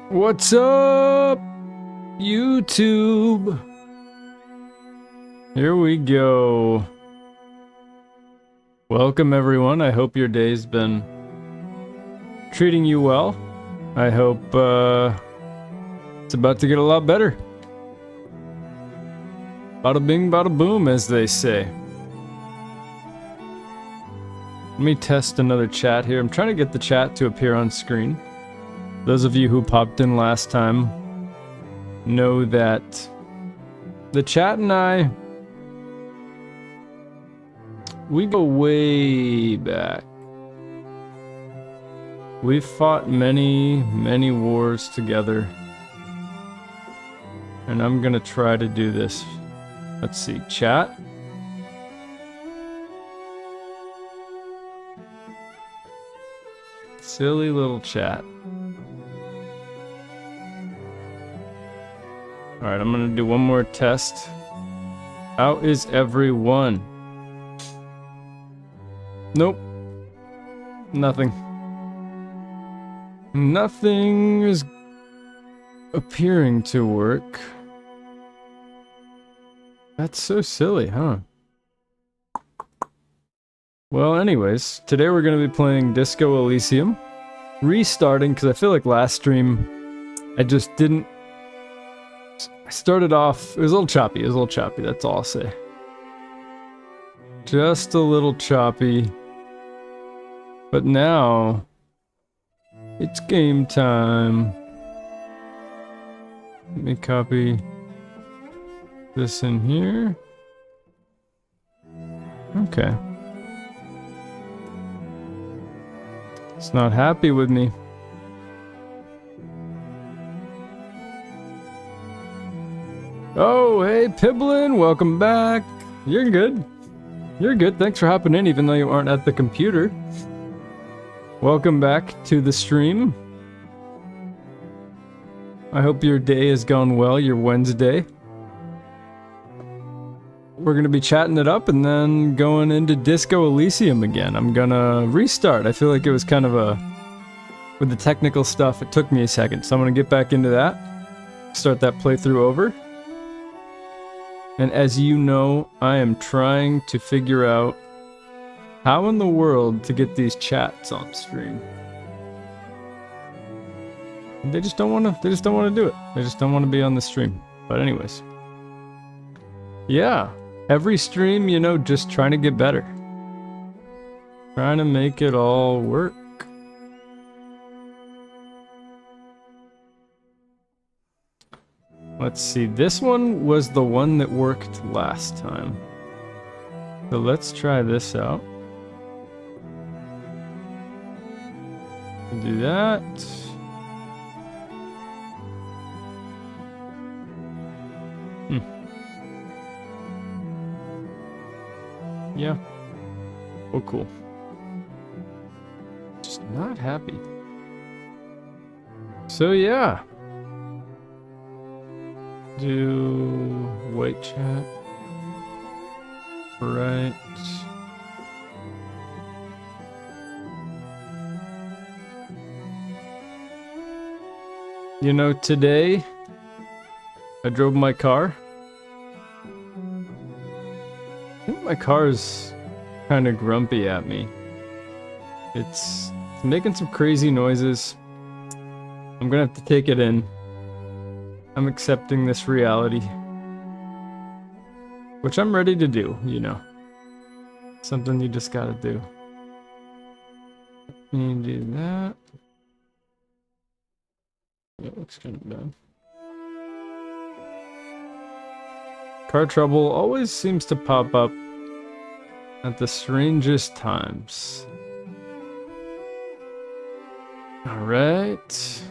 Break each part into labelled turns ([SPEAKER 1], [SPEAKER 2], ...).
[SPEAKER 1] What's up, YouTube? Here we go. Welcome, everyone. I hope your day's been treating you well. I hope it's about to get a lot better. Bada bing, bada boom, as they say. Let me test another chat here. I'm trying to get the chat to appear on screen. Those of you who popped in last time know that the chat and I, we go way back. We've fought many, many wars together. And I'm gonna try to do this. Let's see, chat. Silly little chat. Alright, I'm gonna do one more test. How is everyone? Nope. Nothing. Nothing is appearing to work. That's so silly, huh? Well, anyways, today we're gonna be playing Disco Elysium. Restarting, because I feel like last stream I just didn't... I started off, it was a little choppy, that's all I'll say. Just a little choppy. But now, it's game time. Let me copy this in here. Okay. It's not happy with me. Oh, hey, Piblin, welcome back. You're good. You're good. Thanks for hopping in, even though you aren't at the computer. Welcome back to the stream. I hope your day has gone well, your Wednesday. We're going to be chatting it up and then going into Disco Elysium again. I'm going to restart. I feel like it was kind of a... With the technical stuff, it took me a second. So I'm going to get back into that. Start that playthrough over. And as you know, I am trying to figure out how in the world to get these chats on stream. They just don't want to do it. They just don't want to be on the stream. But anyways. Yeah, every stream, you know, just trying to get better. Trying to make it all work. Let's see, this one was the one that worked last time. So let's try this out. Do that. Yeah. Oh, cool. Just not happy. So yeah. Do white chat. Right. You know, today I drove my car. I think my car's kind of grumpy at me. It's making some crazy noises. I'm gonna have to take it in. I'm accepting this reality. Which I'm ready to do, you know. Something you just gotta do. Let me do that. That looks kind of bad. Car trouble always seems to pop up at the strangest times. Alright.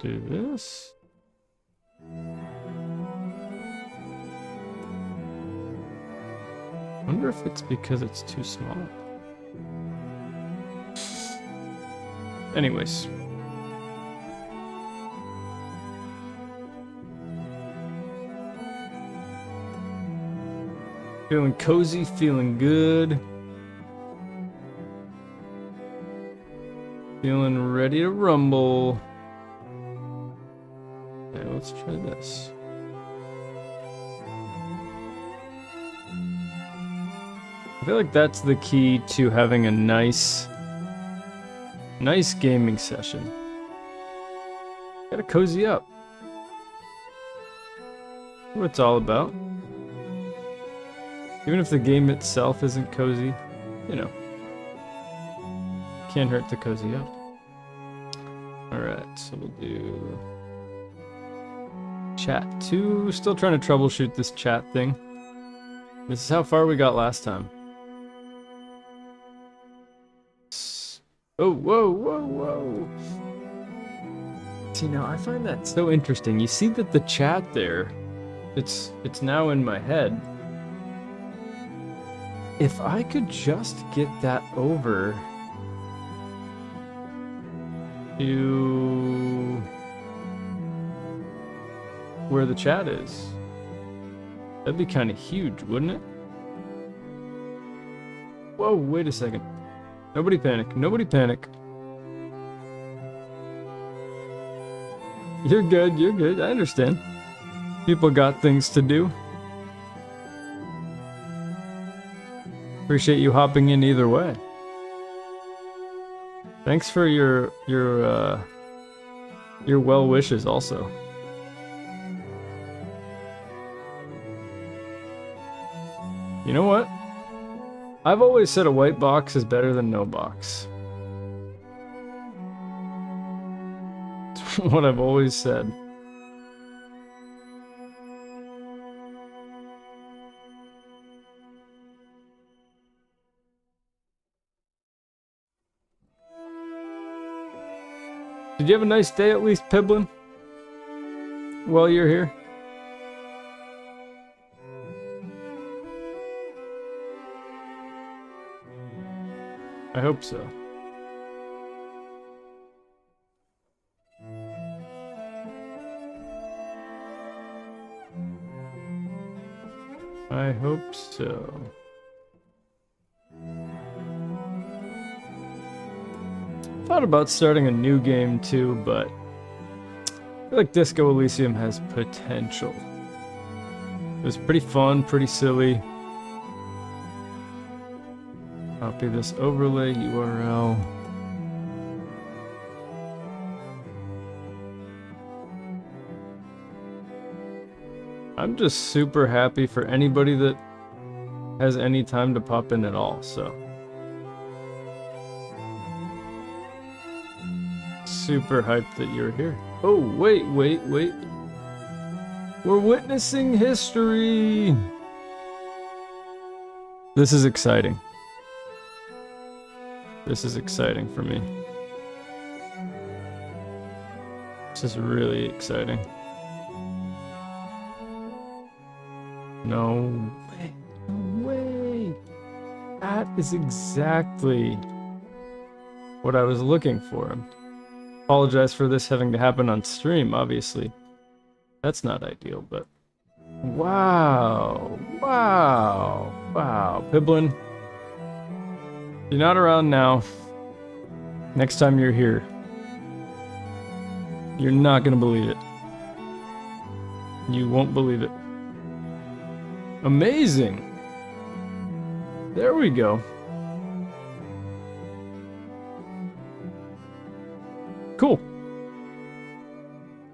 [SPEAKER 1] Do this. Wonder if it's because it's too small. Anyways. Feeling cozy, feeling good. Feeling ready to rumble. Okay, let's try this. I feel like that's the key to having a nice gaming session. Gotta cozy up. What it's all about. Even if the game itself isn't cozy, you know. Can't hurt to cozy up. Alright, so we'll do chat 2. Still trying to troubleshoot this chat thing. This is how far we got last time. Oh, whoa, whoa, whoa. See, now I find that so interesting. You see that the chat there, it's now in my head. If I could just get that over to where the chat is, that'd be kind of huge, wouldn't it? Whoa, wait a second. Nobody panic. Nobody panic. You're good. You're good. I understand. People got things to do. Appreciate you hopping in either way. Thanks for your well wishes also. You know what? I've always said a white box is better than no box. It's what I've always said. Did you have a nice day at least, Piblin? While you're here? I hope so. I hope so. Thought about starting a new game too, but I feel like Disco Elysium has potential. It was pretty fun, pretty silly. Copy this overlay URL. I'm just super happy for anybody that has any time to pop in at all, so. Super hyped that you're here. Oh, wait. We're witnessing history. This is exciting. This is exciting for me. This is really exciting. No way. No way. That is exactly what I was looking for. Apologize for this having to happen on stream, obviously. That's not ideal, but... Wow. Piblin. You're not around now. Next time you're here, you're not gonna believe it. You won't believe it. Amazing! There we go. Cool.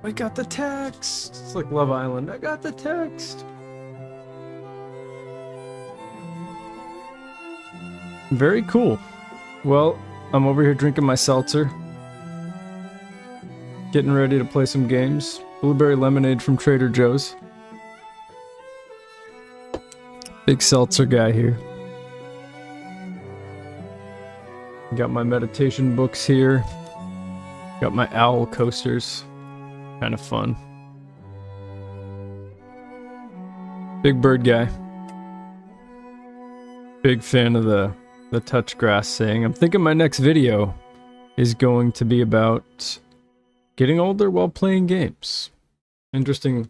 [SPEAKER 1] I got the text. It's like Love Island. I got the text. Very cool. Well, I'm over here drinking my seltzer. Getting ready to play some games. Blueberry lemonade from Trader Joe's. Big seltzer guy here. Got my meditation books here. Got my owl coasters. Kind of fun. Big bird guy. Big fan of the touch grass saying. I'm thinking my next video is going to be about getting older while playing games. Interesting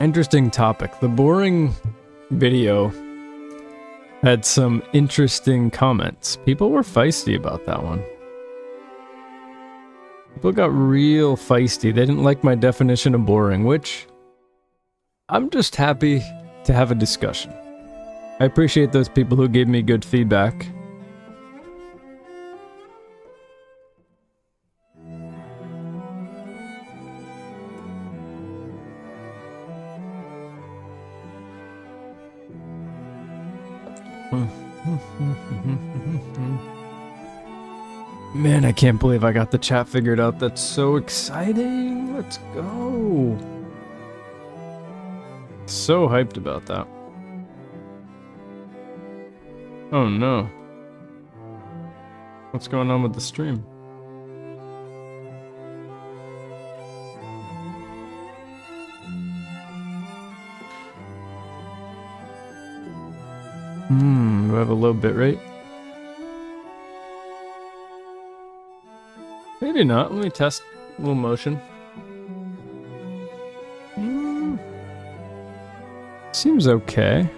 [SPEAKER 1] Interesting topic. The boring video had some interesting comments. People were feisty about that one. People got real feisty. They didn't like my definition of boring, which I'm just happy to have a discussion. I appreciate those people who gave me good feedback. Man, I can't believe I got the chat figured out. That's so exciting. Let's go. So hyped about that. Oh no. What's going on with the stream? Do I have a low bit rate? Maybe not. Let me test a little motion. Seems okay.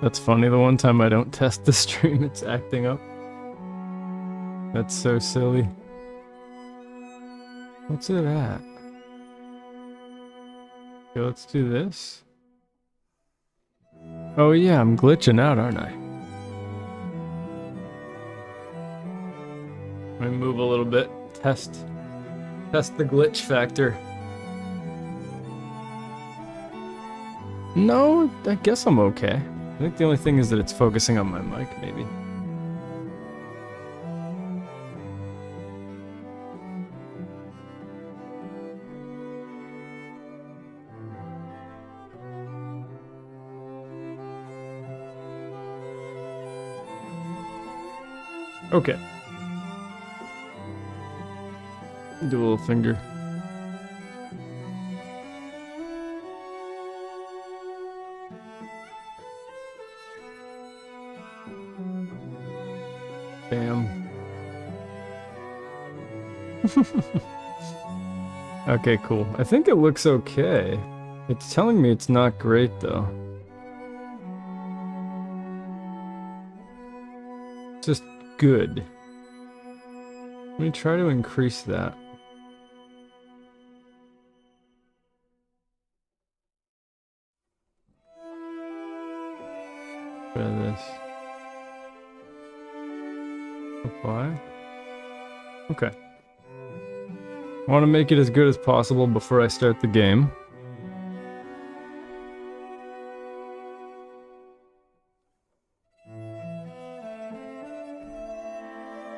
[SPEAKER 1] That's funny. The one time I don't test the stream, it's acting up. That's so silly. What's it at? Okay, let's do this. Oh yeah, I'm glitching out, aren't I? Let me move a little bit. Test the glitch factor. No, I guess I'm okay. I think the only thing is that it's focusing on my mic, maybe. Okay. Do a little finger. Bam. Okay, cool. I think it looks okay. It's telling me it's not great, though. Just good. Let me try to increase that. Try this. Apply. Okay. I want to make it as good as possible before I start the game.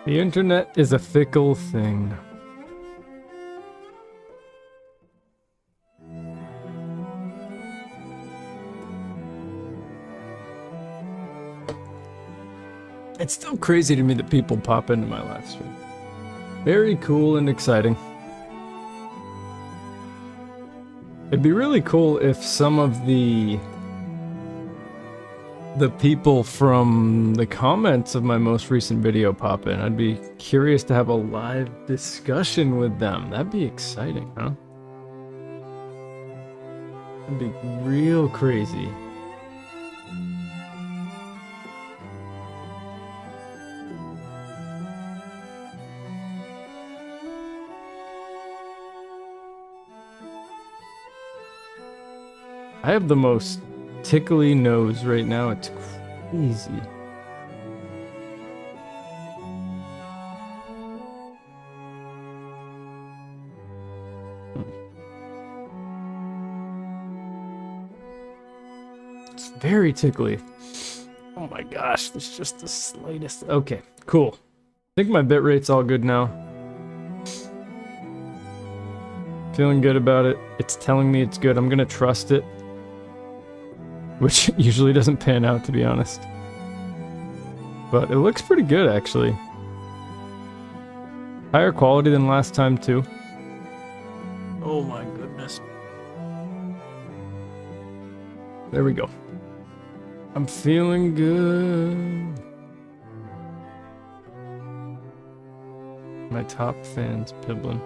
[SPEAKER 1] The internet is a fickle thing. It's still crazy to me that people pop into my live stream. Very cool and exciting. It'd be really cool if some of the people from the comments of my most recent video pop in. I'd be curious to have a live discussion with them. That'd be exciting, huh? That'd be real crazy. I have the most tickly nose right now. It's crazy. It's very tickly. Oh my gosh, there's just the slightest. Okay, cool. I think my bitrate's all good now. Feeling good about it. It's telling me it's good. I'm gonna trust it. Which usually doesn't pan out, to be honest. But it looks pretty good, actually. Higher quality than last time, too. Oh my goodness. There we go. I'm feeling good. My top fan's pibbling.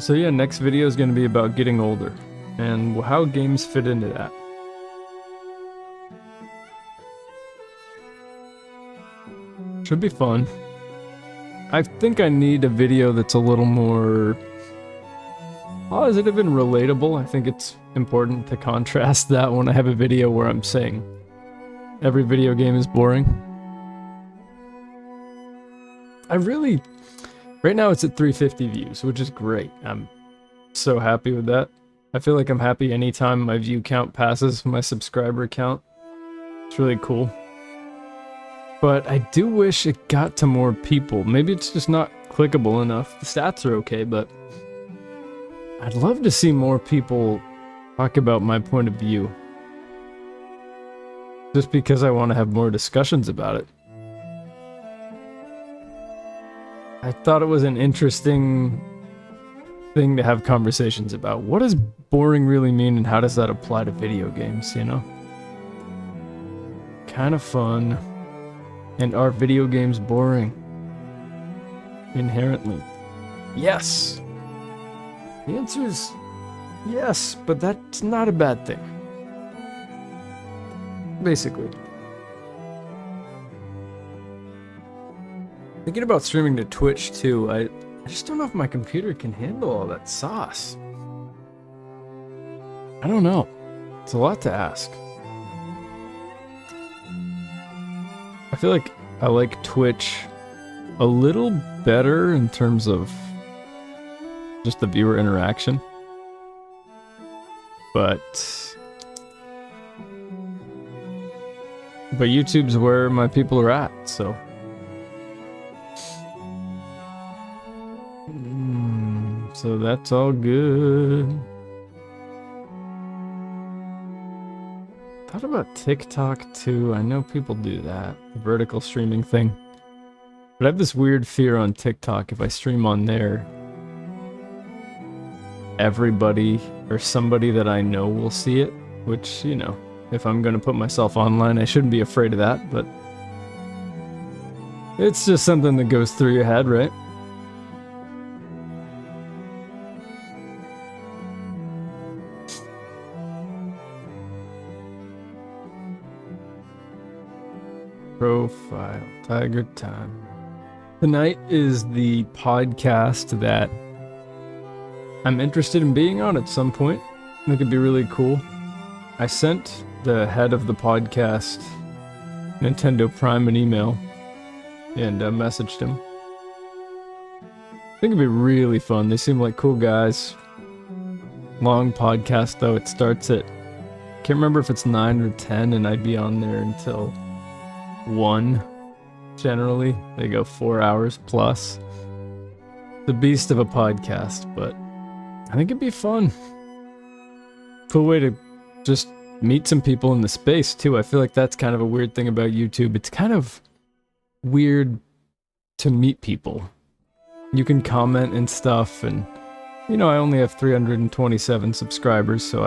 [SPEAKER 1] So yeah, next video is going to be about getting older and how games fit into that. Should be fun. I think I need a video that's a little more positive and relatable. I think it's important to contrast that when I have a video where I'm saying every video game is boring. Right now it's at 350 views, which is great. I'm so happy with that. I feel like I'm happy anytime my view count passes my subscriber count. It's really cool. But I do wish it got to more people. Maybe it's just not clickable enough. The stats are okay, but I'd love to see more people talk about my point of view. Just because I want to have more discussions about it. I thought it was an interesting thing to have conversations about. What does boring really mean and how does that apply to video games, you know? Kind of fun. And are video games boring? Inherently. Yes! The answer is yes, but that's not a bad thing. Basically. Thinking about streaming to Twitch too, I just don't know if my computer can handle all that sauce. I don't know. It's a lot to ask. I feel like I like Twitch a little better in terms of just the viewer interaction. But YouTube's where my people are at, so. So that's all good. Thought about TikTok too. I know people do that, the vertical streaming thing. But I have this weird fear on TikTok. If I stream on there, everybody or somebody that I know will see it. Which, you know, if I'm gonna put myself online, I shouldn't be afraid of that, but it's just something that goes through your head, right? Profile, Tiger Time. Tonight is the podcast that I'm interested in being on at some point. I think it'd be really cool. I sent the head of the podcast, Nintendo Prime, an email and messaged him. I think it'd be really fun. They seem like cool guys. Long podcast though. It starts at, can't remember if it's 9 or 10, and I'd be on there until 1. Generally, they go 4 hours plus. The beast of a podcast, but I think it'd be fun. Cool way to just meet some people in the space too. I feel like that's kind of a weird thing about YouTube. It's kind of weird to meet people. You can comment and stuff, and you know, I only have 327 subscribers, so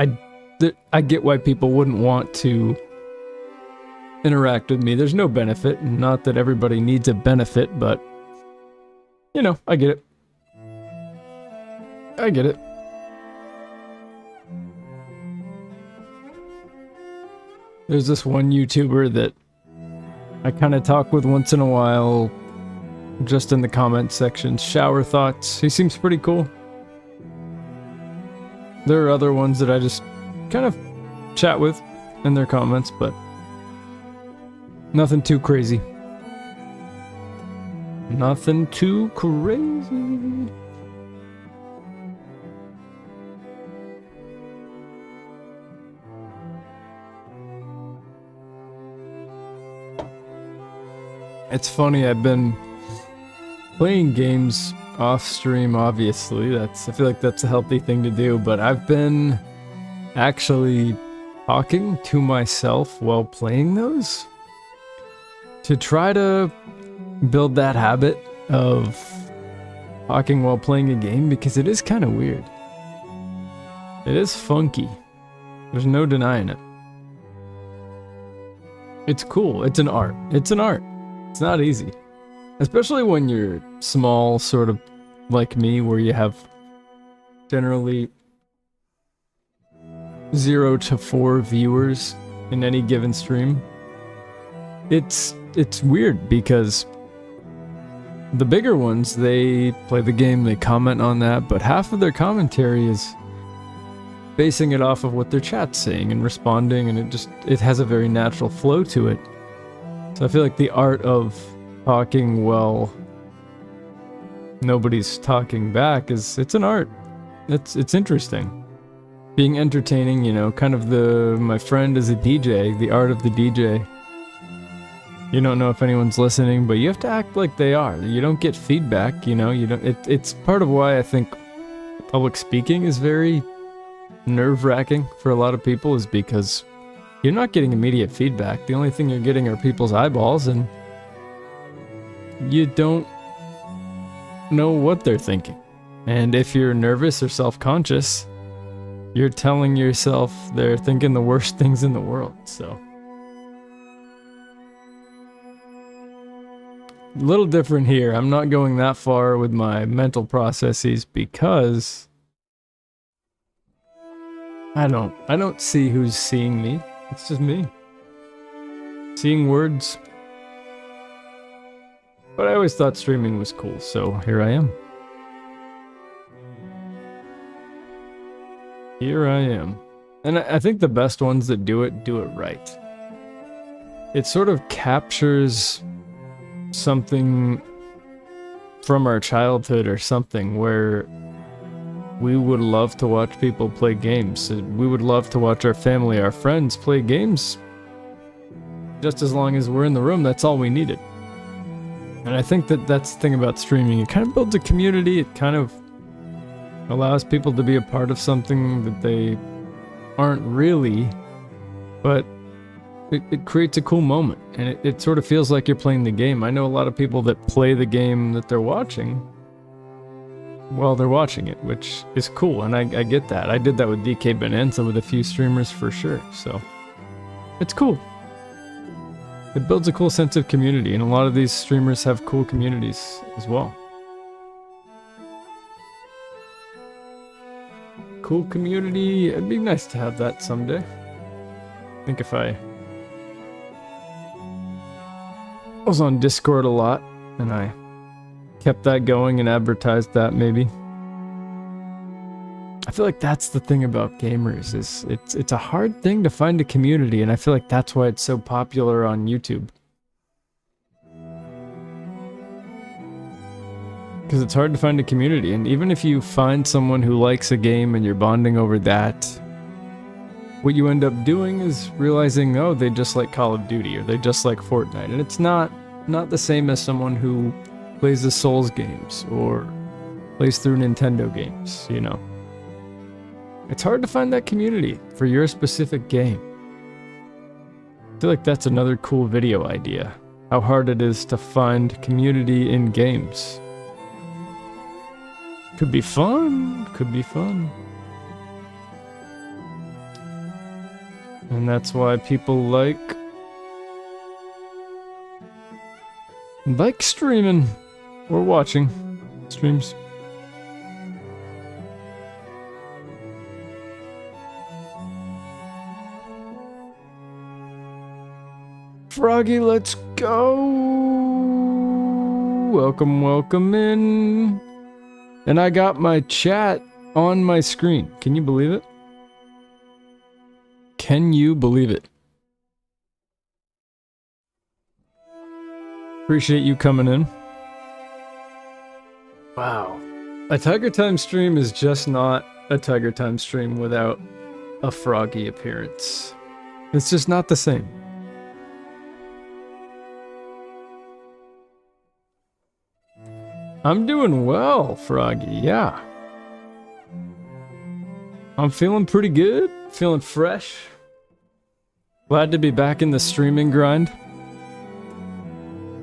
[SPEAKER 1] I get why people wouldn't want to interact with me. There's no benefit. Not that everybody needs a benefit, but you know, I get it. I get it. There's this one YouTuber that I kind of talk with once in a while, just in the comment section. Shower Thoughts. He seems pretty cool. There are other ones that I just kind of chat with in their comments, but nothing too crazy. Nothing too crazy. It's funny, I've been playing games off stream, obviously. I feel like that's a healthy thing to do, but I've been actually talking to myself while playing those to try to build that habit of talking while playing a game, because it is kind of weird. It is funky. There's no denying it. It's cool. It's an art. It's an art. It's not easy. Especially when you're small, sort of like me, where you have generally 0 to 4 viewers in any given stream, it's weird because the bigger ones, they play the game, they comment on that, but half of their commentary is basing it off of what their chat's saying and responding, and it has a very natural flow to it. So I feel like the art of talking while nobody's talking back it's an art. It's interesting. Being entertaining, you know, kind of my friend is a DJ, the art of the DJ. You don't know if anyone's listening, but you have to act like they are. You don't get feedback, you know, it's part of why I think public speaking is very nerve-wracking for a lot of people, is because you're not getting immediate feedback. The only thing you're getting are people's eyeballs, and you don't know what they're thinking. And if you're nervous or self-conscious, you're telling yourself they're thinking the worst things in the world, so. A little different here. I'm not going that far with my mental processes because I don't see who's seeing me. It's just me. Seeing words. But I always thought streaming was cool, so here I am. Here I am. And I think the best ones that do it right. It sort of captures something from our childhood or something, where we would love to watch people play games. We would love to watch our family, our friends play games. Just as long as we're in the room, that's all we needed. And I think that's the thing about streaming. It kind of builds a community. It kind of allows people to be a part of something that they aren't really, but it creates a cool moment, and it sort of feels like you're playing the game. I know a lot of people that play the game that they're watching while they're watching it, which is cool, and I get that. I did that with DK Bonanza with a few streamers for sure, so it's cool. It builds a cool sense of community, and a lot of these streamers have cool communities as well. Cool community, it'd be nice to have that someday. I think if I was on Discord a lot, and I kept that going and advertised that maybe. I feel like that's the thing about gamers, is it's a hard thing to find a community, and I feel like that's why it's so popular on YouTube. Because it's hard to find a community, and even if you find someone who likes a game and you're bonding over that, what you end up doing is realizing, oh, they just like Call of Duty, or they just like Fortnite, and it's not the same as someone who plays the Souls games, or plays through Nintendo games, you know. It's hard to find that community for your specific game. I feel like that's another cool video idea, how hard it is to find community in games. Could be fun, could be fun. And that's why people like streaming or watching streams. Froggy, let's go. Welcome in. And I got my chat on my screen. Can you believe it? Can you believe it? Appreciate you coming in. Wow. A Tiger Time stream is just not a Tiger Time stream without a Froggy appearance. It's just not the same. I'm doing well, Froggy, yeah. I'm feeling pretty good, feeling fresh. Glad to be back in the streaming grind.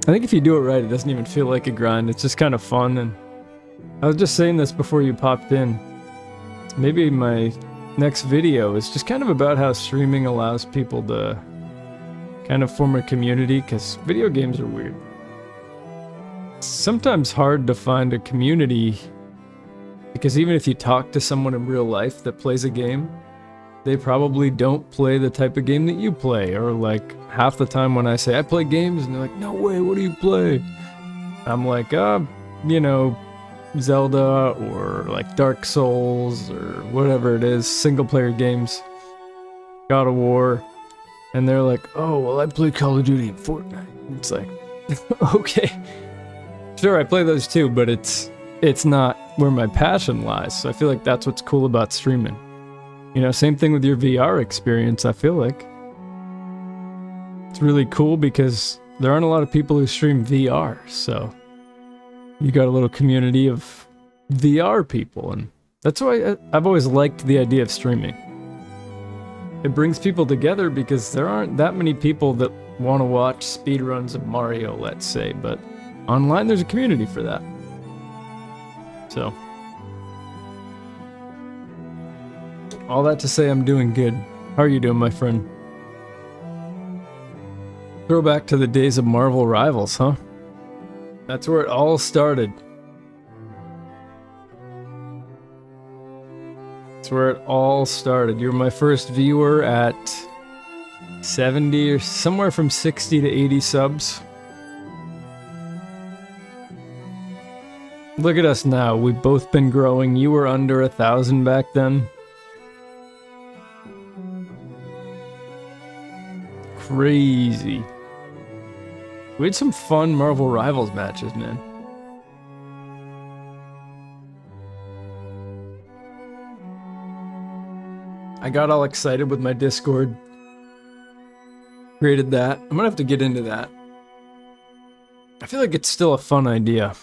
[SPEAKER 1] I think if you do it right, it doesn't even feel like a grind, it's just kind of fun. And I was just saying this before you popped in. Maybe my next video is just kind of about how streaming allows people to kind of form a community, because video games are weird. It's sometimes hard to find a community Because even if you talk to someone in real life that plays a game, they probably don't play the type of game that you play. Or like half the time when I say I play games and they're like, no way, what do you play? I'm like, you know, Zelda or like Dark Souls or whatever it is, single player games, God of War. And they're like, oh, well, I play Call of Duty and Fortnite. It's like, okay. Sure, I play those too, but it's not where my passion lies. So I feel like that's what's cool about streaming. You know, same thing with your VR experience, I feel like. It's really cool because there aren't a lot of people who stream VR, so you got a little community of VR people, and that's why I've always liked the idea of streaming. It brings people together because there aren't that many people that want to watch speedruns of Mario, let's say, but online there's a community for that. So, all that to say, I'm doing good. How are you doing, my friend? Throwback to the days of Marvel Rivals, huh? That's where it all started. That's where it all started. You were my first viewer at 70 or somewhere from 60 to 80 subs. Look at us now. We've both been growing. You were under 1,000 back then. Crazy. We had some fun Marvel Rivals matches, man. I got all excited with my Discord. Created that. I'm gonna have to get into that. I feel like it's still a fun idea.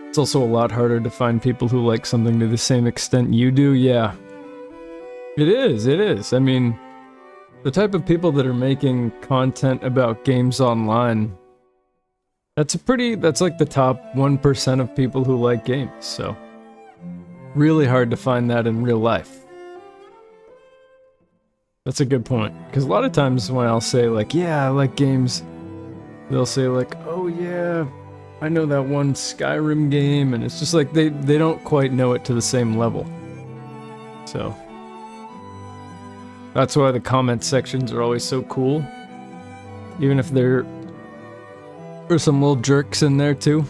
[SPEAKER 1] It's also a lot harder to find people who like something to the same extent you do, yeah. It is. I mean, the type of people that are making content about games online, that's like the top 1% of people who like games, so really hard to find that in real life. That's a good point, because a lot of times when I'll say like, yeah, I like games, they'll say like, oh yeah, I know that one Skyrim game, and it's just like they don't quite know it to the same level. So that's why the comment sections are always so cool. Even if there's some little jerks in there too.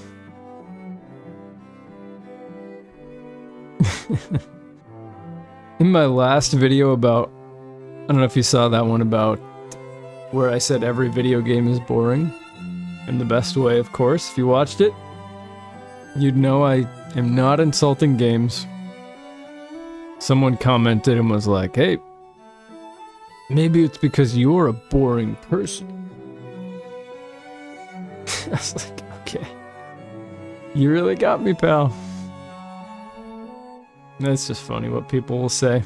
[SPEAKER 1] In my last video about, I don't know if you saw that one about where I said every video game is boring. In the best way, of course. If you watched it, you'd know I am not insulting games. Someone commented and was like, hey, maybe it's because you're a boring person. I was like, okay. You really got me, pal. That's just funny what people will say.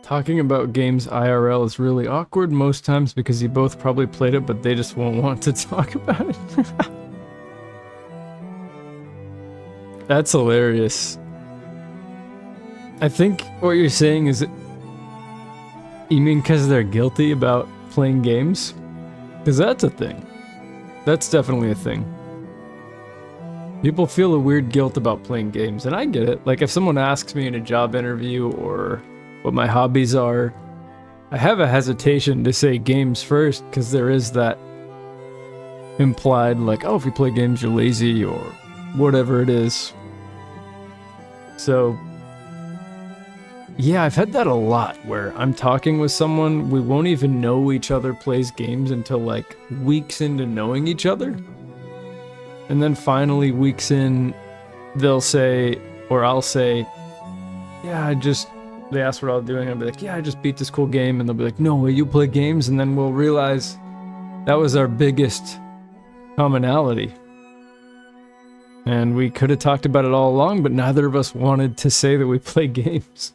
[SPEAKER 1] Talking about games IRL is really awkward most times because you both probably played it, but they just won't want to talk about it. That's hilarious. I think what you're saying is, you mean because they're guilty about playing games? Because that's a thing. That's definitely a thing. People feel a weird guilt about playing games, and I get it. Like if someone asks me in a job interview or what my hobbies are, I have a hesitation to say games first because there is that implied like, oh, if you play games you're lazy or whatever it is. So yeah, I've had that a lot where I'm talking with someone, we won't even know each other plays games until like weeks into knowing each other. And then finally weeks in, they'll say, or I'll say, yeah, they ask what I was doing, I'll be like, yeah, I just beat this cool game, and they'll be like, no way, you play games? And then we'll realize that was our biggest commonality. And we could have talked about it all along, but neither of us wanted to say that we play games.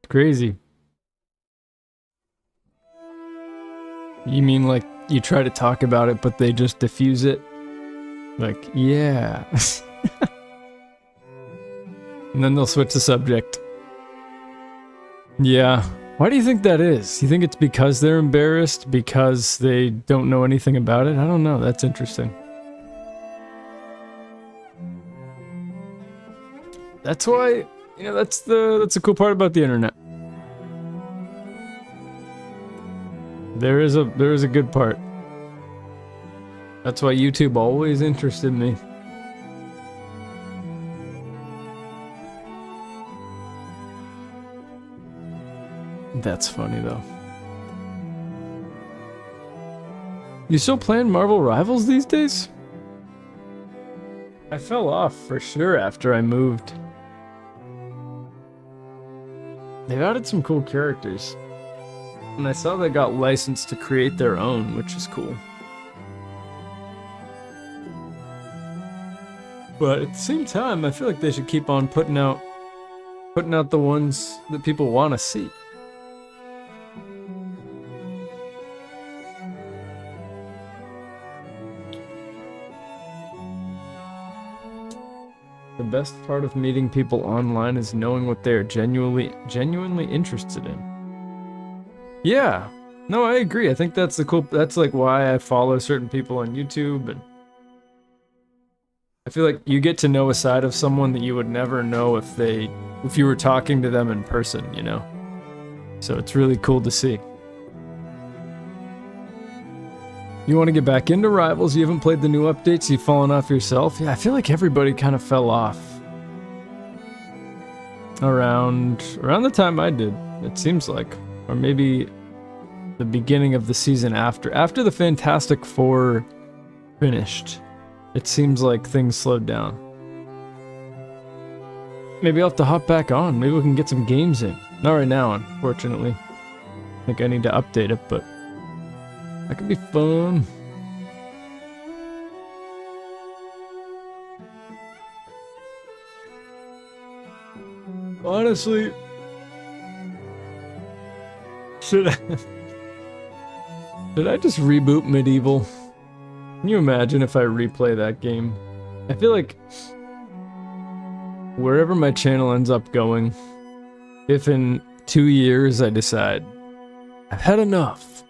[SPEAKER 1] Crazy. You mean like you try to talk about it, but they just diffuse it? Like, yeah. And then they'll switch the subject. Yeah. Why do you think that is? You think it's because they're embarrassed? Because they don't know anything about it? I don't know. That's interesting. That's why, you know, that's the cool part about the internet. There is a good part. That's why YouTube always interested me. That's funny though. You still playing Marvel Rivals these days? I fell off for sure after I moved. They've added some cool characters. And I saw they got licensed to create their own, which is cool. But at the same time, I feel like they should keep on putting out the ones that people want to see. The best part of meeting people online is knowing what they are genuinely interested in. Yeah. No, I agree. I think that's that's like why I follow certain people on YouTube, and I feel like you get to know a side of someone that you would never know if you were talking to them in person, you know? So it's really cool to see. You want to get back into Rivals? You haven't played the new updates? You've fallen off yourself? Yeah, I feel like everybody kind of fell off. Around the time I did, it seems like. Or maybe the beginning of the season after the Fantastic Four finished. It seems like things slowed down. Maybe I'll have to hop back on. Maybe we can get some games in. Not right now, unfortunately. I think I need to update it, but that could be fun. Honestly, should I just reboot Medieval? Can you imagine if I replay that game? I feel like wherever my channel ends up going, if in 2 years I decide I've had enough,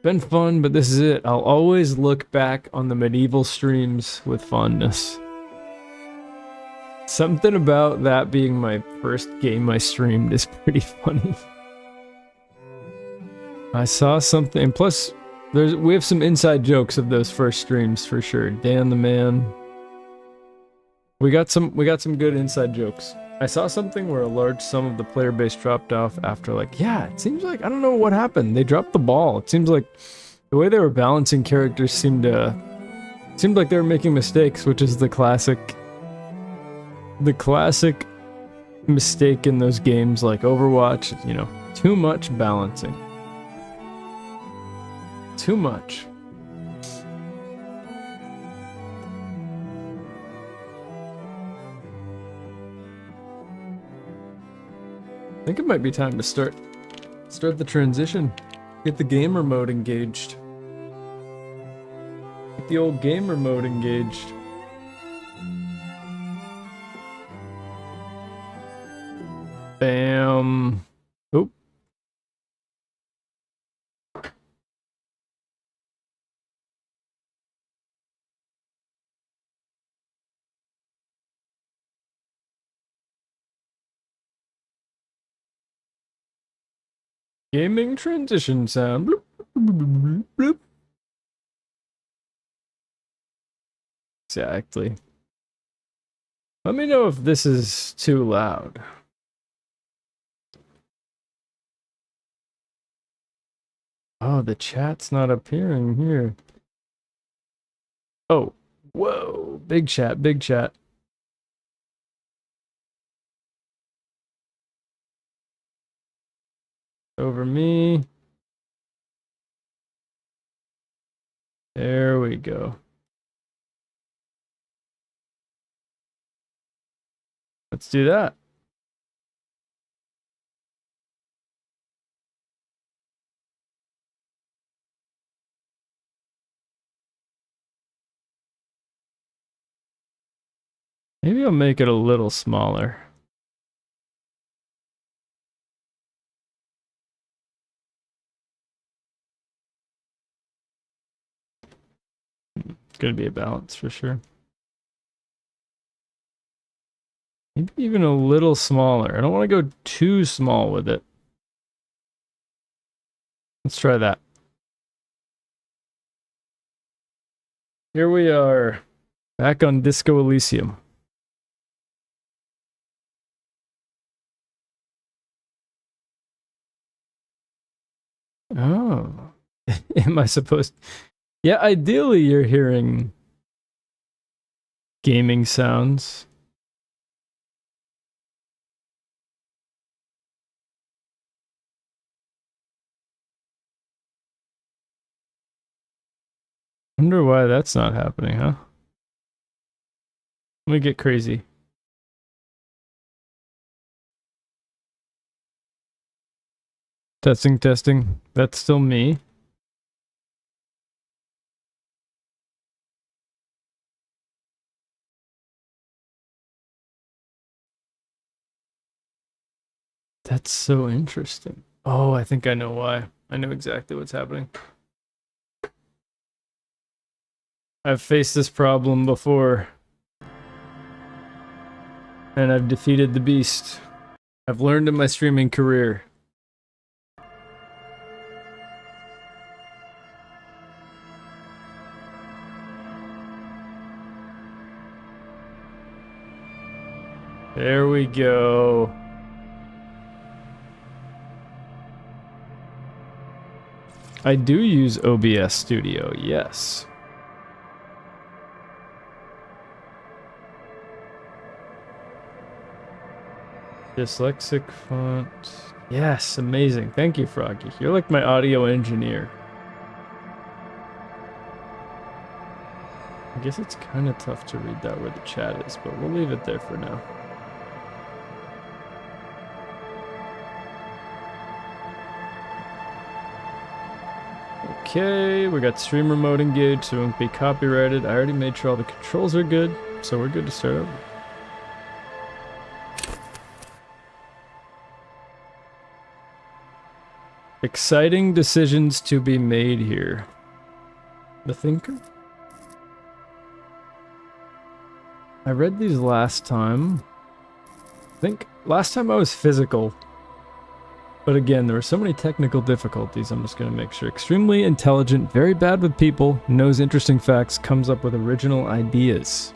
[SPEAKER 1] been fun, but this is it, I'll always look back on the Medieval streams with fondness. Something about that being my first game I streamed is pretty funny. I saw something, plus we have some inside jokes of those first streams for sure. Dan the man. We got some good inside jokes. I saw something where a large sum of the player base dropped off after, like, yeah, it seems like, I don't know what happened. They dropped the ball. It seems like the way they were balancing characters seemed like they were making mistakes, which is the classic mistake in those games like Overwatch, you know, too much balancing. Too much. I think it might be time to start the transition. Get the gamer mode engaged. Get the old gamer mode engaged. Bam. Oop. Gaming transition sound. Bloop, bloop, bloop. Exactly. Let me know if this is too loud. Oh, the chat's not appearing here. Oh, whoa. Big chat, big chat. Over me. There we go. Let's do that. Maybe I'll make it a little smaller. It's gonna be a balance for sure. Maybe even a little smaller. I don't want to go too small with it. Let's try that. Here we are, back on Disco Elysium. Oh. Am I supposed... Yeah, ideally you're hearing gaming sounds. Wonder why that's not happening, huh? Let me get crazy. Testing, testing. That's still me. That's so interesting. Oh, I think I know why. I know exactly what's happening. I've faced this problem before. And I've defeated the beast. I've learned in my streaming career. There we go. I do use OBS Studio, yes. Dyslexic font. Yes, amazing. Thank you, Froggy. You're like my audio engineer. I guess it's kind of tough to read that where the chat is, but we'll leave it there for now. Okay, we got streamer mode engaged, so it won't be copyrighted. I already made sure all the controls are good, so we're good to start over. Exciting decisions to be made here. The Thinker? I read these last time. I think last time I was physical. But again, there were so many technical difficulties, I'm just going to make sure. Extremely intelligent, very bad with people, knows interesting facts, comes up with original ideas.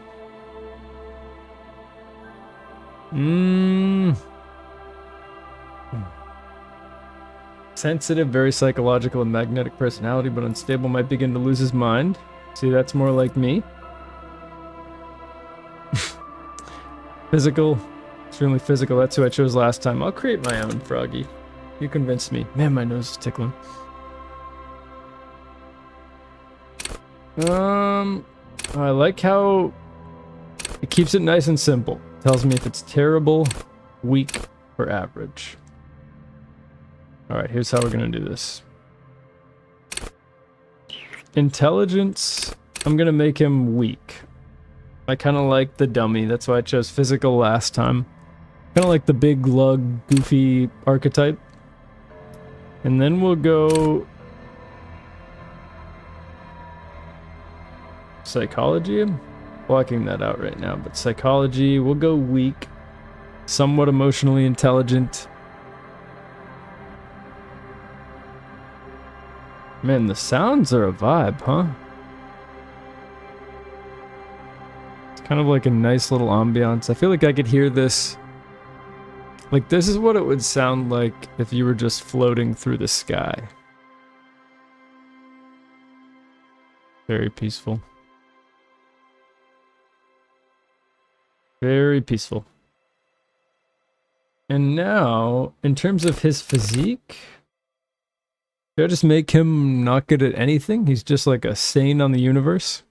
[SPEAKER 1] Sensitive, very psychological and magnetic personality, but unstable, might begin to lose his mind. See, that's more like me. Physical, extremely physical, that's who I chose last time. I'll create my own, Froggy. You convinced me. Man, my nose is tickling. I like how it keeps it nice and simple. Tells me if it's terrible, weak, or average. Alright, here's how we're gonna do this. Intelligence, I'm gonna make him weak. I kind of like the dummy, that's why I chose physical last time. Kind of like the big lug, goofy archetype. And then we'll go... Psychology? I'm blocking that out right now, but psychology, we'll go weak. Somewhat emotionally intelligent. Man, the sounds are a vibe, huh? It's kind of like a nice little ambiance. I feel like I could hear this. Like, this is what it would sound like if you were just floating through the sky. Very peaceful. Very peaceful. And now, in terms of his physique... Should I just make him not good at anything? He's just like a sane on the universe?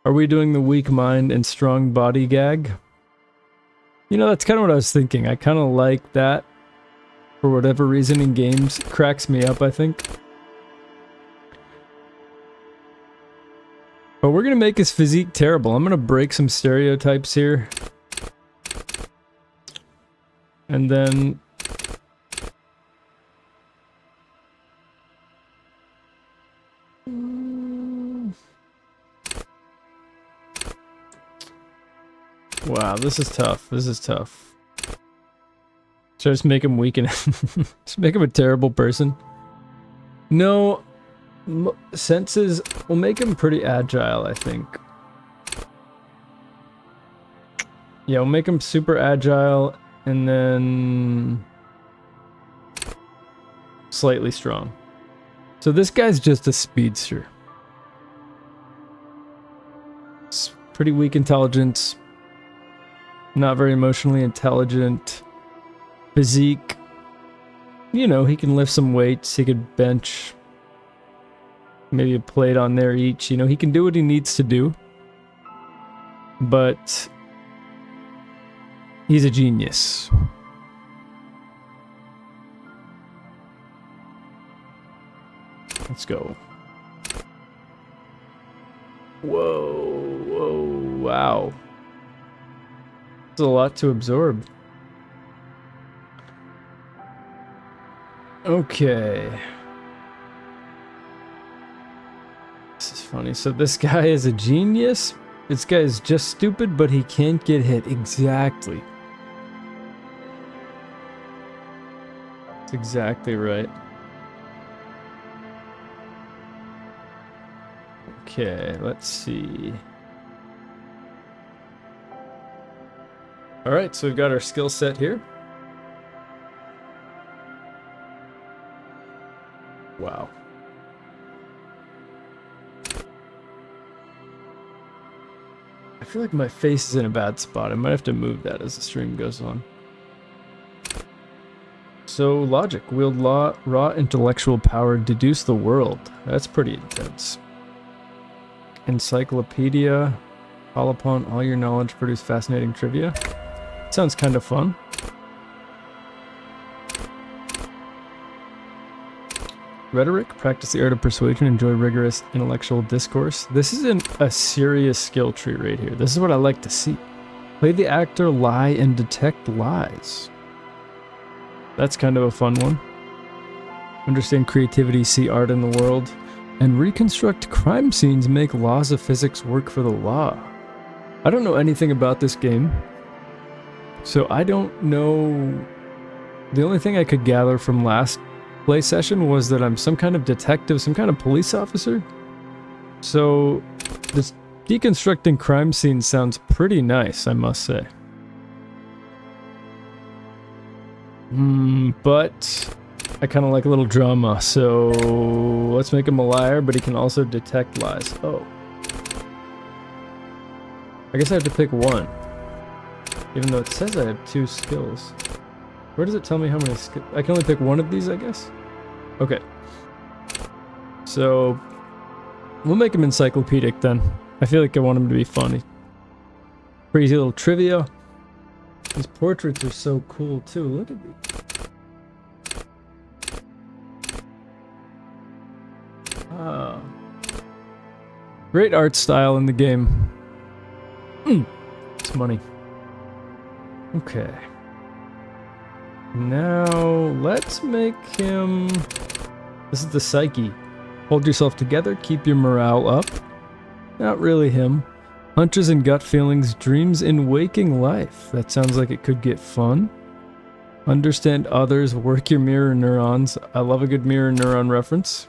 [SPEAKER 1] Are we doing the weak mind and strong body gag? You know, that's kind of what I was thinking. I kind of like that. For whatever reason in games. It cracks me up, I think. But we're gonna make his physique terrible. I'm gonna break some stereotypes here. And then... Wow, this is tough. This is tough. Should I just make him weak and just make him a terrible person? No, senses will make him pretty agile, I think. Yeah, we'll make him super agile and then slightly strong. So this guy's just a speedster. It's pretty weak intelligence. Not very emotionally intelligent. Physique. You know, he can lift some weights. He could bench. Maybe a plate on there each. You know, he can do what he needs to do. But he's a genius. Let's go. Whoa, whoa, wow. There's a lot to absorb. Okay. This is funny. So this guy is a genius. This guy is just stupid, but he can't get hit. Exactly. That's exactly right. Okay, let's see. Alright, so we've got our skill set here. Wow. I feel like my face is in a bad spot. I might have to move that as the stream goes on. So, logic. Wield raw intellectual power, deduce the world. That's pretty intense. Encyclopedia. Call upon all your knowledge, produce fascinating trivia. Sounds kind of fun. Rhetoric, practice the art of persuasion, enjoy rigorous intellectual discourse. This isn't a serious skill tree right here. This is what I like to see. Play the actor, lie, and detect lies. That's kind of a fun one. Understand creativity, see art in the world, and reconstruct crime scenes, make laws of physics work for the law. I don't know anything about this game. So I don't know... The only thing I could gather from last play session was that I'm some kind of detective, some kind of police officer. So this deconstructing crime scene sounds pretty nice, I must say. But I kind of like a little drama, so let's make him a liar, but he can also detect lies. Oh. I guess I have to pick one. Even though it says I have 2 skills. Where does it tell me how many skills? I can only pick one of these, I guess? Okay. So, we'll make him encyclopedic then. I feel like I want him to be funny. Crazy little trivia. These portraits are so cool too. Look at these. Ah. Great art style in the game. It's money. Okay. Now, let's make him... This is the psyche. Hold yourself together, keep your morale up. Not really him. Hunches and gut feelings, dreams in waking life. That sounds like it could get fun. Understand others, work your mirror neurons. I love a good mirror neuron reference.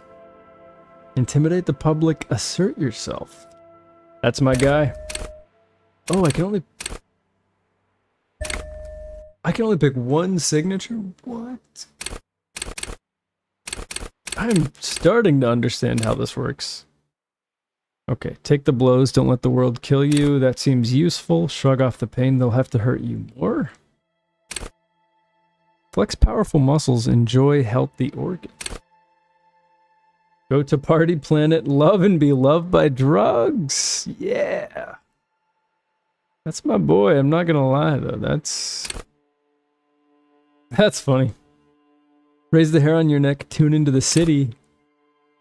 [SPEAKER 1] Intimidate the public, assert yourself. That's my guy. Oh, I can only pick one signature? What? I'm starting to understand how this works. Okay, take the blows, don't let the world kill you. That seems useful. Shrug off the pain, they'll have to hurt you more. Flex powerful muscles, enjoy healthy organs. Go to party planet, love and be loved by drugs. Yeah. That's my boy, I'm not gonna lie though. That's funny. Raise the hair on your neck, tune into the city.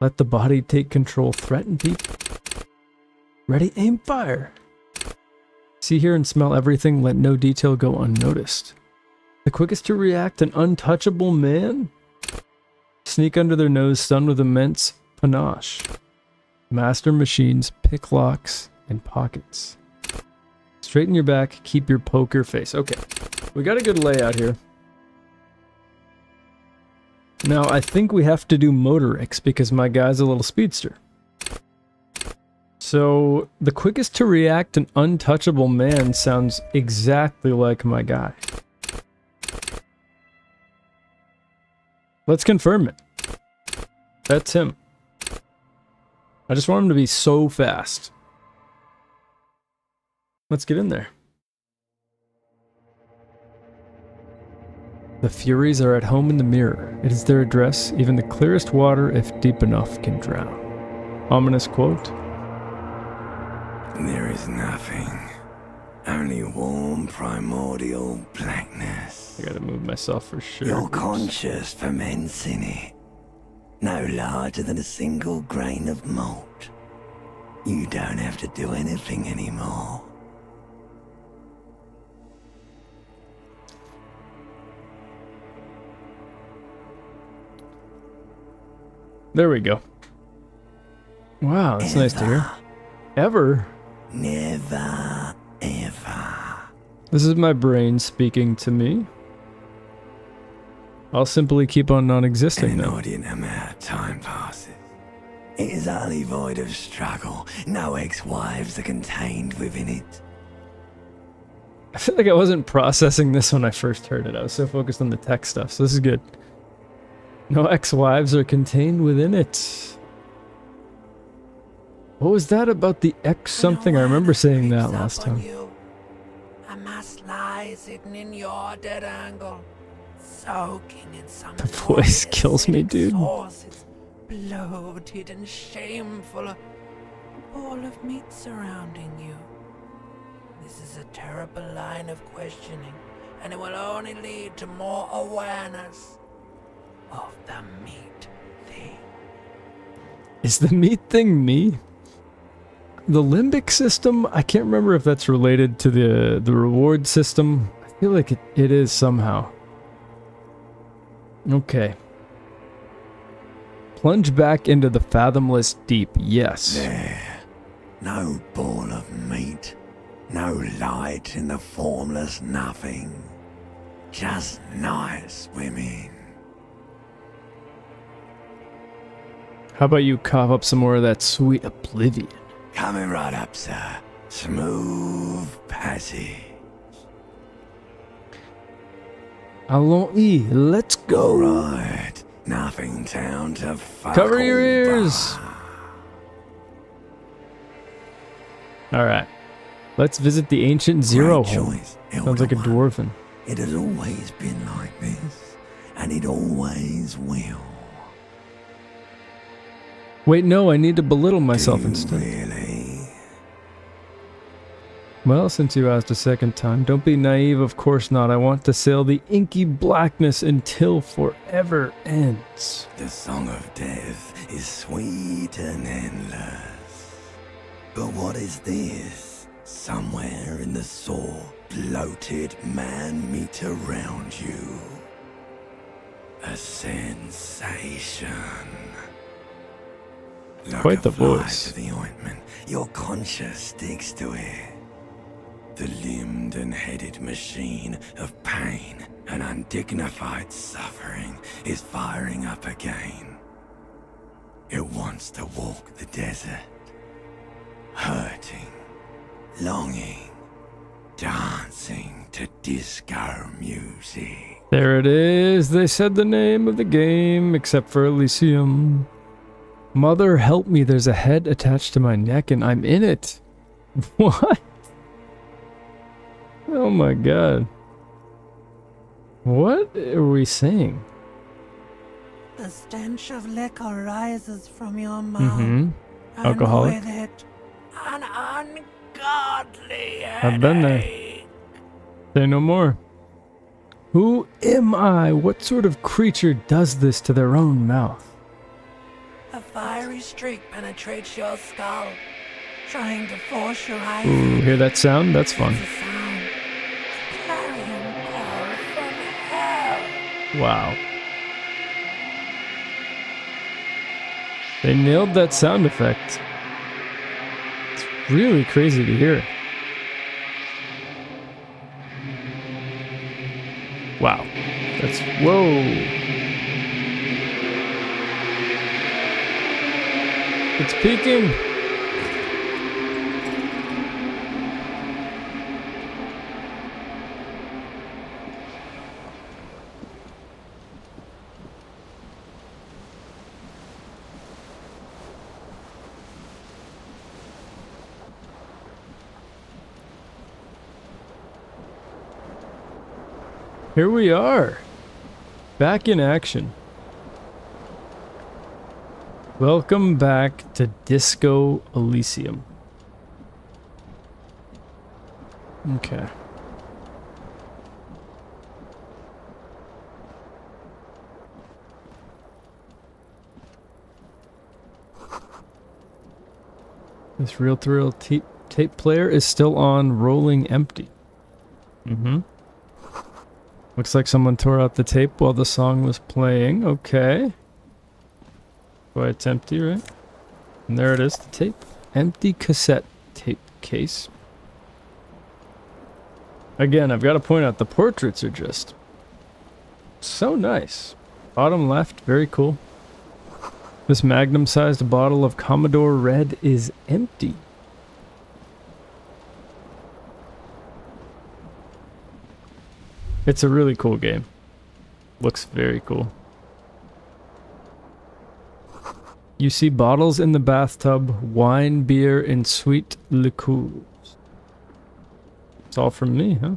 [SPEAKER 1] Let the body take control, threaten people. Ready, aim, fire. See, hear, and smell everything. Let no detail go unnoticed. The quickest to react, an untouchable man? Sneak under their nose, stunned with immense panache. Master machines, pick locks, and pockets. Straighten your back, keep your poker face. Okay, we got a good layout here. Now, I think we have to do motorics because my guy's a little speedster. So, the quickest to react, an untouchable man sounds exactly like my guy. Let's confirm it. That's him. I just want him to be so fast. Let's get in there. The Furies are at home in the mirror. It is their address. Even the clearest water, if deep enough, can drown. Ominous quote.
[SPEAKER 2] There is nothing. Only warm primordial blackness.
[SPEAKER 1] I gotta move myself for sure.
[SPEAKER 2] Your conscience ferments in it. No larger than a single grain of malt. You don't have to do anything anymore.
[SPEAKER 1] There we go. Wow, that's nice to hear. Ever?
[SPEAKER 2] Never, ever.
[SPEAKER 1] This is my brain speaking to me. I'll simply keep on non-existing
[SPEAKER 2] An
[SPEAKER 1] now.
[SPEAKER 2] inordinate amount of time passes. It is utterly void of struggle. No ex-wives are contained within it.
[SPEAKER 1] I feel like I wasn't processing this when I first heard it. I was so focused on the tech stuff, so this is good. No ex-wives are contained within it. What was that about the X something? I remember saying that last time.
[SPEAKER 2] A mass lies hidden in your dead angle, soaking in some
[SPEAKER 1] The voice kills me, dude.
[SPEAKER 2] Sources, bloated and shameful, a ball of meat surrounding you. This is a terrible line of questioning, and it will only lead to more awareness of the meat thing.
[SPEAKER 1] Is the meat thing me? The limbic system, I can't remember if that's related to the reward system. I feel like it is somehow. Okay. Plunge back into the fathomless deep, yes.
[SPEAKER 2] There, no ball of meat, no light in the formless nothing, just night swimming.
[SPEAKER 1] How about you cough up some more of that sweet oblivion?
[SPEAKER 2] Coming right up, sir. Smooth passage.
[SPEAKER 1] Allons-y, let's go.
[SPEAKER 2] Right, nothing town to fuck.
[SPEAKER 1] Cover your
[SPEAKER 2] all
[SPEAKER 1] ears. Alright. Let's visit the ancient Zero
[SPEAKER 2] Great
[SPEAKER 1] home.
[SPEAKER 2] choice,
[SPEAKER 1] Sounds like a
[SPEAKER 2] elder one.
[SPEAKER 1] dwarven.
[SPEAKER 2] It has always been like this, and it always will.
[SPEAKER 1] Wait, no, I need to belittle myself
[SPEAKER 2] Do you
[SPEAKER 1] instead.
[SPEAKER 2] really?
[SPEAKER 1] Well, since you asked a second time, don't be naive, of course not. I want to sail the inky blackness until forever ends.
[SPEAKER 2] The song of death is sweet and endless. But what is this? Somewhere in the sore, bloated man meat around you. A sensation. Like
[SPEAKER 1] Quite the
[SPEAKER 2] a fly
[SPEAKER 1] voice.
[SPEAKER 2] to the ointment, your conscience sticks to it. The limbed and headed machine of pain and undignified suffering is firing up again. It wants to walk the desert, hurting, longing, dancing to disco music.
[SPEAKER 1] There it is. They said the name of the game, except for Elysium. Mother, help me. There's a head attached to my neck and I'm in it. What? Oh my god. What are we saying?
[SPEAKER 2] The stench of liquor rises from your mouth.
[SPEAKER 1] Mm-hmm. Alcoholic.
[SPEAKER 2] And with it, an ungodly
[SPEAKER 1] I've been there.
[SPEAKER 2] headache.
[SPEAKER 1] Say no more. Who am I? What sort of creature does this to their own mouth?
[SPEAKER 2] A fiery streak penetrates your skull. trying to force your eyes.
[SPEAKER 1] Ooh, hear that sound? That's fun.
[SPEAKER 2] It's a sound. A clarion call from hell.
[SPEAKER 1] Wow. They nailed that sound effect. It's really crazy to hear. Wow. That's... Whoa. It's peaking. Here we are, back in action. Welcome back to Disco Elysium. Okay. This reel-to-reel tape player is still on rolling empty. Mm-hmm. Looks like someone tore out the tape while the song was playing. Okay. Boy, it's empty, right? And there it is, the tape. Empty cassette tape case. Again, I've got to point out the portraits are just so nice. Bottom left, very cool. This magnum-sized bottle of Commodore Red is empty. It's a really cool game. Looks very cool. You see bottles in the bathtub, wine, beer, and sweet liqueurs. It's all from me, huh?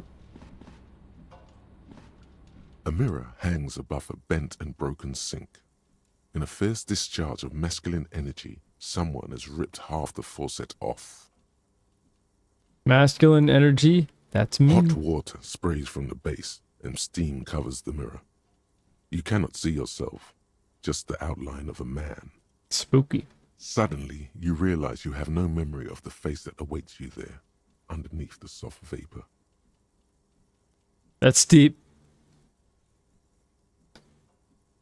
[SPEAKER 3] A mirror hangs above a bent and broken sink. In a fierce discharge of masculine energy, someone has ripped half the faucet off.
[SPEAKER 1] Masculine energy? That's me.
[SPEAKER 3] Hot water sprays from the base, and steam covers the mirror. You cannot see yourself, just the outline of a man.
[SPEAKER 1] Spooky.
[SPEAKER 3] Suddenly, you realize you have no memory of the face that awaits you there, underneath the soft vapor.
[SPEAKER 1] That's deep.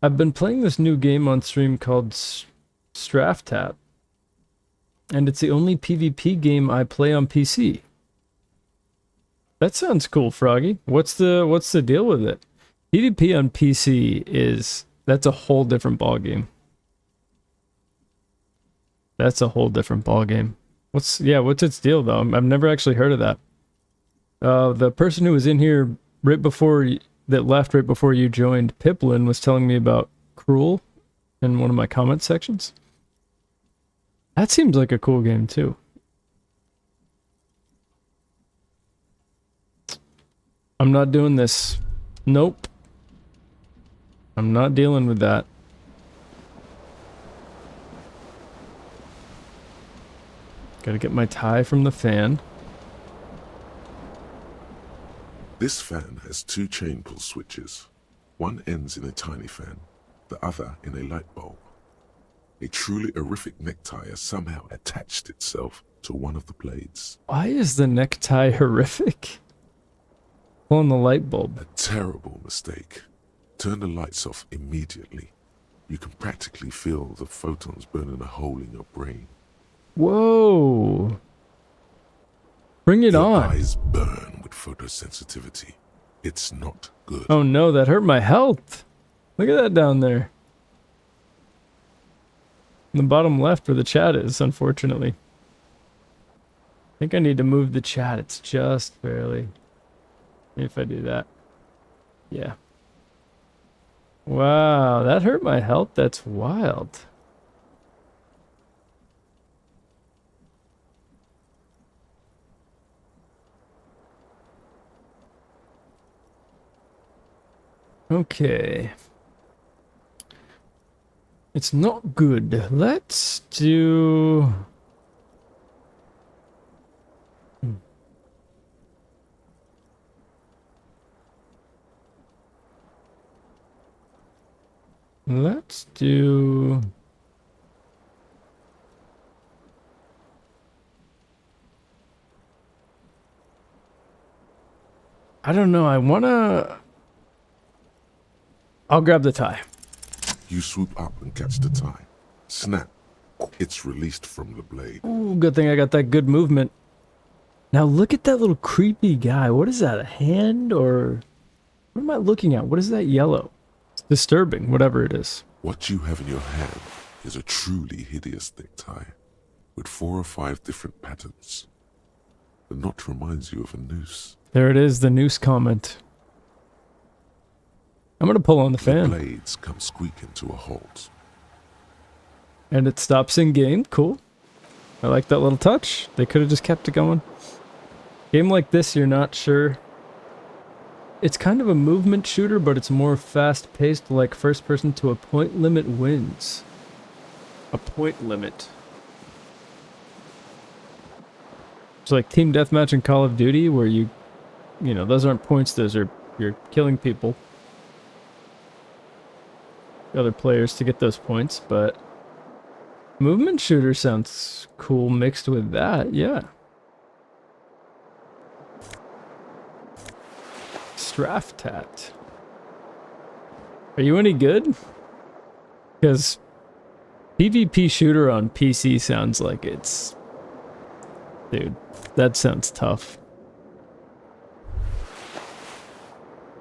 [SPEAKER 1] I've been playing this new game on stream called Straff Tap, and it's the only PvP game I play on PC. That sounds cool, Froggy. What's the deal with it? PvP on PC that's a whole different ballgame. That's a whole different ballgame. What's its deal though? I've never actually heard of that. The person who was in here that left right before you joined, Piplin, was telling me about Cruel in one of my comment sections. That seems like a cool game too. I'm not doing this. Nope. I'm not dealing with that. Gotta get my tie from the fan.
[SPEAKER 3] This fan has two chain pull switches. One ends in a tiny fan, the other in a light bulb. A truly horrific necktie has somehow attached itself to one of the blades.
[SPEAKER 1] Why is the necktie horrific? On the light bulb.
[SPEAKER 3] A terrible mistake. Turn the lights off immediately. You can practically feel the photons burning a hole in your brain.
[SPEAKER 1] Whoa. Bring it on.
[SPEAKER 3] Your eyes burn with photosensitivity. It's not good.
[SPEAKER 1] Oh no, that hurt my health. Look at that down there. In the bottom left where the chat is, unfortunately. I think I need to move the chat. It's just barely. If I do that. Yeah. Wow, that hurt my health. That's wild. Okay. It's not good. Let's do... Let's do... I don't know. I wanna... I'll grab the tie.
[SPEAKER 3] You swoop up and catch the tie. Snap. It's released from the blade.
[SPEAKER 1] Ooh, good thing I got that good movement. Now look at that little creepy guy. What is that? A hand or... What am I looking at? What is that yellow? It's disturbing, whatever it is.
[SPEAKER 3] What you have in your hand is a truly hideous necktie with 4 or 5 different patterns. The knot reminds you of a noose.
[SPEAKER 1] There it is, the noose comment. I'm gonna pull on the fan.
[SPEAKER 3] The blades come squeaking to a halt.
[SPEAKER 1] And it stops in game. Cool. I like that little touch. They could have just kept it going. Game like this, you're not sure. It's kind of a movement shooter, but it's more fast-paced, like first person to a point limit wins. A point limit. It's like Team Deathmatch in Call of Duty, where you know, those aren't points, those are, you're killing people. Other players to get those points, but movement shooter sounds cool mixed with that, yeah. Straftat. Are you any good? Because PvP shooter on PC sounds like it's... Dude, that sounds tough.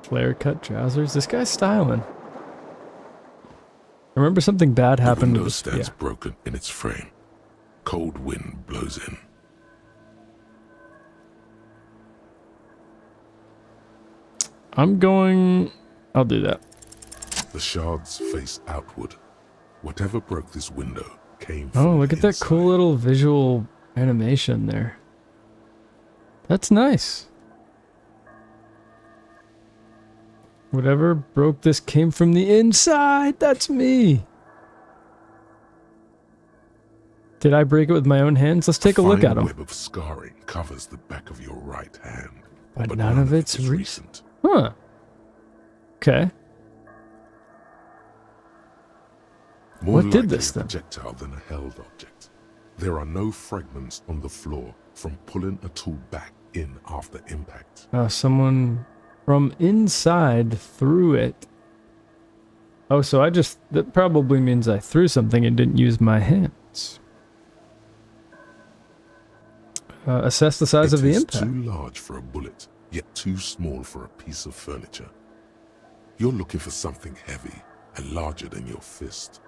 [SPEAKER 1] Flare cut trousers. This guy's styling. I remember something bad happened
[SPEAKER 3] The window
[SPEAKER 1] with this.
[SPEAKER 3] stands
[SPEAKER 1] Yeah.
[SPEAKER 3] broken in its frame. Cold wind blows in.
[SPEAKER 1] I'm going... I'll do that.
[SPEAKER 3] The shards face outward. Whatever broke this window came from
[SPEAKER 1] Oh, look
[SPEAKER 3] the
[SPEAKER 1] at that
[SPEAKER 3] inside.
[SPEAKER 1] cool little visual animation there. That's nice. Whatever broke this came from the inside. That's me. Did I break it with my own hands? Let's take a look
[SPEAKER 3] fine
[SPEAKER 1] at them.
[SPEAKER 3] web of scarring covers the back of your right hand.
[SPEAKER 1] But none of it's
[SPEAKER 3] is
[SPEAKER 1] recent. Huh. Okay.
[SPEAKER 3] More
[SPEAKER 1] What did
[SPEAKER 3] likely
[SPEAKER 1] this
[SPEAKER 3] a
[SPEAKER 1] then?
[SPEAKER 3] projectile than a held object. There are no fragments on the floor from pulling a tool back in after impact.
[SPEAKER 1] Someone from inside threw it. Oh, so I just... That probably means I threw something and didn't use my hands. Assess the size of the
[SPEAKER 3] It is
[SPEAKER 1] impact.
[SPEAKER 3] too large for a bullet, yet too small for a piece of furniture. You're looking for something heavy and larger than your fist.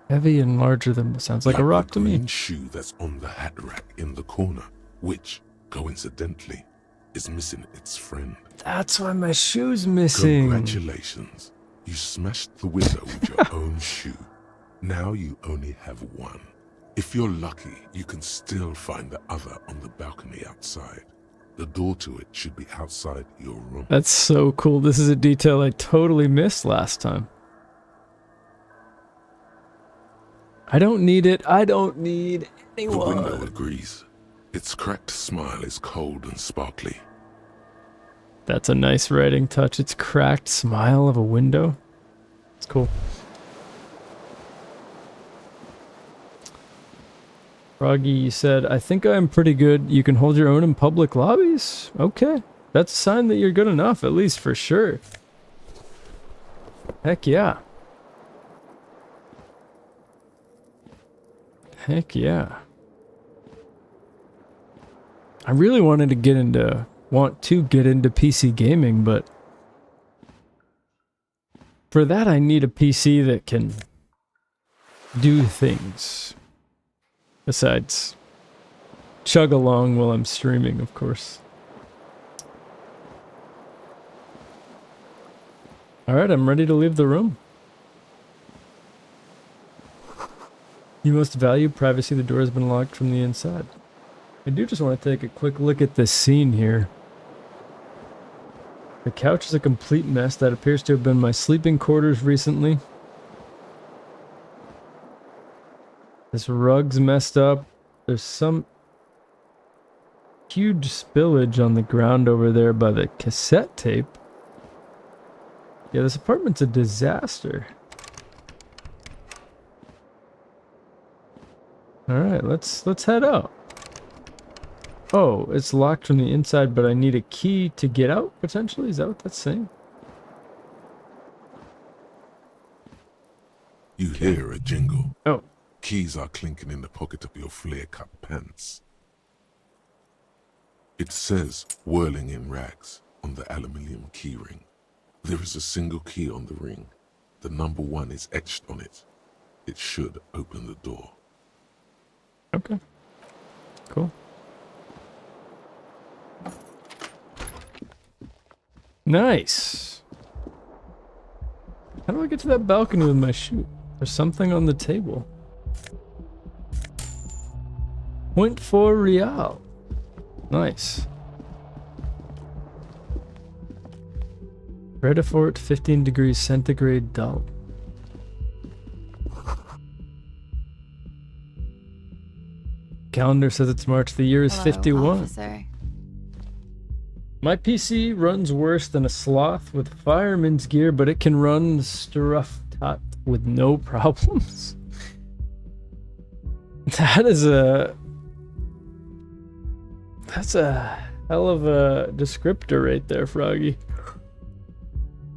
[SPEAKER 1] Heavy and larger than... Sounds like a rock
[SPEAKER 3] the
[SPEAKER 1] to me.
[SPEAKER 3] green shoe that's on the hat rack in the corner, which, coincidentally, is missing its friend.
[SPEAKER 1] That's why my shoe's missing.
[SPEAKER 3] Congratulations. You smashed the window with your own shoe. Now you only have one. If you're lucky, you can still find the other on the balcony outside. The door to it should be outside your room.
[SPEAKER 1] That's so cool. This is a detail I totally missed last time. I don't need it. I don't need
[SPEAKER 3] The window
[SPEAKER 1] anyone.
[SPEAKER 3] agrees. Its cracked smile is cold and sparkly.
[SPEAKER 1] That's a nice writing touch. It's cracked smile of a window. It's cool. Froggy, you said, I think I'm pretty good. You can hold your own in public lobbies? Okay. That's a sign that you're good enough, at least for sure. Heck yeah. Heck yeah. I really want to get into PC gaming, but for that I need a PC that can do things. Besides chug along while I'm streaming, of course. Alright, I'm ready to leave the room. You must value privacy. The door has been locked from the inside. I do just want to take a quick look at this scene here. The couch is a complete mess. That appears to have been my sleeping quarters recently. This rug's messed up. There's some huge spillage on the ground over there by the cassette tape. Yeah, this apartment's a disaster. Alright, let's head out. Oh, it's locked from the inside, but I need a key to get out, potentially? Is that what that's saying?
[SPEAKER 3] You hear a jingle.
[SPEAKER 1] Oh.
[SPEAKER 3] Keys are clinking in the pocket of your flare-cut pants. It says, whirling in rags, on the aluminium keyring. There is a single key on the ring. The number 1 is etched on it. It should open the door.
[SPEAKER 1] Okay. Cool. Nice. How do I get to that balcony with my chute? There's something on the table. 0.4 real. Nice. Ready for it, 15 degrees centigrade dull. Calendar says it's March. The year is 51.
[SPEAKER 4] Officer.
[SPEAKER 1] My PC runs worse than a sloth with fireman's gear, but it can run Struftat with no problems. That's a hell of a descriptor right there, Froggy.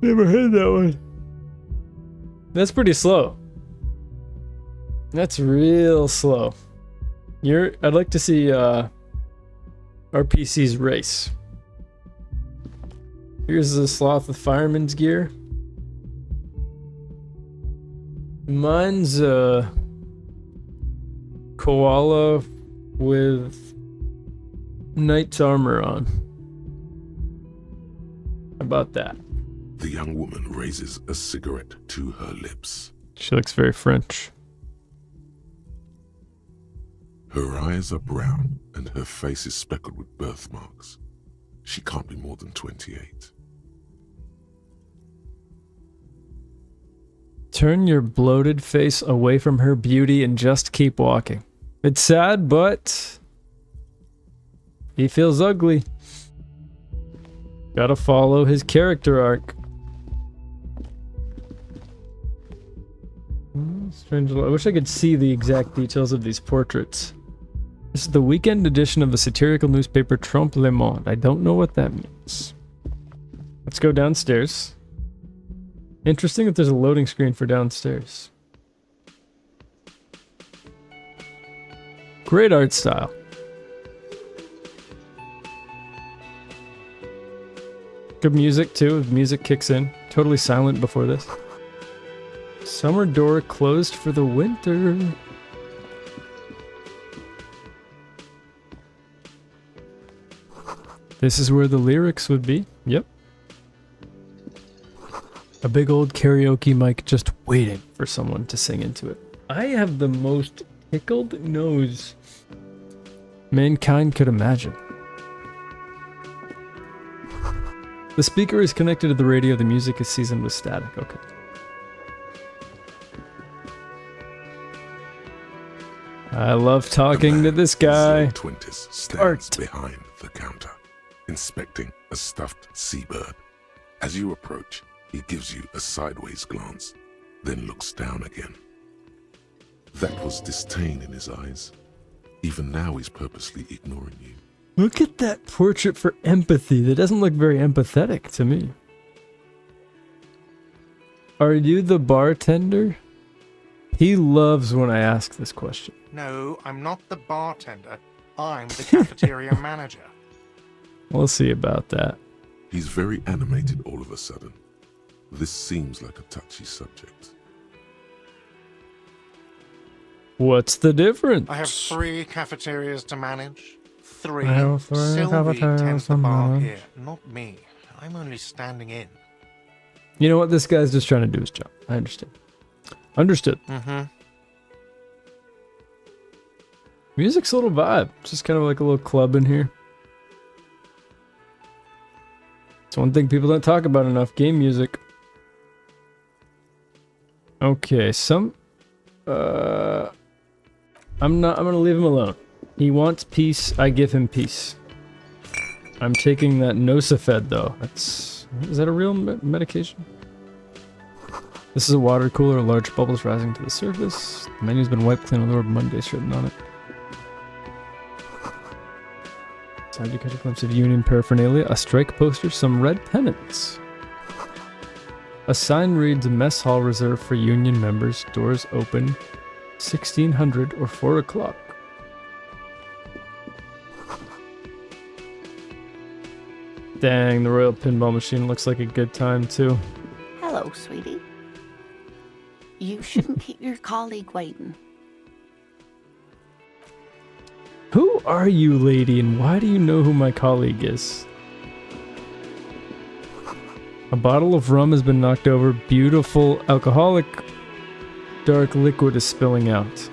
[SPEAKER 1] Never heard that one. That's pretty slow. That's real slow. I'd like to see our PC's race. Here's the sloth with fireman's gear. Mine's a koala with knight's armor on. How about that?
[SPEAKER 3] The young woman raises a cigarette to her lips.
[SPEAKER 1] She looks very French.
[SPEAKER 3] Her eyes are brown and her face is speckled with birthmarks. She can't be more than 28.
[SPEAKER 1] Turn your bloated face away from her beauty and just keep walking. It's sad, but he feels ugly. Gotta follow his character arc. Strange. I wish I could see the exact details of these portraits. This is the weekend edition of the satirical newspaper Trompe le Monde. I don't know what that means. Let's go downstairs. Interesting that there's a loading screen for downstairs. Great art style. Good music too. Music kicks in. Totally silent before this. Summer door closed for the winter. This is where the lyrics would be. Yep. A big old karaoke mic just waiting for someone to sing into it. I have the most tickled nose mankind could imagine. The speaker is connected to the radio. The music is seasoned with static. Okay. I love talking to this guy.
[SPEAKER 3] Twintis stands behind the counter, inspecting a stuffed seabird. As you approach, he gives you a sideways glance, then looks down again. That was disdain in his eyes. Even now he's purposely ignoring you.
[SPEAKER 1] Look at that portrait for empathy. That doesn't look very empathetic to me. Are you the bartender? He loves when I ask this question.
[SPEAKER 5] No, I'm not the bartender. I'm the cafeteria manager.
[SPEAKER 1] We'll see about that.
[SPEAKER 3] He's very animated all of a sudden. This seems like a touchy subject.
[SPEAKER 1] What's the difference?
[SPEAKER 5] I have 3 cafeterias to manage. 3.
[SPEAKER 1] I have 3
[SPEAKER 5] Sylvie
[SPEAKER 1] cafeterias
[SPEAKER 5] tends
[SPEAKER 1] to
[SPEAKER 5] the bar
[SPEAKER 1] manage.
[SPEAKER 5] here, not me. I'm only standing in.
[SPEAKER 1] You know what? This guy's just trying to do his job. I understand. Understood.
[SPEAKER 5] Mm-hmm.
[SPEAKER 1] Music's a little vibe. It's just kind of like a little club in here. It's one thing people don't talk about enough. Game music. Okay, I'm gonna leave him alone. He wants peace, I give him peace. I'm taking that Nosafed though. Is that a real medication? This is a water cooler, large bubbles rising to the surface. The menu's been wiped clean on the word Monday's written on it. Inside you catch a glimpse of Union paraphernalia, a strike poster, some red pennants. A sign reads Mess Hall reserved for Union members. Doors open 1600 or 4 o'clock. Dang, the Royal Pinball Machine looks like a good time too.
[SPEAKER 4] Hello, sweetie. You shouldn't keep your colleague waiting.
[SPEAKER 1] Who are you, lady, and why do you know who my colleague is? A bottle of rum has been knocked over. Beautiful alcoholic dark liquid is spilling out.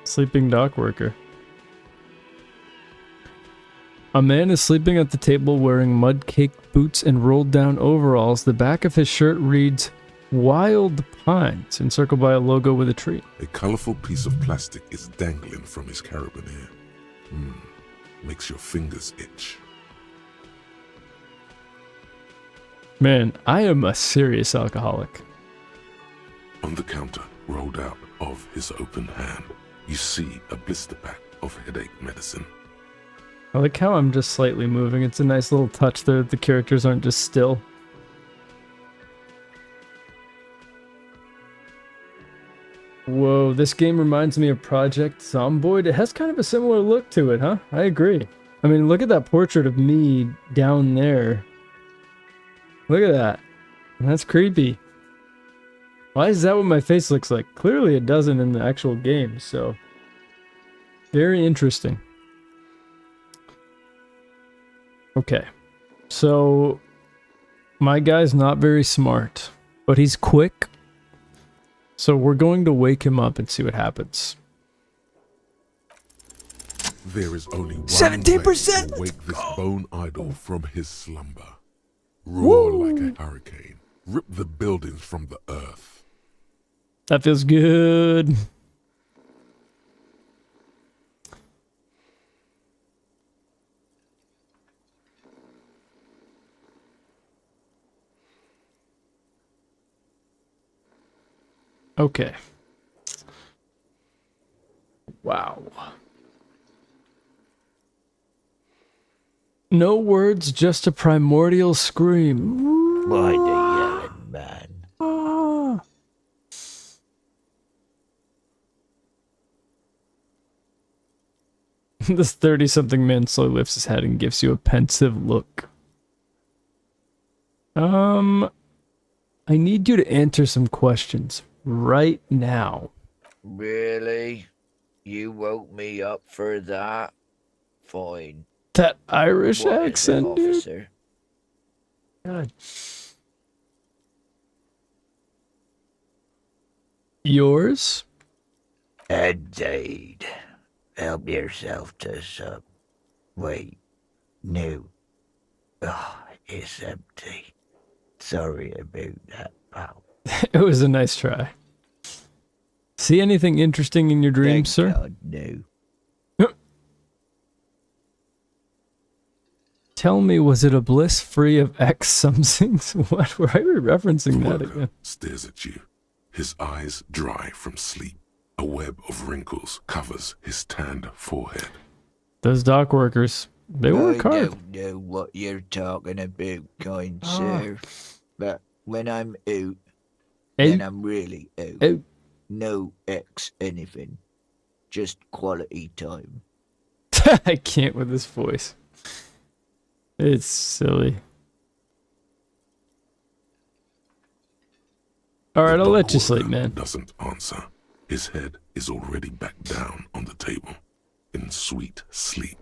[SPEAKER 1] Sleeping dock worker. A man is sleeping at the table wearing mud-caked boots and rolled-down overalls. The back of his shirt reads, Wild Pines, encircled by a logo with a tree.
[SPEAKER 3] A colorful piece of plastic is dangling from his carabiner. Makes your fingers itch.
[SPEAKER 1] Man, I am a serious alcoholic.
[SPEAKER 3] On the counter, rolled out of his open hand, you see a blister pack of headache medicine.
[SPEAKER 1] I like how I'm just slightly moving. It's a nice little touch there that the characters aren't just still. Whoa, this game reminds me of Project Zomboid. It has kind of a similar look to it, huh? I agree. I mean, look at that portrait of me down there. Look at that. That's creepy. Why is that what my face looks like? Clearly it doesn't in the actual game, so... Very interesting. Okay. So... My guy's not very smart, but he's quick. So we're going to wake him up and see what happens.
[SPEAKER 3] There is only one
[SPEAKER 1] 17%!
[SPEAKER 3] way to wake this bone idol from his slumber. Roar like a hurricane. Rip the buildings from the earth.
[SPEAKER 1] That feels good. Okay. Wow. No words, just a primordial scream.
[SPEAKER 6] Why the yelling, man?
[SPEAKER 1] Ah. This 30-something man slowly lifts his head and gives you a pensive look. I need you to answer some questions right now.
[SPEAKER 6] Really? You woke me up for that? Fine.
[SPEAKER 1] That Irish
[SPEAKER 6] What is it,
[SPEAKER 1] accent, dude.
[SPEAKER 6] officer?
[SPEAKER 1] God. Yours?
[SPEAKER 6] Indeed. Help yourself to some. Wait. No. Oh, it's empty. Sorry about that, pal.
[SPEAKER 1] It was a nice try. See anything interesting in your dreams,
[SPEAKER 6] Thank
[SPEAKER 1] sir?
[SPEAKER 6] God, no.
[SPEAKER 1] Tell me, was it a bliss free of X somethings? What? Why are we referencing
[SPEAKER 3] The
[SPEAKER 1] that
[SPEAKER 3] worker
[SPEAKER 1] again?
[SPEAKER 3] stares at you, his eyes dry from sleep. A web of wrinkles covers his tanned forehead.
[SPEAKER 1] Those dock workers, they work
[SPEAKER 6] I
[SPEAKER 1] hard.
[SPEAKER 6] don't know what you're talking about, kind
[SPEAKER 1] Ah.
[SPEAKER 6] sir. But when I'm out,
[SPEAKER 1] Hey,
[SPEAKER 6] then I'm really out.
[SPEAKER 1] hey,
[SPEAKER 6] No X anything. Just quality time.
[SPEAKER 1] I can't with this voice. It's silly. Alright,
[SPEAKER 3] The
[SPEAKER 1] I'll let you
[SPEAKER 3] dog
[SPEAKER 1] sleep,
[SPEAKER 3] worker
[SPEAKER 1] man.
[SPEAKER 3] doesn't answer. His head is already back down on the table, in sweet sleep.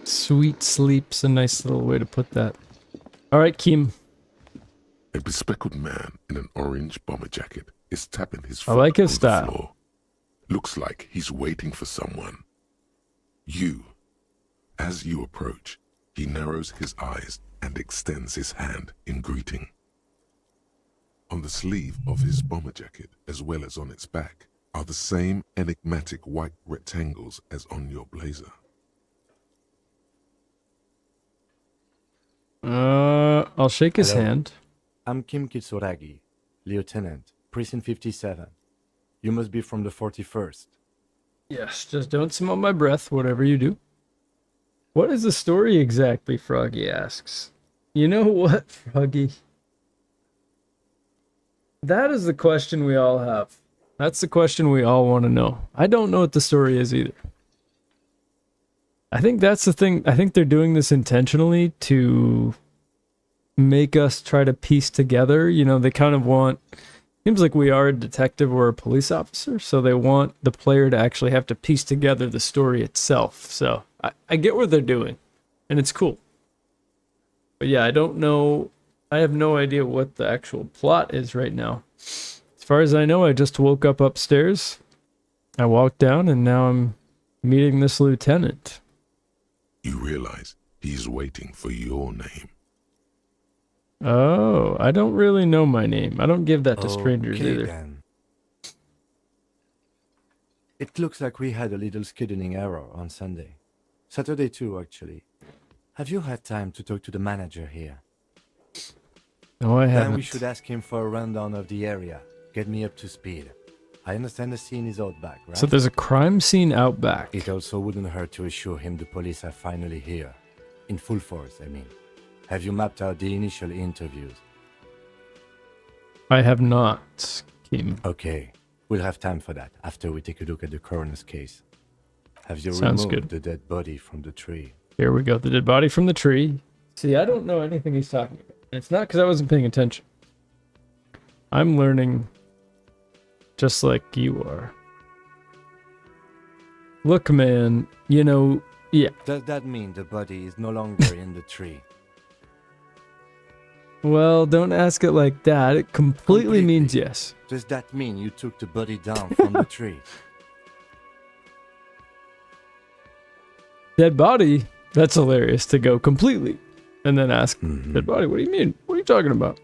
[SPEAKER 1] Sweet sleep's a nice little way to put that. Alright, Keem.
[SPEAKER 3] A bespectacled man in an orange bomber jacket is tapping his
[SPEAKER 1] I
[SPEAKER 3] foot
[SPEAKER 1] like his
[SPEAKER 3] on
[SPEAKER 1] style.
[SPEAKER 3] the floor. Looks like he's waiting for someone. You. As you approach, he narrows his eyes and extends his hand in greeting. On the sleeve of his bomber jacket, as well as on its back, are the same enigmatic white rectangles as on your blazer.
[SPEAKER 1] I'll shake his
[SPEAKER 7] Hello.
[SPEAKER 1] hand.
[SPEAKER 7] I'm Kim Kitsuragi, Lieutenant, Precinct 57. You must be from the 41st.
[SPEAKER 1] Yes, just don't smell my breath, whatever you do. What is the story exactly, Froggy asks. You know what, Froggy? That is the question we all have. That's the question we all want to know. I don't know what the story is either. I think that's the thing. I think they're doing this intentionally to make us try to piece together. You know, they kind of want... Seems like we are a detective or a police officer, so they want the player to actually have to piece together the story itself. So I get what they're doing, and it's cool. But yeah, I don't know. I have no idea what the actual plot is right now. As far as I know, I just woke up upstairs. I walked down, and now I'm meeting this lieutenant.
[SPEAKER 3] You realize he's waiting for your name.
[SPEAKER 1] Oh, I don't really know my name. I don't give that to strangers
[SPEAKER 7] Okay,
[SPEAKER 1] either.
[SPEAKER 7] then. It looks like we had a little scheduling error on Sunday. Saturday too, actually. Have you had time to talk to the manager here?
[SPEAKER 1] No, I
[SPEAKER 7] Then
[SPEAKER 1] haven't.
[SPEAKER 7] we should ask him for a rundown of the area. Get me up to speed. I understand the scene is out back, right?
[SPEAKER 1] So there's a crime scene out back.
[SPEAKER 7] It also wouldn't hurt to assure him the police are finally here. In full force, I mean. Have you mapped out the initial interviews?
[SPEAKER 1] I have not, Kim.
[SPEAKER 7] Okay, we'll have time for that after we take a look at the coroner's case. Have you
[SPEAKER 1] Sounds
[SPEAKER 7] removed
[SPEAKER 1] good.
[SPEAKER 7] the dead body from the tree?
[SPEAKER 1] Here we go. The dead body from the tree. See, I don't know anything he's talking about. And it's not because I wasn't paying attention. I'm learning just like you are. Look, man, you know, yeah.
[SPEAKER 7] Does that mean the body is no longer in the tree?
[SPEAKER 1] Well, don't ask it like that. It completely means yes.
[SPEAKER 7] Does that mean you took the body down from the tree?
[SPEAKER 1] Dead body? That's hilarious to go completely. And then ask, dead body, what do you mean? What are you talking about?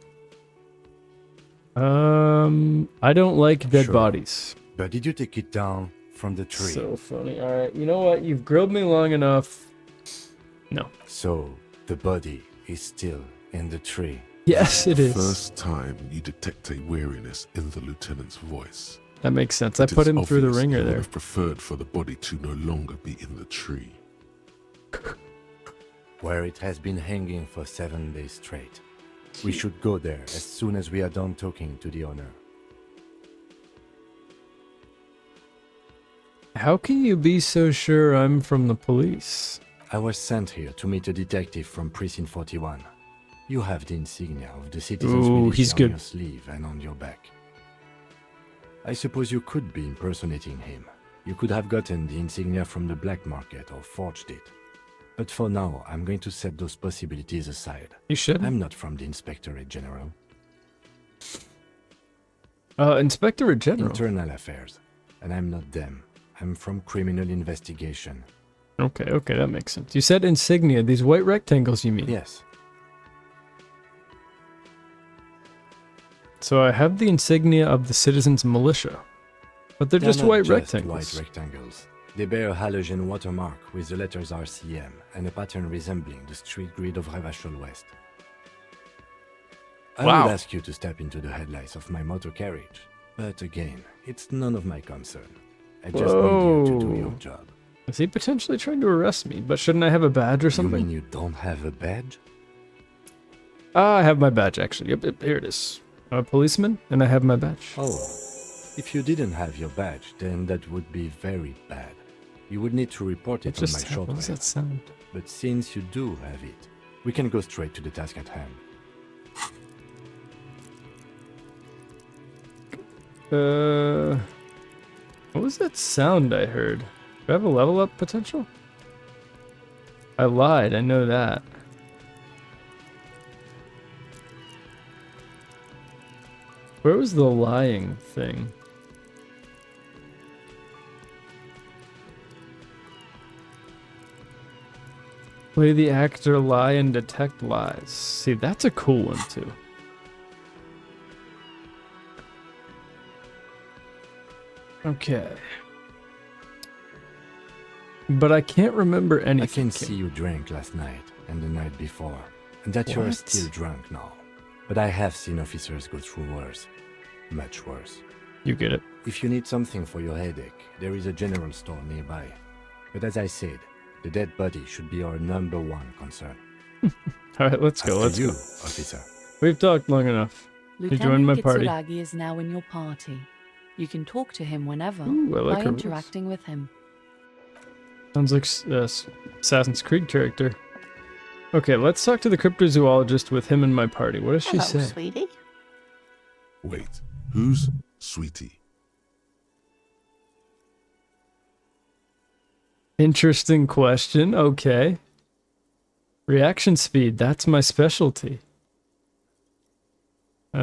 [SPEAKER 1] I don't like dead
[SPEAKER 7] Sure.
[SPEAKER 1] bodies.
[SPEAKER 7] But did you take it down from the tree?
[SPEAKER 1] So funny. All right, you know what? You've grilled me long enough. No.
[SPEAKER 7] So the body is still in the tree.
[SPEAKER 1] Yes, it is.
[SPEAKER 3] First time you detect a weariness in the lieutenant's voice.
[SPEAKER 1] That makes sense. I
[SPEAKER 3] It
[SPEAKER 1] put
[SPEAKER 3] is
[SPEAKER 1] him through the
[SPEAKER 3] obvious
[SPEAKER 1] ringer
[SPEAKER 3] he would
[SPEAKER 1] there.
[SPEAKER 3] have preferred for the body to no longer be in the tree.
[SPEAKER 7] Where it has been hanging for 7 days straight. We should go there as soon as we are done talking to the owner.
[SPEAKER 1] How can you be so sure I'm from the police?
[SPEAKER 7] I was sent here to meet a detective from Precinct 41. You have the insignia of the citizens
[SPEAKER 1] Ooh,
[SPEAKER 7] militia
[SPEAKER 1] he's
[SPEAKER 7] on
[SPEAKER 1] good.
[SPEAKER 7] your sleeve and on your back. I suppose you could be impersonating him. You could have gotten the insignia from the black market or forged it. But for now, I'm going to set those possibilities aside.
[SPEAKER 1] You should.
[SPEAKER 7] I'm not from the Inspectorate General.
[SPEAKER 1] Inspectorate General.
[SPEAKER 7] Internal Affairs. And I'm not them. I'm from Criminal Investigation.
[SPEAKER 1] Okay, that makes sense. You said insignia. These white rectangles, you mean?
[SPEAKER 7] Yes.
[SPEAKER 1] So I have the insignia of the citizens' militia. But they're just
[SPEAKER 7] not
[SPEAKER 1] white
[SPEAKER 7] just
[SPEAKER 1] rectangles.
[SPEAKER 7] White rectangles. They bear a halogen watermark with the letters RCM and a pattern resembling the street grid of Revachol West. I
[SPEAKER 1] Wow.
[SPEAKER 7] would ask you to step into the headlights of my motor carriage, but again, it's none of my concern. I just need you to do your
[SPEAKER 1] Whoa.
[SPEAKER 7] job.
[SPEAKER 1] Is he potentially trying to arrest me? But shouldn't I have a badge or
[SPEAKER 7] You
[SPEAKER 1] something?
[SPEAKER 7] mean you don't have a badge?
[SPEAKER 1] I have my badge, actually. Yep, here it is. I'm a policeman, and I have my badge.
[SPEAKER 7] Oh, if you didn't have your badge, then that would be very bad. You would need to report it on my
[SPEAKER 1] What does that
[SPEAKER 7] shortwave.
[SPEAKER 1] sound?
[SPEAKER 7] But since you do have it, we can go straight to the task at hand.
[SPEAKER 1] What was that sound I heard? Do I have a level up potential? I lied, I know that. Where was the lying thing? Play the actor lie and detect lies. See, that's a cool one too. Okay. But I can't remember anything.
[SPEAKER 7] I can
[SPEAKER 1] Kim.
[SPEAKER 7] see you drank last night and the night before, and that you are
[SPEAKER 1] What?
[SPEAKER 7] still drunk now. But I have seen officers go through worse. Much worse.
[SPEAKER 1] You get it.
[SPEAKER 7] If you need something for your headache, there is a general store nearby. But as I said, the dead body should be our #1 concern.
[SPEAKER 1] All right, let's go.
[SPEAKER 7] After
[SPEAKER 1] Let's
[SPEAKER 7] you,
[SPEAKER 1] go.
[SPEAKER 7] officer.
[SPEAKER 1] We've talked long enough. You joined my party.
[SPEAKER 8] Kitsuragi is now in your party. You can talk to him whenever
[SPEAKER 1] Ooh, I like
[SPEAKER 8] by
[SPEAKER 1] her voice.
[SPEAKER 8] interacting with him.
[SPEAKER 1] Sounds like Assassin's Creed character. Okay, let's talk to the cryptozoologist with him in my party. What does she
[SPEAKER 4] Hello,
[SPEAKER 1] say?
[SPEAKER 4] sweetie.
[SPEAKER 3] Wait, who's Sweetie?
[SPEAKER 1] Interesting question. Okay. Reaction speed, that's my specialty. Who's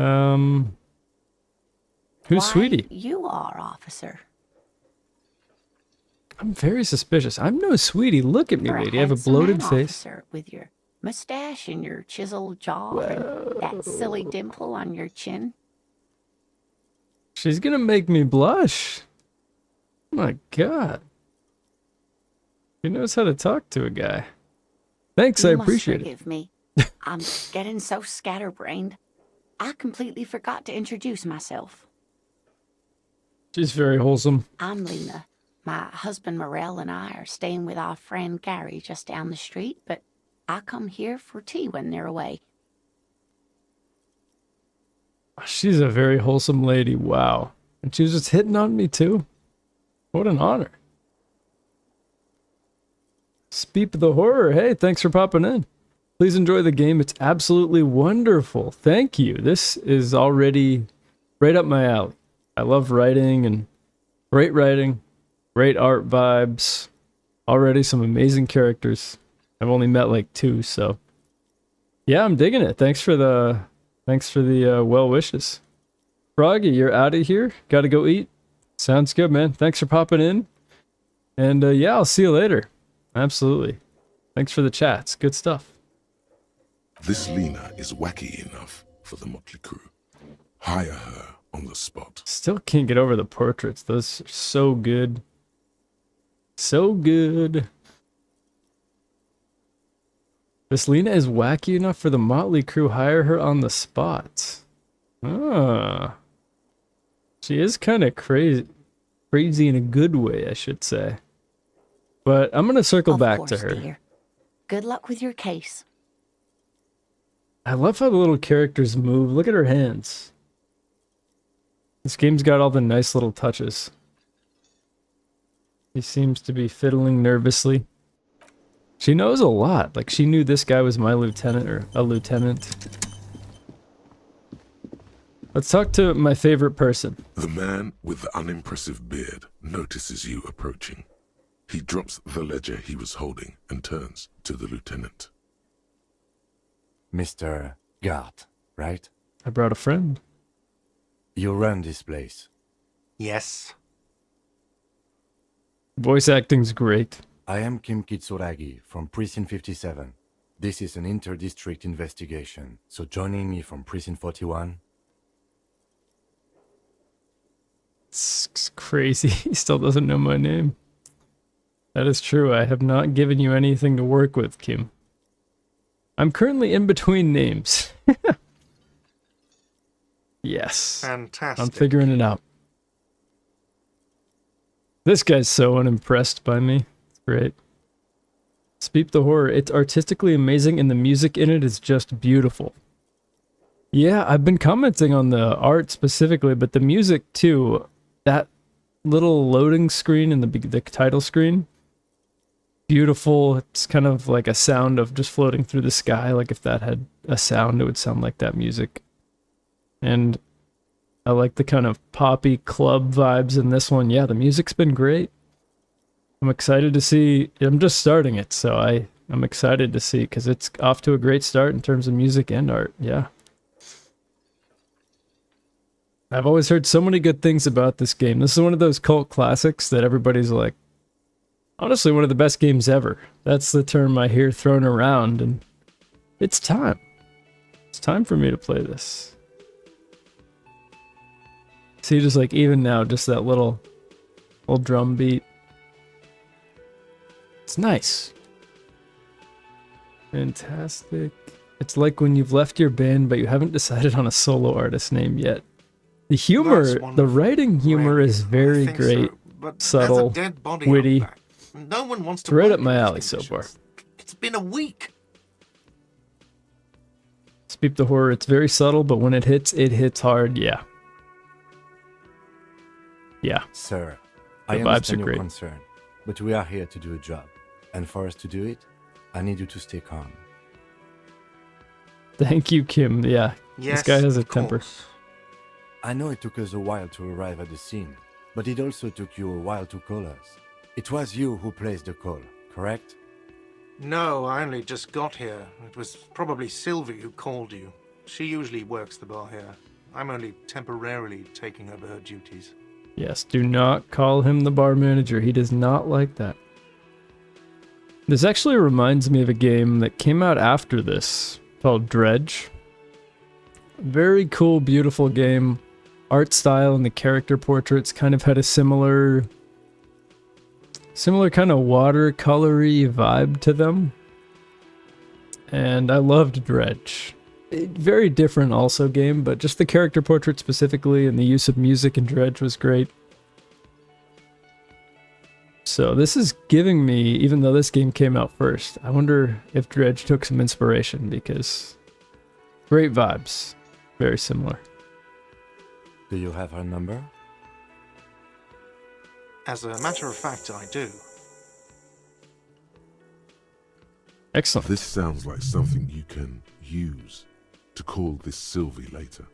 [SPEAKER 4] Why,
[SPEAKER 1] Sweetie?
[SPEAKER 4] You are, officer.
[SPEAKER 1] I'm very suspicious. I'm no Sweetie. Look at me,
[SPEAKER 4] You're
[SPEAKER 1] lady. I have a
[SPEAKER 4] handsome
[SPEAKER 1] bloated
[SPEAKER 4] man,
[SPEAKER 1] face.
[SPEAKER 4] officer, with your mustache and your chiseled jaw and that silly dimple on your chin.
[SPEAKER 1] She's gonna make me blush. Oh my god. She knows how to talk to a guy. Thanks, I
[SPEAKER 4] You must
[SPEAKER 1] appreciate it.
[SPEAKER 4] forgive me. I'm getting so scatterbrained. I completely forgot to introduce myself.
[SPEAKER 1] She's very wholesome.
[SPEAKER 4] I'm Lena. My husband Morel and I are staying with our friend Gary just down the street, but I come here for tea when they're away.
[SPEAKER 1] She's a very wholesome lady. Wow. And she was just hitting on me too. What an honor. Speep the Horror. Hey, thanks for popping in. Please enjoy the game. It's absolutely wonderful. Thank you. This is already right up my alley. I love writing and great writing, great art vibes. Already some amazing characters. I've only met like 2, so yeah, I'm digging it. Thanks for the well wishes. Froggy, you're out of here. Got to go eat. Sounds good, man. Thanks for popping in. And yeah, I'll see you later. Absolutely. Thanks for the chats. Good stuff.
[SPEAKER 3] This Lena is wacky enough for the motley crew. Hire her on the spot.
[SPEAKER 1] Still can't get over the portraits. Those are so good. So good. This Lena is wacky enough for the motley crew. Hire her on the spot. Ah. She is kind of crazy. Crazy in a good way, I should say. But I'm going to circle
[SPEAKER 4] Of
[SPEAKER 1] back
[SPEAKER 4] course,
[SPEAKER 1] to her.
[SPEAKER 4] dear. Good luck with your case.
[SPEAKER 1] I love how the little characters move. Look at her hands. This game's got all the nice little touches. He seems to be fiddling nervously. She knows a lot. Like, she knew this guy was my lieutenant, or a lieutenant. Let's talk to my favorite person.
[SPEAKER 3] The man with the unimpressive beard notices you approaching. He drops the ledger he was holding and turns to the lieutenant.
[SPEAKER 7] Mr. Gart, right?
[SPEAKER 1] I brought a friend.
[SPEAKER 7] You run this place.
[SPEAKER 5] Yes.
[SPEAKER 1] Voice acting's great.
[SPEAKER 7] I am Kim Kitsuragi from Precinct 57. This is an inter-district investigation, so joining me from Precinct 41...
[SPEAKER 1] It's crazy. He still doesn't know my name. That is true. I have not given you anything to work with, Kim. I'm currently in between names. Yes.
[SPEAKER 5] Fantastic.
[SPEAKER 1] I'm figuring it out. This guy's so unimpressed by me. It's great. Speep the Horror. It's artistically amazing and the music in it is just beautiful. Yeah, I've been commenting on the art specifically, but the music too. That little loading screen in the title screen. Beautiful. It's kind of like a sound of just floating through the sky. Like if that had a sound, it would sound like that music. And I like the kind of poppy club vibes in this one. Yeah, the music's been great. I'm excited to see. I'm just starting it, so I'm excited to see because it's off to a great start in terms of music and art. Yeah. I've always heard so many good things about this game. This is one of those cult classics that everybody's like, honestly, one of the best games ever. That's the term I hear thrown around, and it's time. It's time for me to play this. See, just like even now, just that little drum beat. It's nice. Fantastic. It's like when you've left your band, but you haven't decided on a solo artist name yet. The humor,
[SPEAKER 5] That's
[SPEAKER 1] the
[SPEAKER 5] wonderful.
[SPEAKER 1] writing humor
[SPEAKER 5] Really,
[SPEAKER 1] is
[SPEAKER 5] I
[SPEAKER 1] very
[SPEAKER 5] think
[SPEAKER 1] great.
[SPEAKER 5] so, but
[SPEAKER 1] subtle,
[SPEAKER 5] there's a dead body
[SPEAKER 1] witty.
[SPEAKER 5] out back. No one wants to
[SPEAKER 1] It's right
[SPEAKER 5] work
[SPEAKER 1] up my
[SPEAKER 5] in these
[SPEAKER 1] alley so far.
[SPEAKER 5] conditions. It's been a week.
[SPEAKER 1] Speak the horror, it's very subtle, but when it hits hard, yeah. Yeah.
[SPEAKER 7] Sir,
[SPEAKER 1] The
[SPEAKER 7] I
[SPEAKER 1] vibes are
[SPEAKER 7] understand your
[SPEAKER 1] great.
[SPEAKER 7] concern, but we are here to do a job. And for us to do it, I need you to stay calm.
[SPEAKER 1] Thank you, Kim. Yeah.
[SPEAKER 5] Yes,
[SPEAKER 1] this guy has a
[SPEAKER 5] of
[SPEAKER 1] temper.
[SPEAKER 5] course.
[SPEAKER 7] I know it took us a while to arrive at the scene, but it also took you a while to call us. It was you who placed the call, correct?
[SPEAKER 5] No, I only just got here. It was probably Sylvie who called you. She usually works the bar here. I'm only temporarily taking over her duties.
[SPEAKER 1] Yes, do not call him the bar manager. He does not like that. This actually reminds me of a game that came out after this called Dredge. Very cool, beautiful game. Art style and the character portraits kind of had a similar kind of watercolory vibe to them. And I loved Dredge. Very different also game, but just the character portrait specifically and the use of music in Dredge was great. So this is giving me, even though this game came out first, I wonder if Dredge took some inspiration because great vibes. Very similar.
[SPEAKER 7] Do you have her number?
[SPEAKER 5] As a matter of fact, I do.
[SPEAKER 1] Excellent.
[SPEAKER 3] This sounds like something you can use to call this Sylvie later.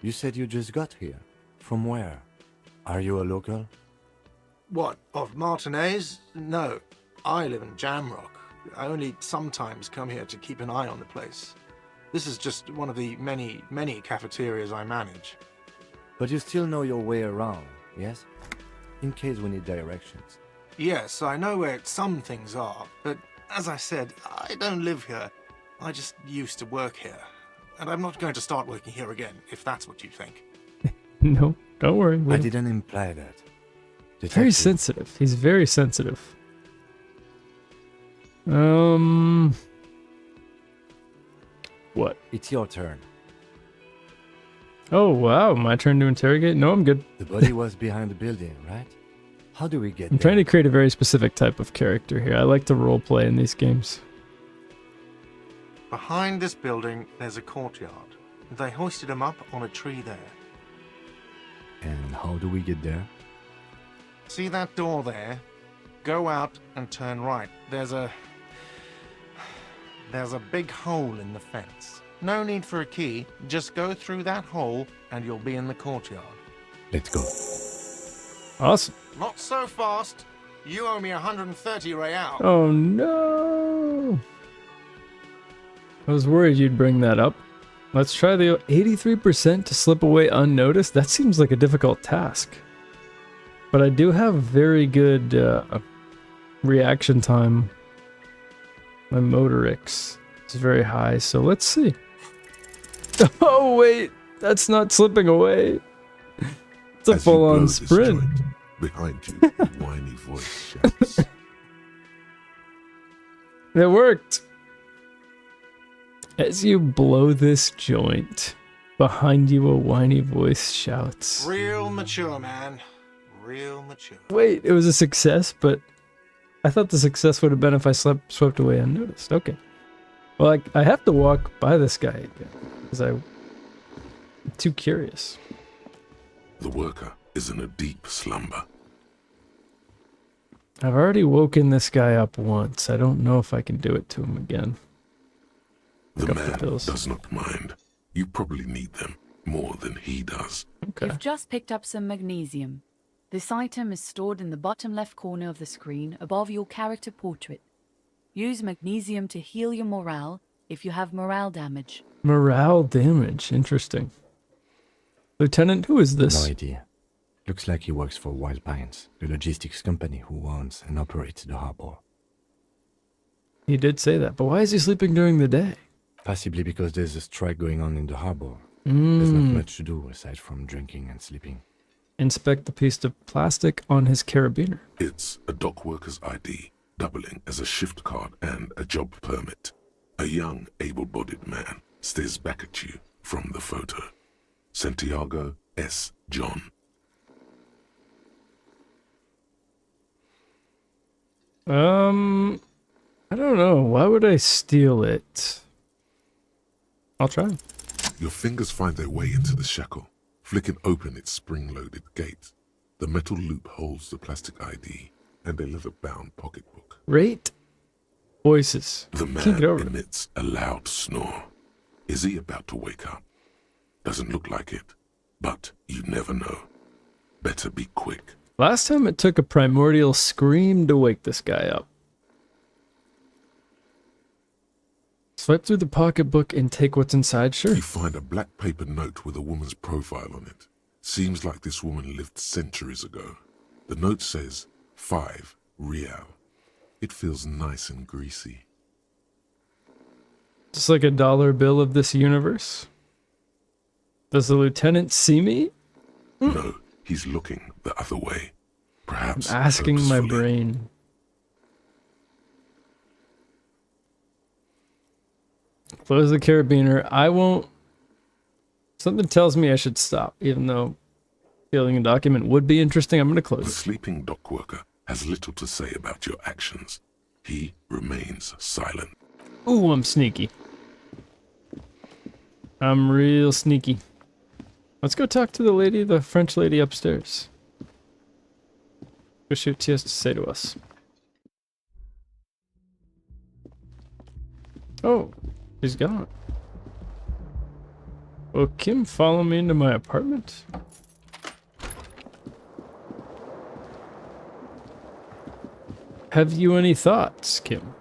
[SPEAKER 7] You said you just got here. From where? Are you a local?
[SPEAKER 5] What, of Martinez? No, I live in Jamrock. I only sometimes come here to keep an eye on the place. This is just one of the many, many cafeterias I manage.
[SPEAKER 7] But you still know your way around, yes? In case we need directions.
[SPEAKER 5] Yes, I know where some things are, but as I said, I don't live here. I just used to work here. And I'm not going to start working here again, if that's what you think.
[SPEAKER 1] No, don't worry.
[SPEAKER 7] I didn't imply that.
[SPEAKER 1] Very
[SPEAKER 7] Detective,
[SPEAKER 1] sensitive. He's very sensitive. What?
[SPEAKER 7] It's your turn.
[SPEAKER 1] Oh, wow. My turn to interrogate? No, I'm good.
[SPEAKER 7] The body was behind the building, right? How do we get
[SPEAKER 1] I'm
[SPEAKER 7] there?
[SPEAKER 1] trying to create a very specific type of character here. I like to roleplay in these games.
[SPEAKER 5] Behind this building, there's a courtyard. They hoisted him up on a tree there.
[SPEAKER 7] And how do we get there?
[SPEAKER 5] See that door there? Go out and turn right. There's a big hole in the fence. No need for a key. Just go through that hole and you'll be in the courtyard.
[SPEAKER 7] Let's go.
[SPEAKER 1] Awesome.
[SPEAKER 5] Not so fast. You owe me 130 real.
[SPEAKER 1] Oh, no. I was worried you'd bring that up. Let's try the 83% to slip away unnoticed. That seems like a difficult task. But I do have very good reaction time. My motorics is very high, so let's see. Oh, wait. That's not slipping away. It's a
[SPEAKER 3] As you blow
[SPEAKER 1] full-on
[SPEAKER 3] this
[SPEAKER 1] sprint.
[SPEAKER 3] joint, behind you, a whiny voice shouts.
[SPEAKER 1] It worked. As you blow this joint, behind you a whiny voice shouts.
[SPEAKER 5] Real mature, man. Real mature.
[SPEAKER 1] Wait, it was a success, but I thought the success would have been if I swept away unnoticed. Okay. Well, I have to walk by this guy again, because I'm too curious.
[SPEAKER 3] The worker is in a deep slumber.
[SPEAKER 1] I've already woken this guy up once. I don't know if I can do it to him again.
[SPEAKER 3] The
[SPEAKER 1] Pick up the
[SPEAKER 3] man
[SPEAKER 1] pills.
[SPEAKER 3] does not mind. You probably need them more than he does.
[SPEAKER 1] Okay.
[SPEAKER 8] You've just picked up some magnesium. This item is stored in the bottom left corner of the screen above your character portrait. Use magnesium to heal your morale if you have morale damage.
[SPEAKER 1] Morale damage. Interesting. Lieutenant, who is this?
[SPEAKER 7] No idea. Looks like he works for Wild Pines, the logistics company who owns and operates the harbor.
[SPEAKER 1] He did say that, but why is he sleeping during the day?
[SPEAKER 7] Possibly because there's a strike going on in the harbor. There's not
[SPEAKER 1] Mm.
[SPEAKER 7] much to do aside from drinking and sleeping.
[SPEAKER 1] Inspect the piece of plastic on his carabiner.
[SPEAKER 3] It's a dock worker's ID, doubling as a shift card and a job permit. A young, able-bodied man stares back at you from the photo. Santiago S. John.
[SPEAKER 1] I don't know. Why would I steal it? I'll try.
[SPEAKER 3] Your fingers find their way into the shackle, flicking open its spring-loaded gate. The metal loop holds the plastic ID and a leather-bound pocketbook.
[SPEAKER 1] Rate voices.
[SPEAKER 3] The
[SPEAKER 1] Can't
[SPEAKER 3] man
[SPEAKER 1] get over it.
[SPEAKER 3] emits a loud snore. Is he about to wake up? Doesn't look like it, but you never know. Better be quick.
[SPEAKER 1] Last time it took a primordial scream to wake this guy up. Swipe through the pocketbook and take what's inside, sure.
[SPEAKER 3] You find a black paper note with a woman's profile on it. Seems like this woman lived centuries ago. The note says 5 real. It feels nice and greasy.
[SPEAKER 1] Just like a dollar bill of this universe. Does the lieutenant see me?
[SPEAKER 3] No, he's looking the other way. Perhaps
[SPEAKER 1] I'm asking my
[SPEAKER 3] purposefully.
[SPEAKER 1] brain. Close the carabiner. I won't. Something tells me I should stop, even though feeling a document would be interesting. I'm going to close
[SPEAKER 3] The
[SPEAKER 1] it.
[SPEAKER 3] sleeping dock worker has little to say about your actions. He remains silent.
[SPEAKER 1] Ooh, I'm sneaky. I'm real sneaky. Let's go talk to the lady, the French lady upstairs. Go see what she has to say to us. Oh, he's gone. Will Kim follow me into my apartment? Have you any thoughts, Kim?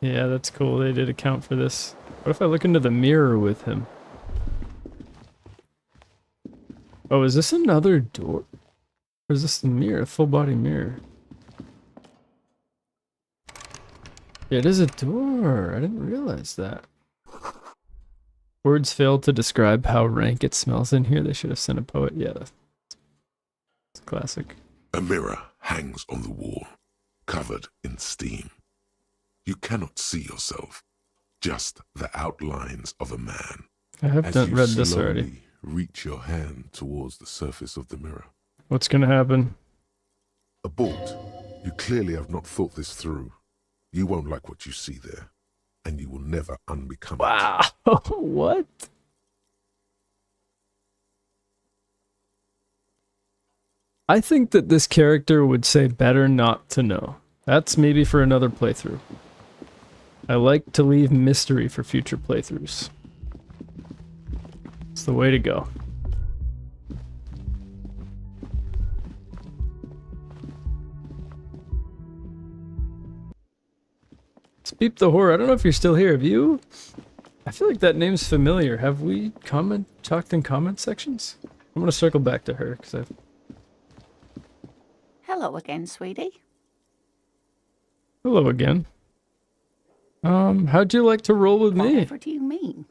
[SPEAKER 1] Yeah, that's cool. They did account for this. What if I look into the mirror with him? Oh, is this another door? Or is this the mirror? A full body mirror? Yeah, it is a door. I didn't realize that. Words fail to describe how rank it smells in here. They should have sent a poet. Yeah, that's classic.
[SPEAKER 3] A mirror hangs on the wall, covered in steam. You cannot see yourself, just the outlines of a man.
[SPEAKER 1] I have
[SPEAKER 3] As
[SPEAKER 1] done,
[SPEAKER 3] you
[SPEAKER 1] read this already.
[SPEAKER 3] slowly reach your hand towards the surface of the mirror.
[SPEAKER 1] What's gonna happen?
[SPEAKER 3] Abort. You clearly have not thought this through. You won't like what you see there, and you will never unbecome
[SPEAKER 1] Wow.
[SPEAKER 3] it.
[SPEAKER 1] What? I think that this character would say better not to know. That's maybe for another playthrough. I like to leave mystery for future playthroughs. It's the way to go. Speep the Horror. I don't know if you're still here. Have you? I feel like that name's familiar. Have we talked in comment sections? I'm gonna circle back to her because I've.
[SPEAKER 4] Hello again, sweetie.
[SPEAKER 1] Hello again. How'd you like to roll with me?
[SPEAKER 4] Whatever do you mean?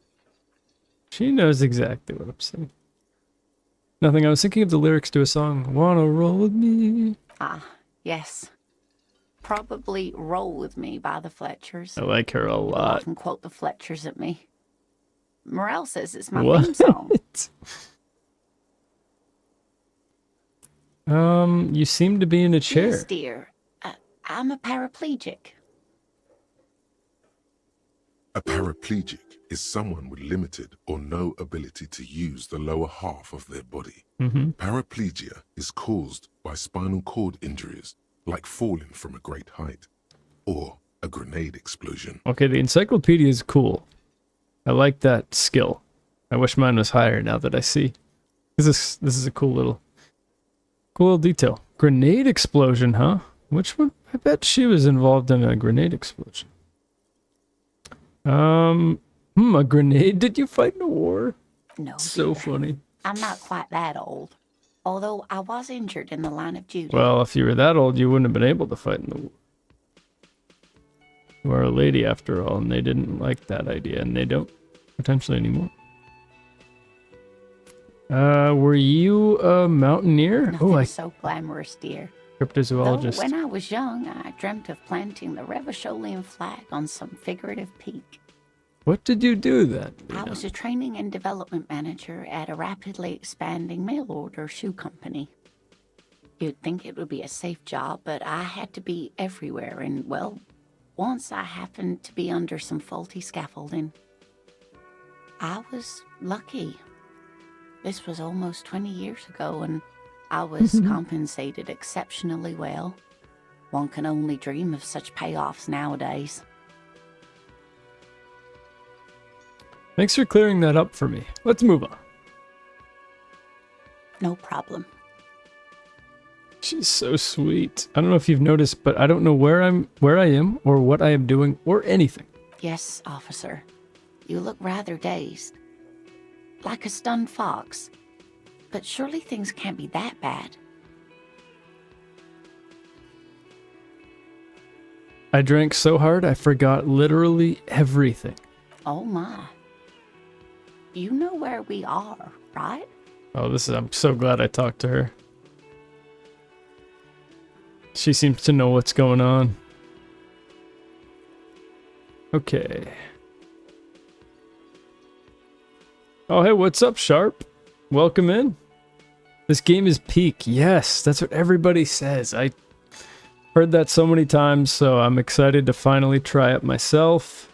[SPEAKER 1] She knows exactly what I'm saying. Nothing. I was thinking of the lyrics to a song. Wanna roll with me?
[SPEAKER 4] Ah, yes. Probably Roll With Me by the Fletchers.
[SPEAKER 1] I like her a
[SPEAKER 4] People
[SPEAKER 1] lot.
[SPEAKER 4] often quote the Fletchers at me. Morel says it's my
[SPEAKER 1] What?
[SPEAKER 4] theme song.
[SPEAKER 1] You seem to be in a chair.
[SPEAKER 4] Yes, dear. I'm a paraplegic.
[SPEAKER 3] A paraplegic is someone with limited or no ability to use the lower half of their body.
[SPEAKER 1] Mm-hmm.
[SPEAKER 3] Paraplegia is caused by spinal cord injuries, like falling from a great height, or a grenade explosion.
[SPEAKER 1] Okay, the encyclopedia is cool. I like that skill. I wish mine was higher now that I see. This is a cool little detail. Grenade explosion, huh? Which one? I bet she was involved in a grenade explosion. A grenade? Did you fight in a war?
[SPEAKER 4] No,
[SPEAKER 1] So
[SPEAKER 4] dear.
[SPEAKER 1] funny.
[SPEAKER 4] I'm not quite that old. Although I was injured in the line of duty.
[SPEAKER 1] Well, if you were that old, you wouldn't have been able to fight in the war. You are a lady after all, and they didn't like that idea, and they don't potentially anymore. Were you a mountaineer?
[SPEAKER 4] Nothing
[SPEAKER 1] Oh,
[SPEAKER 4] so glamorous, dear.
[SPEAKER 1] cryptozoologist.
[SPEAKER 4] Though when I was young, I dreamt of planting the Revacholian flag on some figurative peak.
[SPEAKER 1] What did you do then?
[SPEAKER 4] I
[SPEAKER 1] Lena?
[SPEAKER 4] was a training and development manager at a rapidly expanding mail order shoe company. You'd think it would be a safe job, but I had to be everywhere, and, well, once I happened to be under some faulty scaffolding. I was lucky. This was almost 20 years ago, and I was compensated exceptionally well. One can only dream of such payoffs nowadays.
[SPEAKER 1] Thanks for clearing that up for me. Let's move on.
[SPEAKER 4] No problem.
[SPEAKER 1] She's so sweet. I don't know if you've noticed, but I don't know where I am or what I am doing or anything.
[SPEAKER 4] Yes, officer. You look rather dazed. Like a stunned fox. But surely things can't be that bad.
[SPEAKER 1] I drank so hard I forgot literally everything.
[SPEAKER 4] Oh my. You know where we are, right?
[SPEAKER 1] Oh, I'm so glad I talked to her. She seems to know what's going on. Okay. Oh, hey, what's up, Sharp? Welcome in. This game is peak. Yes, that's what everybody says. I heard that so many times, so I'm excited to finally try it myself.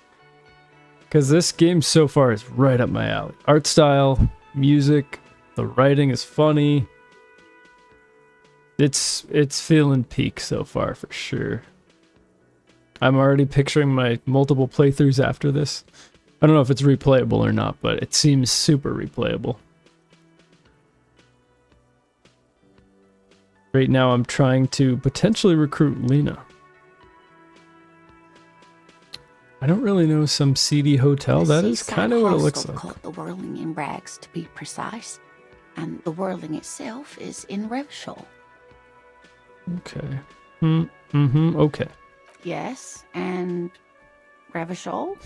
[SPEAKER 1] Because this game so far is right up my alley. Art style, music, the writing is funny. It's feeling peak so far for sure. I'm already picturing my multiple playthroughs after this. I don't know if it's replayable or not, but it seems super replayable. Right now I'm trying to potentially recruit Lena. I don't really know, some seedy hotel.
[SPEAKER 4] The
[SPEAKER 1] That is
[SPEAKER 4] seaside
[SPEAKER 1] kind of what it looks
[SPEAKER 4] hostel
[SPEAKER 1] like.
[SPEAKER 4] called the Whirling in Rags, to be precise. And the Whirling itself is in Revachol.
[SPEAKER 1] Okay. Okay.
[SPEAKER 4] Yes, and Revachol?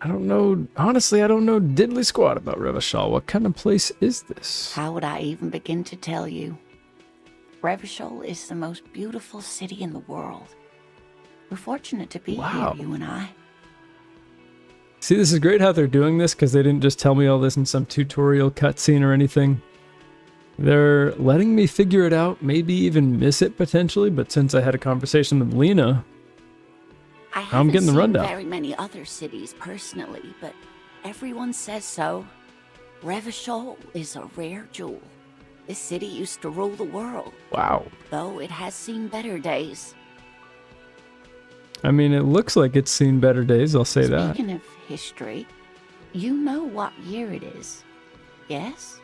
[SPEAKER 1] I don't know. Honestly, I don't know diddly squat about Revachol. What kind of place is this?
[SPEAKER 4] How would I even begin to tell you? Revachol is the most beautiful city in the world. We're fortunate to be
[SPEAKER 1] Wow.
[SPEAKER 4] here, you and I.
[SPEAKER 1] See, this is great how they're doing this, because they didn't just tell me all this in some tutorial cutscene or anything. They're letting me figure it out, maybe even miss it potentially, but since I had a conversation with Lena,
[SPEAKER 4] I
[SPEAKER 1] I'm
[SPEAKER 4] haven't
[SPEAKER 1] getting the
[SPEAKER 4] seen
[SPEAKER 1] rundown.
[SPEAKER 4] very many other cities personally, but everyone says so. Revachol is a rare jewel. This city used to rule the world,
[SPEAKER 1] wow.
[SPEAKER 4] though it has seen better days.
[SPEAKER 1] I mean, it looks like it's seen better days, I'll say that.
[SPEAKER 4] Speaking of history, you know what year it is, yes?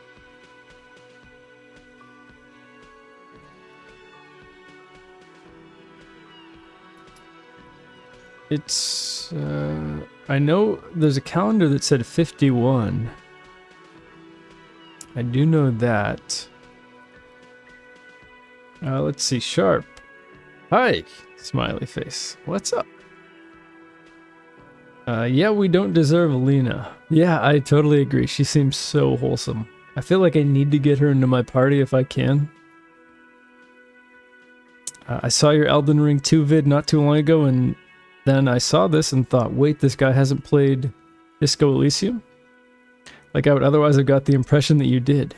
[SPEAKER 1] It's, I know there's a calendar that said 51. I do know that. Let's see, Sharp. Hi, smiley face. What's up? Yeah, we don't deserve Lena. Yeah, I totally agree. She seems so wholesome. I feel like I need to get her into my party if I can. I saw your Elden Ring 2 vid not too long ago, and then I saw this and thought, wait, this guy hasn't played Disco Elysium? Like I would otherwise have got the impression that you did.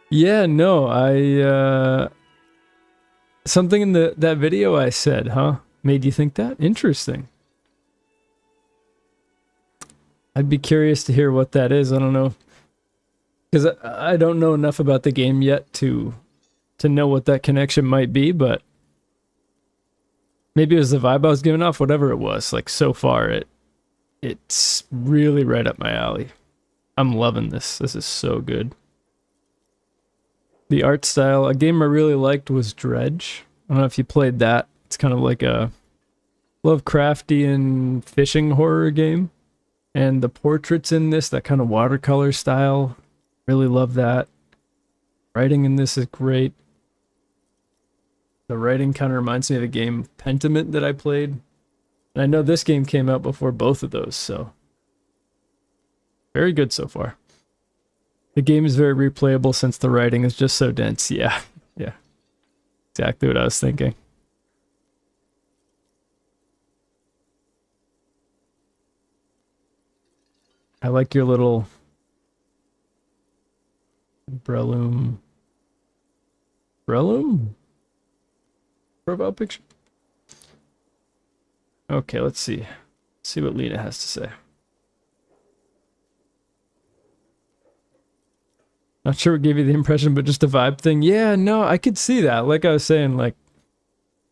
[SPEAKER 1] Yeah, no, something in that video I said, huh? Made you think that? Interesting. I'd be curious to hear what that is. I don't know. Because I don't know enough about the game yet to know what that connection might be, but maybe it was the vibe I was giving off, whatever it was. Like, so far, it's really right up my alley. I'm loving this. This is so good. The art style, a game I really liked was Dredge. I don't know if you played that. It's kind of like a Lovecraftian fishing horror game. And the portraits in this, that kind of watercolor style, really love that. Writing in this is great. The writing kind of reminds me of a game, Pentiment, that I played. And I know this game came out before both of those, so very good so far. The game is very replayable since the writing is just so dense. Yeah, yeah. Exactly what I was thinking. I like your little Breloom profile picture. Okay, let's see. See what Lena has to say. Not sure what gave you the impression, but just a vibe thing. Yeah, no, I could see that. Like I was saying, like,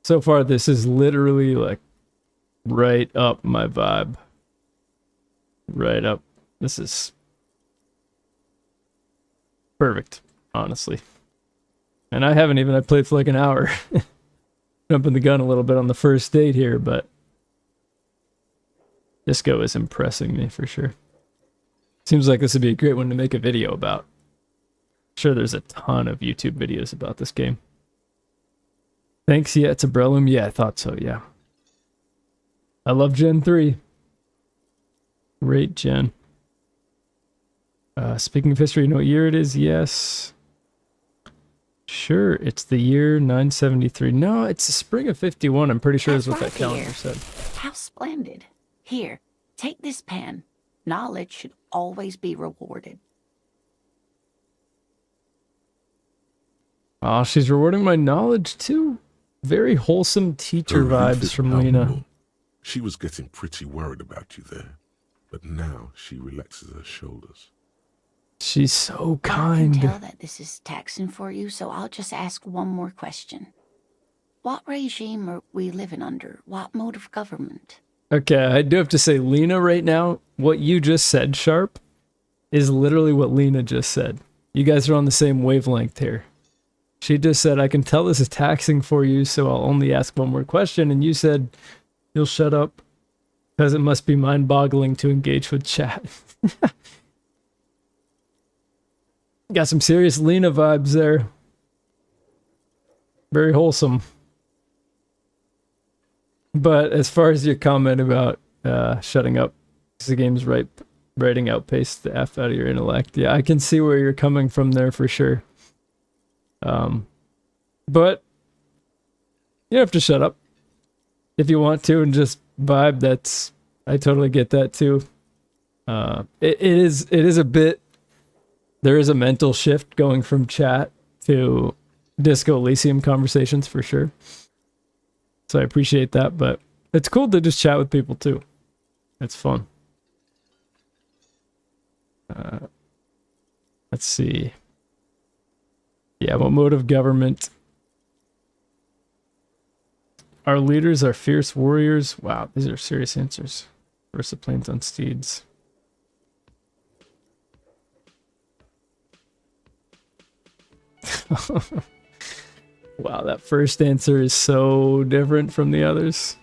[SPEAKER 1] so far this is literally, like, right up my vibe. Right up. This is perfect, honestly. And I played for like an hour. Jumping the gun a little bit on the first date here, but Disco is impressing me for sure. Seems like this would be a great one to make a video about. Sure, there's a ton of YouTube videos about this game. Thanks, yeah, it's a Breloom. Yeah, I thought so, yeah. I love Gen 3. Great Gen. Speaking of history, you know what year it is? Yes. Sure, it's the year 973. No, it's the spring of 51. I'm pretty sure is what that calendar said.
[SPEAKER 4] How splendid. Here, take this pen. Knowledge should always be rewarded.
[SPEAKER 1] Oh, she's rewarding my knowledge too. Very wholesome teacher vibes from Lena.
[SPEAKER 3] She was getting pretty worried about you there, but now she relaxes her shoulders.
[SPEAKER 1] She's so
[SPEAKER 4] I
[SPEAKER 1] kind.
[SPEAKER 4] can tell that this is taxing for you, so I'll just ask one more question. What regime are we living under? What mode of government?
[SPEAKER 1] Okay, I do have to say, Lena, right now, what you just said, Sharp, is literally what Lena just said. You guys are on the same wavelength here. She just said, I can tell this is taxing for you, so I'll only ask one more question. And you said, you'll shut up, because it must be mind-boggling to engage with chat. Got some serious Lena vibes there. Very wholesome. But as far as your comment about shutting up, because the game's writing outpaced the F out of your intellect. Yeah, I can see where you're coming from there for sure. But you don't have to shut up if you want to and just vibe. I totally get that too. It is a bit. There is a mental shift going from chat to Disco Elysium conversations for sure. So I appreciate that, but it's cool to just chat with people too. It's fun. Let's see. Yeah, what mode of government? Our leaders are fierce warriors. Wow, these are serious answers. Versaplanes on steeds. Wow, that first answer is so different from the others.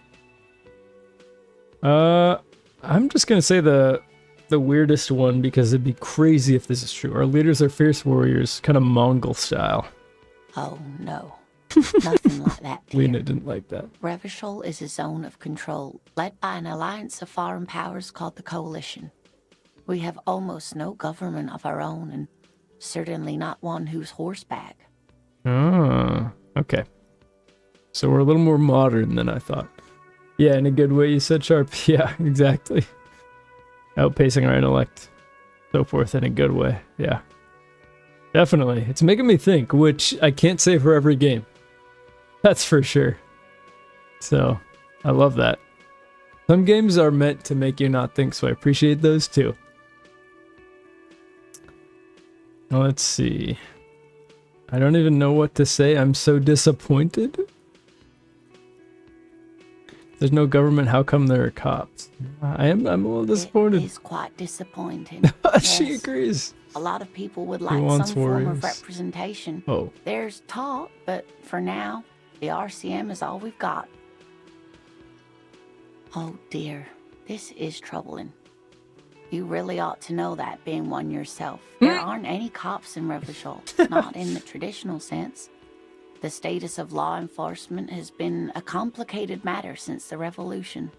[SPEAKER 1] I'm just gonna say the weirdest one because it'd be crazy if this is true. Our leaders are fierce warriors, kind of Mongol style.
[SPEAKER 4] Oh, no. Nothing like that, dear.
[SPEAKER 1] Lena didn't like that.
[SPEAKER 4] Revachol is a zone of control led by an alliance of foreign powers called the Coalition. We have almost no government of our own, and certainly not one who's horseback.
[SPEAKER 1] Oh, okay. So we're a little more modern than I thought. Yeah, in a good way, you said, Sharp. Yeah, exactly. Outpacing our intellect. So forth in a good way. Yeah. Definitely. It's making me think, which I can't say for every game. That's for sure. So, I love that. Some games are meant to make you not think, so I appreciate those too. Let's see. I don't even know what to say. I'm so disappointed. There's no government. How come there are cops? I'm a little disappointed.
[SPEAKER 4] It is quite disappointing.
[SPEAKER 1] She
[SPEAKER 4] Yes.
[SPEAKER 1] agrees.
[SPEAKER 4] A lot of people would like
[SPEAKER 1] wants
[SPEAKER 4] some form
[SPEAKER 1] warriors?
[SPEAKER 4] of representation.
[SPEAKER 1] Oh,
[SPEAKER 4] There's talk, but for now, the RCM is all we've got. Oh dear, this is troubling. You really ought to know that, being one yourself. There aren't any cops in Revachol, not in the traditional sense. The status of law enforcement has been a complicated matter since the revolution.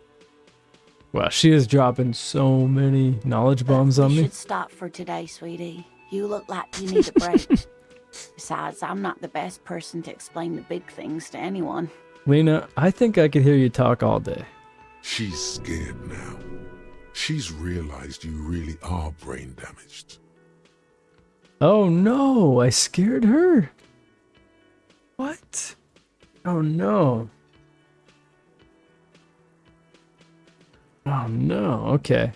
[SPEAKER 1] wow, she is dropping so many knowledge bombs
[SPEAKER 4] But
[SPEAKER 1] on
[SPEAKER 4] we
[SPEAKER 1] me.
[SPEAKER 4] should stop for today, sweetie. You look like you need a break. Besides, I'm not the best person to explain the big things to anyone.
[SPEAKER 1] Lena, I think I could hear you talk all day.
[SPEAKER 3] She's scared now. She's realized you really are brain damaged.
[SPEAKER 1] Oh no, I scared her. What? Oh no. Oh no, okay.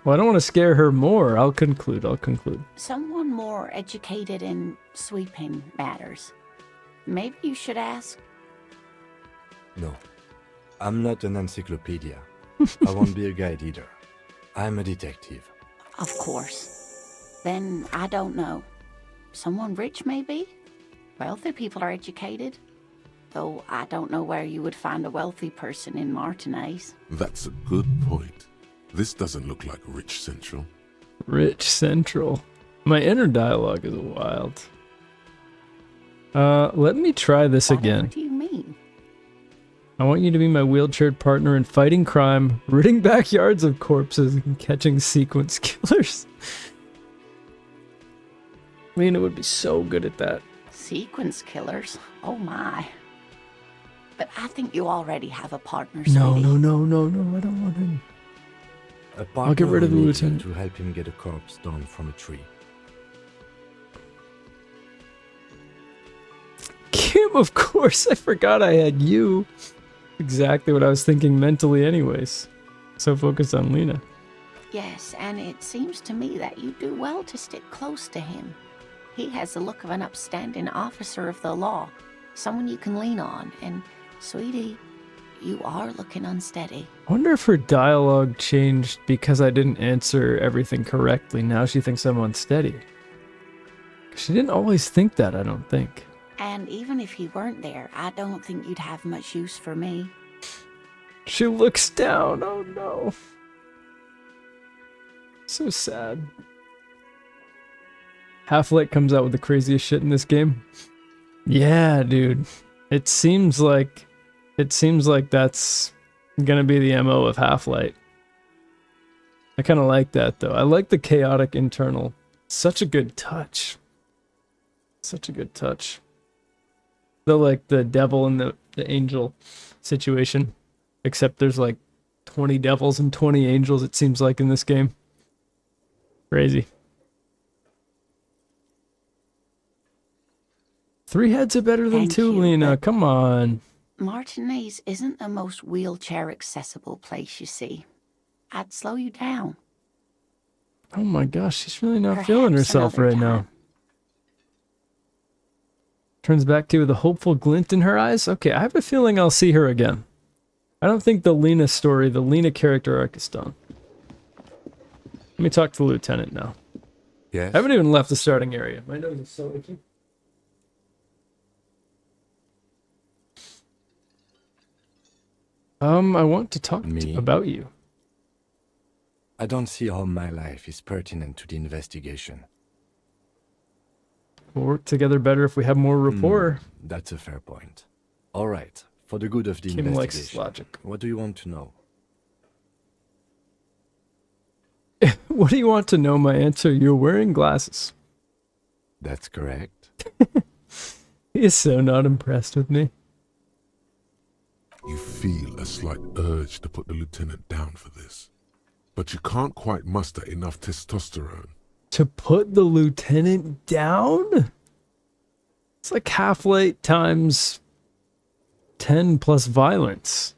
[SPEAKER 1] Well, I don't want to scare her more. I'll conclude.
[SPEAKER 4] Someone more educated in sweeping matters. Maybe you should ask.
[SPEAKER 7] No, I'm not an encyclopedia. I won't be a guide either. I'm a detective.
[SPEAKER 4] Of course. Then I don't know. Someone rich, maybe? Wealthy people are educated. Though I don't know where you would find a wealthy person in Martinez.
[SPEAKER 3] That's a good point. This doesn't look like Rich Central.
[SPEAKER 1] Rich Central. My inner dialogue is wild. Let me try this
[SPEAKER 4] Whatever
[SPEAKER 1] again.
[SPEAKER 4] do you mean?
[SPEAKER 1] I want you to be my wheelchaired partner in fighting crime, ridding backyards of corpses, and catching sequence killers. Lena would be so good at that.
[SPEAKER 4] Sequence killers? Oh my. But I think you already have a partner,
[SPEAKER 1] No,
[SPEAKER 4] sweetie.
[SPEAKER 1] no, I don't want him.
[SPEAKER 7] A partner
[SPEAKER 1] get rid of
[SPEAKER 7] who
[SPEAKER 1] the
[SPEAKER 7] needs you
[SPEAKER 1] lieutenant.
[SPEAKER 7] to help him get a corpse down from a tree.
[SPEAKER 1] Kim, of course, I forgot I had you. Exactly what I was thinking mentally anyways. So focused on Lena.
[SPEAKER 4] Yes, and it seems to me that you do well to stick close to him. He has the look of an upstanding officer of the law, someone you can lean on, and, sweetie, you are looking unsteady.
[SPEAKER 1] I wonder if her dialogue changed because I didn't answer everything correctly. Now she thinks I'm unsteady. She didn't always think that, I don't think.
[SPEAKER 4] And even if he weren't there, I don't think you'd have much use for me.
[SPEAKER 1] She looks down. Oh no. So sad. Half-Light comes out with the craziest shit in this game. Yeah, dude. It seems like that's gonna be the MO of Half-Light. I kind of like that though. I like the chaotic internal. Such a good touch. Such a good touch. The like the devil and the angel situation. Except there's like 20 devils and 20 angels, it seems like, in this game. Crazy. 3 heads are better than
[SPEAKER 4] Thank
[SPEAKER 1] 2,
[SPEAKER 4] you,
[SPEAKER 1] Lena.
[SPEAKER 4] but-
[SPEAKER 1] Come on.
[SPEAKER 4] Martinez isn't the most wheelchair-accessible place, you see. I'd slow you down.
[SPEAKER 1] Oh my gosh, she's really not feeling
[SPEAKER 4] Perhaps
[SPEAKER 1] herself
[SPEAKER 4] another
[SPEAKER 1] right now.
[SPEAKER 4] time.
[SPEAKER 1] Turns back to you with a hopeful glint in her eyes. Okay, I have a feeling I'll see her again. I don't think the Lena story, the Lena character arc is done. Let me talk to the lieutenant now.
[SPEAKER 7] Yes?
[SPEAKER 1] I haven't even left the starting area. My nose is so itchy. I want to talk
[SPEAKER 7] Me?
[SPEAKER 1] about you.
[SPEAKER 7] I don't see how my life is pertinent to the investigation.
[SPEAKER 1] We'll work together better if we have more rapport.
[SPEAKER 7] That's a fair point. All right, for the good of the
[SPEAKER 1] Kim likes
[SPEAKER 7] investigation.
[SPEAKER 1] logic.
[SPEAKER 7] What do you want to know?
[SPEAKER 1] What do you want to know? My answer, you're wearing glasses.
[SPEAKER 7] That's correct.
[SPEAKER 1] He is so not impressed with me.
[SPEAKER 3] You feel a slight urge to put the lieutenant down for this, but you can't quite muster enough testosterone.
[SPEAKER 1] To put the lieutenant down? It's like Half-Light times 10 plus violence.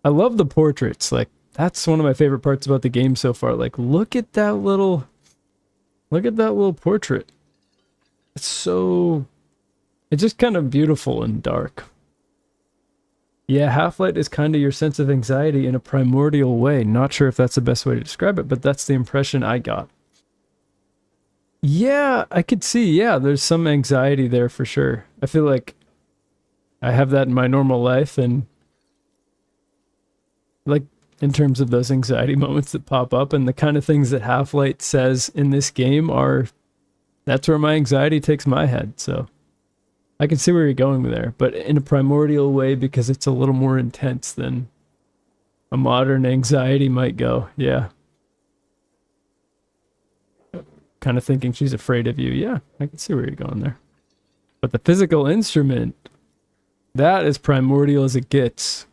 [SPEAKER 1] I love the portraits. Like, that's one of my favorite parts about the game so far. Like, look at that little portrait. It's just kind of beautiful and dark. Yeah, Half-Light is kind of your sense of anxiety in a primordial way. Not sure if that's the best way to describe it, but that's the impression I got. Yeah, I could see. Yeah, there's some anxiety there for sure. I feel like I have that in my normal life, and like in terms of those anxiety moments that pop up and the kind of things that Half-Light says in this game that's where my anxiety takes my head. So I can see where you're going there, but in a primordial way because it's a little more intense than a modern anxiety might go. Yeah. Kind of thinking she's afraid of you. Yeah, I can see where you're going there. But the physical instrument, That is primordial as it gets.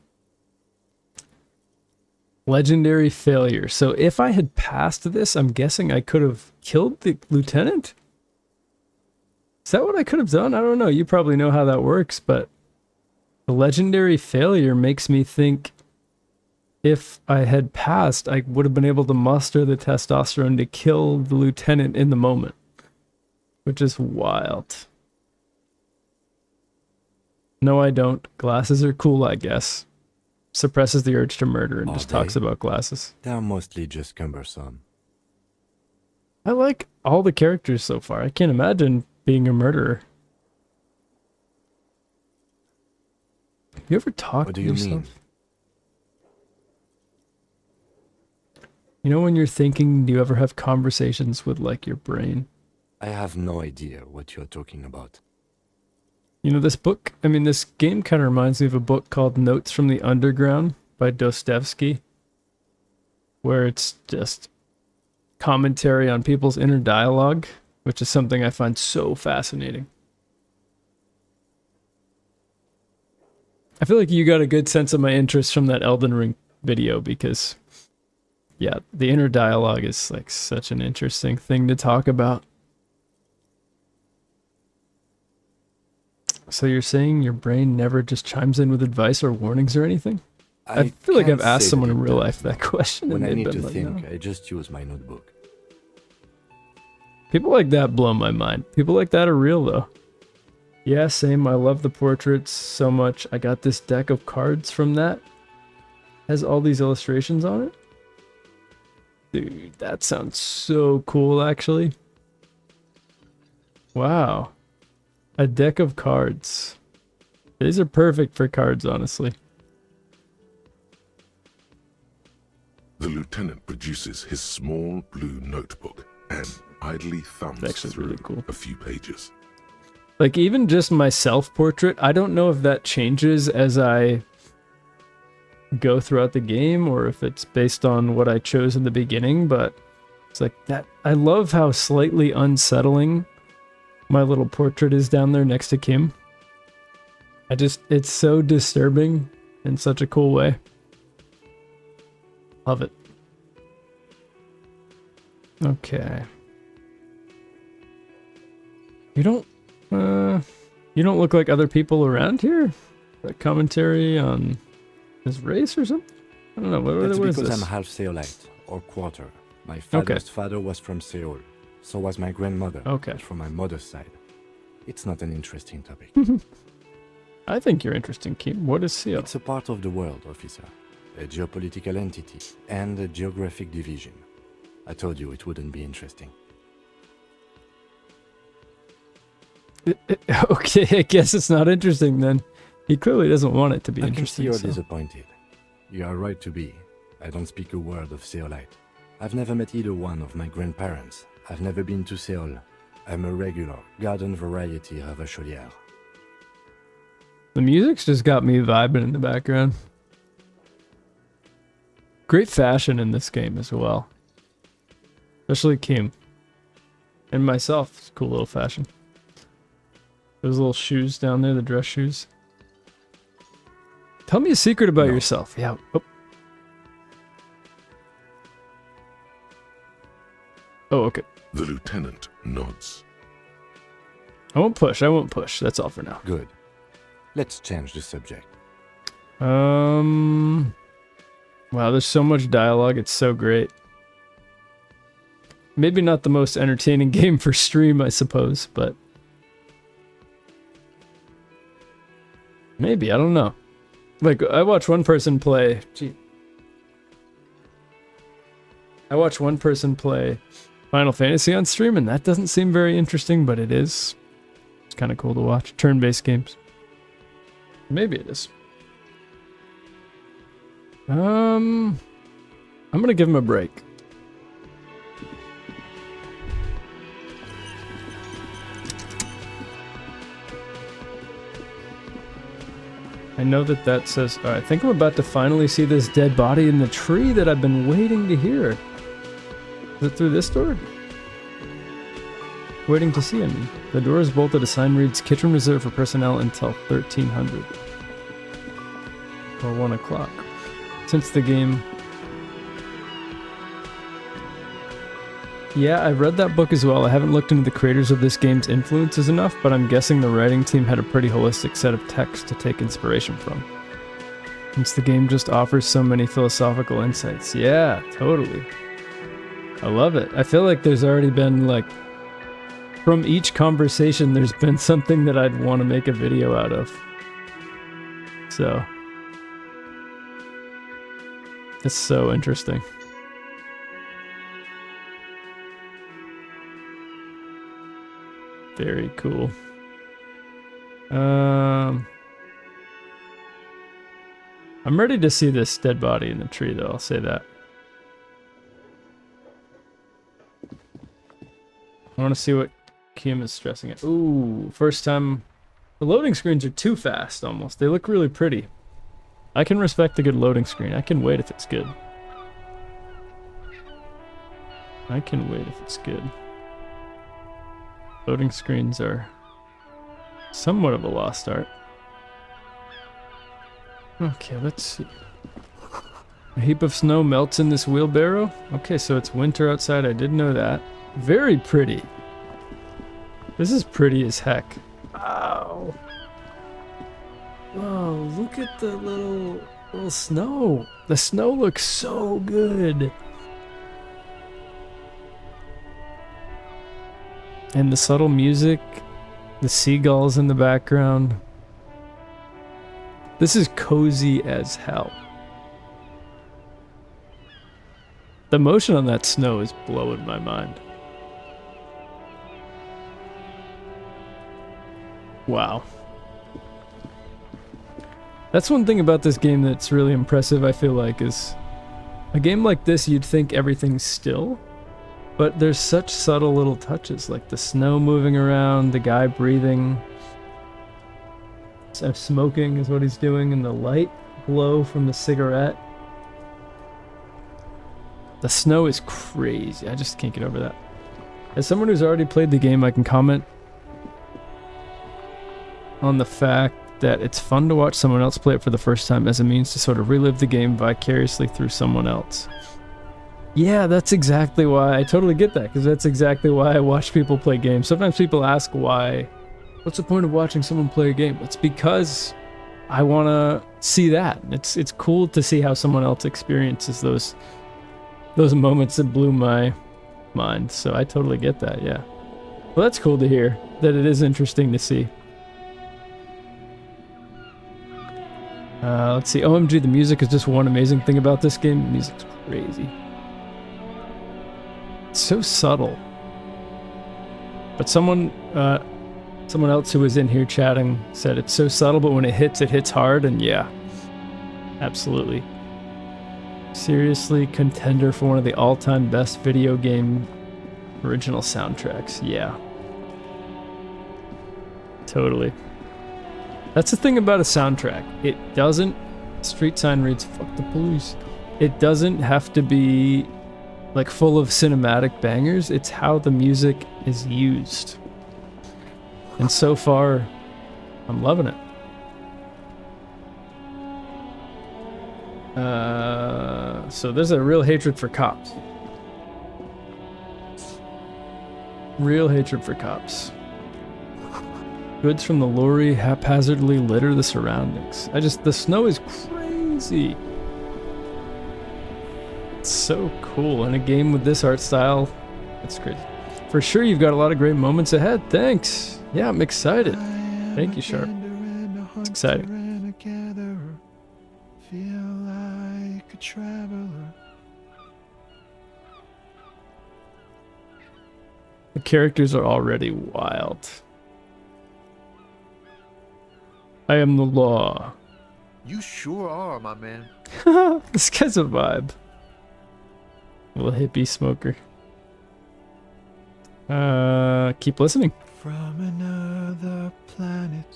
[SPEAKER 1] Legendary failure. So if I had passed this, I'm guessing I could have killed the lieutenant? Is that what I could have done? I don't know. You probably know how that works, but the legendary failure makes me think if I had passed, I would have been able to muster the testosterone to kill the lieutenant in the moment, which is wild. No, I don't. Glasses are cool, I guess. Suppresses the urge to murder and
[SPEAKER 7] Are
[SPEAKER 1] just talks
[SPEAKER 7] they?
[SPEAKER 1] about glasses.
[SPEAKER 7] They're mostly just cumbersome.
[SPEAKER 1] I like all the characters so far. I can't imagine being a murderer. You ever talk
[SPEAKER 7] What
[SPEAKER 1] to
[SPEAKER 7] do you
[SPEAKER 1] yourself?
[SPEAKER 7] mean?
[SPEAKER 1] You know when you're thinking, do you ever have conversations with like your brain?
[SPEAKER 7] I have no idea what you're talking about.
[SPEAKER 1] You know, this book, I mean, this game kind of reminds me of a book called Notes from the Underground by Dostoevsky, where it's just commentary on people's inner dialogue, which is something I find so fascinating. I feel like you got a good sense of my interest from that Elden Ring video because, yeah, the inner dialogue is like such an interesting thing to talk about. So you're saying your brain never just chimes in with advice or warnings or anything? I feel like I've
[SPEAKER 7] can't
[SPEAKER 1] asked
[SPEAKER 7] say
[SPEAKER 1] someone
[SPEAKER 7] that
[SPEAKER 1] in
[SPEAKER 7] it
[SPEAKER 1] real
[SPEAKER 7] does,
[SPEAKER 1] life that
[SPEAKER 7] no.
[SPEAKER 1] question.
[SPEAKER 7] When
[SPEAKER 1] and
[SPEAKER 7] I
[SPEAKER 1] they've
[SPEAKER 7] need
[SPEAKER 1] been
[SPEAKER 7] to
[SPEAKER 1] like,
[SPEAKER 7] think,
[SPEAKER 1] "No."
[SPEAKER 7] I just use my notebook.
[SPEAKER 1] People like that blow my mind. People like that are real though. Yeah, same. I love the portraits so much. I got this deck of cards from that. Has all these illustrations on it. Dude, that sounds so cool actually. Wow. A deck of cards. These are perfect for cards, honestly.
[SPEAKER 3] The lieutenant produces his small blue notebook and idly thumbs
[SPEAKER 1] It's actually
[SPEAKER 3] through
[SPEAKER 1] really cool.
[SPEAKER 3] a few pages.
[SPEAKER 1] Like even just my self-portrait, I don't know if that changes as I go throughout the game or if it's based on what I chose in the beginning, but it's like that. I love how slightly unsettling my little portrait is down there next to Kim. It's so disturbing in such a cool way. Love it. Okay. You don't look like other people around here? That commentary on his race or something? I don't know.
[SPEAKER 7] That's
[SPEAKER 1] What is
[SPEAKER 7] because
[SPEAKER 1] this?
[SPEAKER 7] I'm half Seolite, or quarter. My father's father was from Seoul. So was my grandmother.
[SPEAKER 1] Okay.
[SPEAKER 7] But from my mother's side. It's not an interesting topic.
[SPEAKER 1] I think you're interesting, Kim. What is Seal?
[SPEAKER 7] It's a part of the world, officer. A geopolitical entity and a geographic division. I told you it wouldn't be interesting.
[SPEAKER 1] Okay, I guess it's not interesting then. He clearly doesn't want it to be
[SPEAKER 7] I can see
[SPEAKER 1] interesting.
[SPEAKER 7] you're
[SPEAKER 1] so-
[SPEAKER 7] disappointed. You are right to be. I don't speak a word of Seolite. I've never met either one of my grandparents. I've never been to Seoul. I'm a regular garden variety ravacholière.
[SPEAKER 1] The music's just got me vibing in the background. Great fashion in this game as well. Especially Kim. And myself. It's cool little fashion. Those little shoes down there, the dress shoes. Tell me a secret about
[SPEAKER 7] No.
[SPEAKER 1] yourself. Yeah. Oh. Oh, okay.
[SPEAKER 3] The lieutenant nods.
[SPEAKER 1] I won't push. That's all for now.
[SPEAKER 7] Good. Let's change the subject.
[SPEAKER 1] Wow, there's so much dialogue. It's so great. Maybe not the most entertaining game for stream, I suppose, but maybe, I don't know. Like, I watch one person play Final Fantasy on stream, and that doesn't seem very interesting, but it is. It's kind of cool to watch. Turn-based games. Maybe it is. I'm gonna give him a break. I know that says, I think I'm about to finally see this dead body in the tree that I've been waiting to hear. Is it through this door? Waiting to see him. The door is bolted. A sign reads, Kitchen reserved for personnel until 1300. or 1 o'clock. Since the game... Yeah, I've read that book as well. I haven't looked into the creators of this game's influences enough, but I'm guessing the writing team had a pretty holistic set of texts to take inspiration from. Since the game just offers so many philosophical insights. Yeah, totally. I love it. I feel like there's already been, like, from each conversation, there's been something that I'd want to make a video out of. So, it's so interesting. Very cool. I'm ready to see this dead body in the tree, though. I'll say that. I want to see what Kim is stressing at. Ooh, first time. The loading screens are too fast, almost. They look really pretty. I can respect a good loading screen. I can wait if it's good. I can wait if it's good. Loading screens are somewhat of a lost art. Okay, let's see. A heap of snow melts in this wheelbarrow. Okay, so it's winter outside. I did know that. Very pretty. This is pretty as heck. Wow. Whoa, look at the little snow. The snow looks so good. And the subtle music, the seagulls in the background. This is cozy as hell. The motion on that snow is blowing my mind. Wow. That's one thing about this game that's really impressive, I feel like, is a game like this, you'd think everything's still. But there's such subtle little touches, like the snow moving around, the guy breathing. Smoking is what he's doing, and the light glow from the cigarette. The snow is crazy. I just can't get over that. As someone who's already played the game, I can comment on the fact that it's fun to watch someone else play it for the first time as a means to sort of relive the game vicariously through someone else. Yeah, that's exactly why. I totally get that, because that's exactly why I watch people play games. Sometimes people ask why, what's the point of watching someone play a game? It's because I want to see that. It's cool to see how someone else experiences those moments that blew my mind. So I totally get that, yeah. Well, that's cool to hear, that it is interesting to see. Let's see. OMG, the music is just one amazing thing about this game. The music's crazy. It's so subtle. But someone else who was in here chatting said it's so subtle, but when it hits hard, and yeah. Absolutely. Seriously, contender for one of the all-time best video game original soundtracks. Yeah. Totally. That's the thing about a soundtrack. It doesn't... Street sign reads, fuck the police. It doesn't have to be, like, full of cinematic bangers. It's how the music is used. And so far, I'm loving it. So there's a real hatred for cops. Real hatred for cops. Goods from the lorry haphazardly litter the surroundings. The snow is crazy. It's so cool. In a game with this art style, it's crazy. For sure, you've got a lot of great moments ahead. Thanks. Yeah, I'm excited. Thank you, Sharp. It's exciting. The characters are already wild. I am the law.
[SPEAKER 9] You sure are, my man.
[SPEAKER 1] This guy's a vibe. Little hippie smoker. Keep listening.
[SPEAKER 9] From another planet.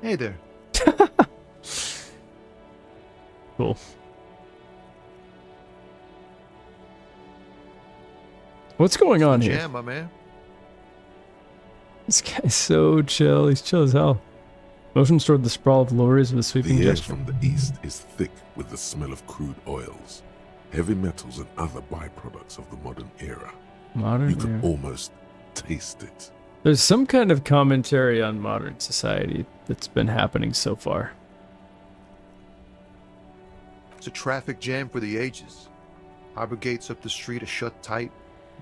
[SPEAKER 9] Hey there.
[SPEAKER 1] Cool. What's going on here?
[SPEAKER 9] Jam, my man.
[SPEAKER 1] This guy's so chill. He's chill as hell. Motions toward the sprawl of lorries with a sweeping
[SPEAKER 3] The air
[SPEAKER 1] gesture.
[SPEAKER 3] from the east is thick with the smell of crude oils, heavy metals, and other byproducts of the modern era.
[SPEAKER 1] Modern
[SPEAKER 3] You can
[SPEAKER 1] era.
[SPEAKER 3] almost taste it.
[SPEAKER 1] There's some kind of commentary on modern society that's been happening so far.
[SPEAKER 9] It's a traffic jam for the ages. Harbor gates up the street are shut tight.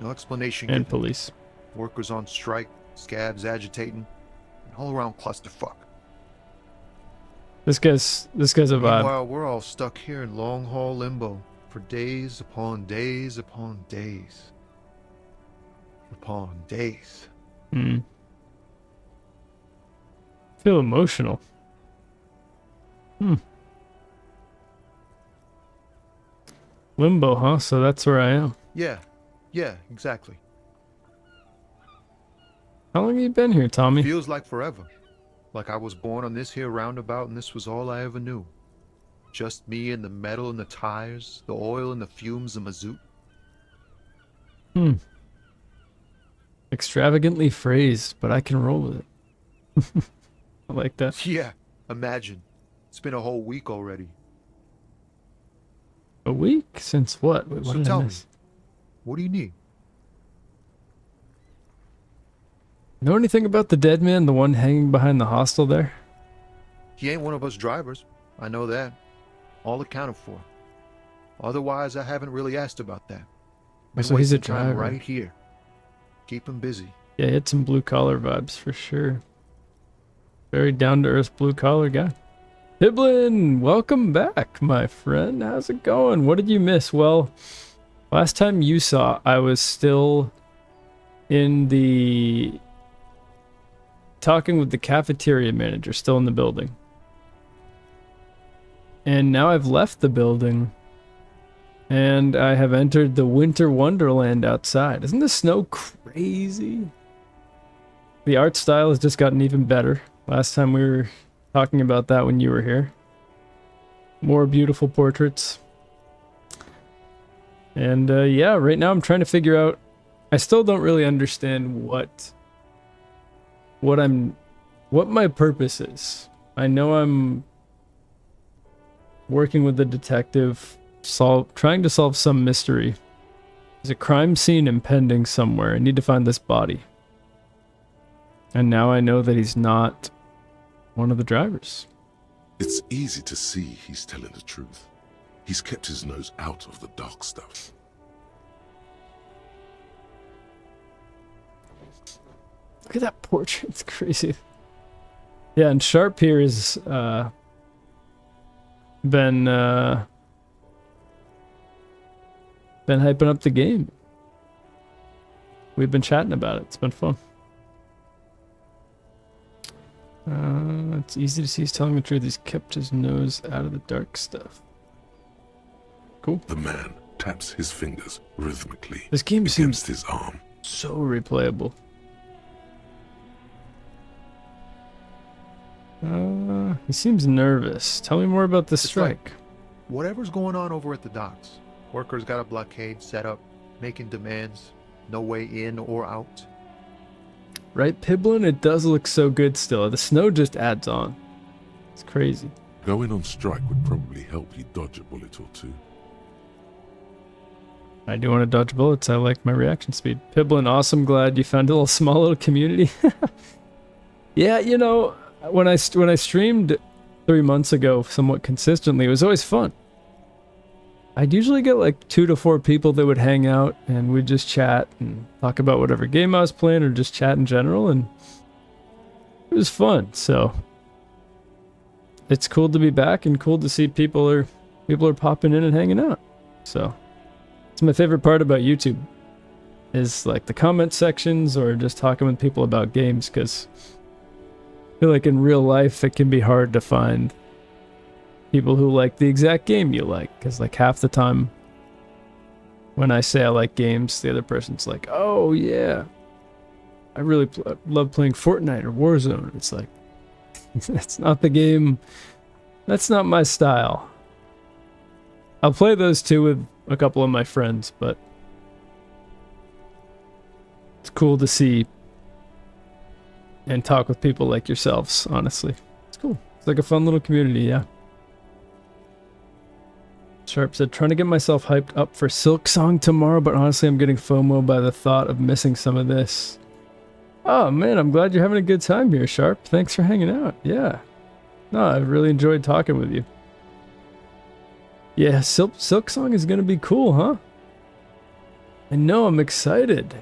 [SPEAKER 9] No explanation
[SPEAKER 1] And
[SPEAKER 9] given.
[SPEAKER 1] police.
[SPEAKER 9] Workers on strike, scabs agitating, an all-around clusterfuck.
[SPEAKER 1] This guy's a vibe.
[SPEAKER 9] Meanwhile, we're all stuck here in long-haul limbo for days upon days upon days. Upon days.
[SPEAKER 1] Hmm. Feel emotional. Limbo, huh? So that's where I am.
[SPEAKER 9] Yeah, exactly.
[SPEAKER 1] How long have you been here, Tommy?
[SPEAKER 9] Feels like forever. Like I was born on this here roundabout and this was all I ever knew. Just me and the metal and the tires, the oil and the fumes of mazout.
[SPEAKER 1] Extravagantly phrased, but I can roll with it. I like that.
[SPEAKER 9] Yeah, imagine. It's been a whole week already.
[SPEAKER 1] A week? Since what? Wait, what
[SPEAKER 9] So
[SPEAKER 1] did I
[SPEAKER 9] tell me,
[SPEAKER 1] miss?
[SPEAKER 9] what do you need?
[SPEAKER 1] Know anything about the dead man, the one hanging behind the hostel there?
[SPEAKER 9] He ain't one of us drivers. I know that. All accounted for. Otherwise, I haven't really asked about that. Been
[SPEAKER 1] So he's a
[SPEAKER 9] wasting time
[SPEAKER 1] driver.
[SPEAKER 9] right here. Keep him busy.
[SPEAKER 1] Yeah, he had some blue collar vibes for sure. Very down to earth blue collar guy. Hiblin, welcome back, my friend. How's it going? What did you miss? Well, last time you saw, I was still in the talking with the cafeteria manager, still in the building. And now I've left the building and I have entered the winter wonderland outside. Isn't the snow crazy? The art style has just gotten even better. Last time we were talking about that when you were here. More beautiful portraits. And yeah, right now I'm trying to figure out, I still don't really understand what my purpose is. I know I'm working with the detective, trying to solve some mystery. There's a crime scene impending somewhere. I need to find this body. And now I know that he's not one of the drivers.
[SPEAKER 3] It's easy to see he's telling the truth. He's kept his nose out of the dark stuff.
[SPEAKER 1] Look at that portrait. It's crazy. Yeah, and Sharp here has been hyping up the game. We've been chatting about it. It's been fun. It's easy to see he's telling the truth. He's kept his nose out of the dark stuff. Cool.
[SPEAKER 3] The man taps his fingers rhythmically
[SPEAKER 1] This game seems
[SPEAKER 3] against his arm.
[SPEAKER 1] so replayable. He seems nervous. Tell me more about the
[SPEAKER 9] It's like-
[SPEAKER 1] strike.
[SPEAKER 9] Whatever's going on over at the docks. Workers got a blockade set up, making demands. No way in or out.
[SPEAKER 1] Right, Piblin? It does look so good still. The snow just adds on. It's crazy.
[SPEAKER 3] Going on strike would probably help you dodge a bullet or two.
[SPEAKER 1] I do want to dodge bullets. I like my reaction speed. Piblin, awesome. Glad you found a little small little community. Yeah, you know, when I streamed 3 months ago somewhat consistently, it was always fun. I'd usually get like 2 to 4 people that would hang out and we'd just chat and talk about whatever game I was playing or just chat in general, and it was fun. So it's cool to be back and cool to see people are popping in and hanging out. So it's my favorite part about YouTube is like the comment sections or just talking with people about games, because I feel like in real life it can be hard to find people who like the exact game you like, because like half the time when I say I like games, the other person's like, oh yeah, I really love playing Fortnite or Warzone. It's like, that's not the game, that's not my style. I'll play those two with a couple of my friends, but it's cool to see and talk with people like yourselves, honestly. It's It's cool. It's like a fun little community, yeah. Sharp said, trying to get myself hyped up for Silk Song tomorrow, but honestly I'm getting FOMO by the thought of missing some of this. Oh man, I'm glad you're having a good time here, Sharp. Thanks for hanging out. Yeah. No, I really enjoyed talking with you. Yeah, Silk Song is gonna be cool, huh? I know, I'm excited.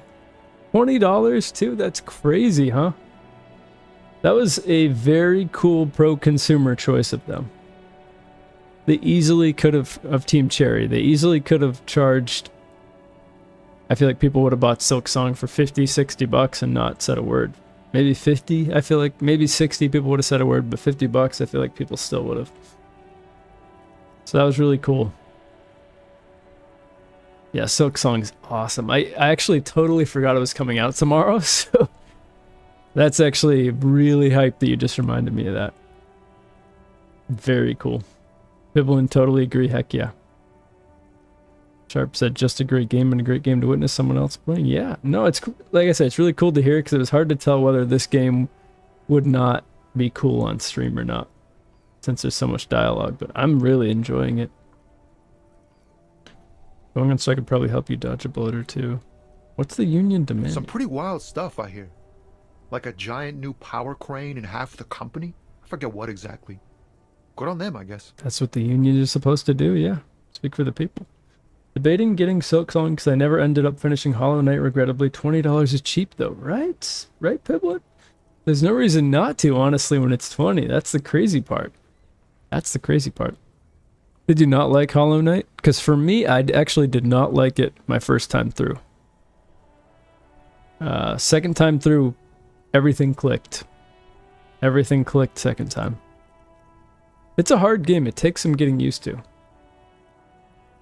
[SPEAKER 1] $20 too? That's crazy, huh? That was a very cool pro-consumer choice of them. They easily could have, of Team Cherry, they easily could have charged, I feel like people would have bought Silk Song for 50, 60 bucks and not said a word. Maybe 50, I feel like maybe 60 people would have said a word, but 50 bucks, I feel like people still would have. So that was really cool. Yeah, Silk Song's awesome. I actually totally forgot it was coming out tomorrow, so that's actually really hype that you just reminded me of that. Very cool. Piblin totally agree, heck yeah. Sharp said, just a great game and a great game to witness someone else playing. Yeah, no, it's like I said, it's really cool to hear because it was hard to tell whether this game would not be cool on stream or not, since there's so much dialogue, but I'm really enjoying it. Going on so I could probably help you dodge a bullet or two. What's the union demand?
[SPEAKER 9] Some pretty wild stuff, I hear. Like a giant new power crane and half the company? I forget what exactly. Good on them, I guess.
[SPEAKER 1] That's what the union is supposed to do, yeah. Speak for the people. Debating getting Silk Song because I never ended up finishing Hollow Knight, regrettably. $20 is cheap though, right? Right, Piblet? There's no reason not to, honestly, when it's 20. That's the crazy part. That's the crazy part. Did you not like Hollow Knight? Because for me, I actually did not like it my first time through. Second time through, everything clicked. Everything clicked second time. It's a hard game. It takes some getting used to.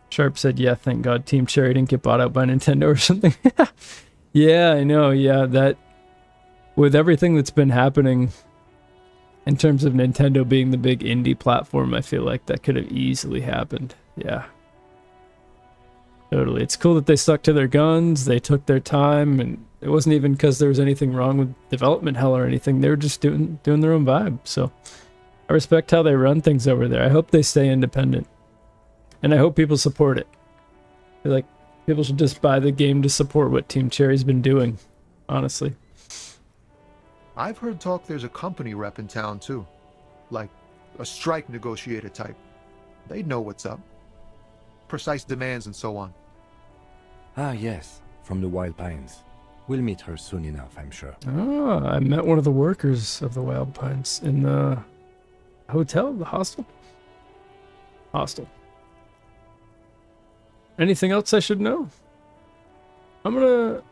[SPEAKER 1] Sharp said, yeah, thank God Team Cherry didn't get bought out by Nintendo or something. Yeah, I know. Yeah, that... With everything that's been happening in terms of Nintendo being the big indie platform, I feel like that could have easily happened. Yeah. Totally. It's cool that they stuck to their guns, they took their time, and it wasn't even because there was anything wrong with development hell or anything. They were just doing their own vibe. So I respect how they run things over there. I hope they stay independent. And I hope people support it. I feel like people should just buy the game to support what Team Cherry's been doing, honestly.
[SPEAKER 9] I've heard talk there's a company rep in town too. Like a strike negotiator type. They'd know what's up. Precise demands and so on.
[SPEAKER 7] Ah, yes, from the Wild Pines. We'll meet her soon enough, I'm sure.
[SPEAKER 1] Ah, I met one of the workers of the Wild Pines in the hotel, the hostel. Hostel. Anything else I should know? I'm gonna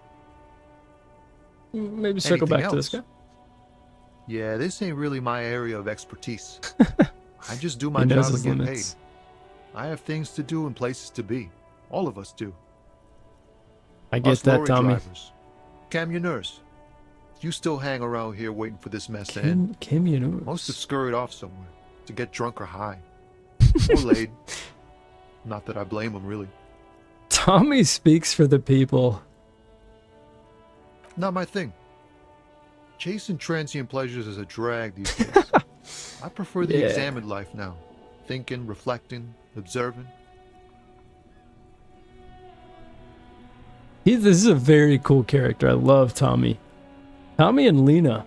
[SPEAKER 1] maybe circle back to this guy.
[SPEAKER 9] Yeah, this ain't really my area of expertise. I just do my job and get paid. I have things to do and places to be. All of us do.
[SPEAKER 1] I get that, Tommy.
[SPEAKER 9] Drivers, camionneurs. You still hang around here waiting for this mess to end.
[SPEAKER 1] Camionneurs.
[SPEAKER 9] Most have scurried off somewhere to get drunk or high. Or laid. Not that I blame them, really.
[SPEAKER 1] Tommy speaks for the people.
[SPEAKER 9] Not my thing. Chasing transient pleasures is a drag these days. I prefer the examined life now. Thinking, reflecting, observing.
[SPEAKER 1] This is a very cool character. I love Tommy. Tommy and Lena.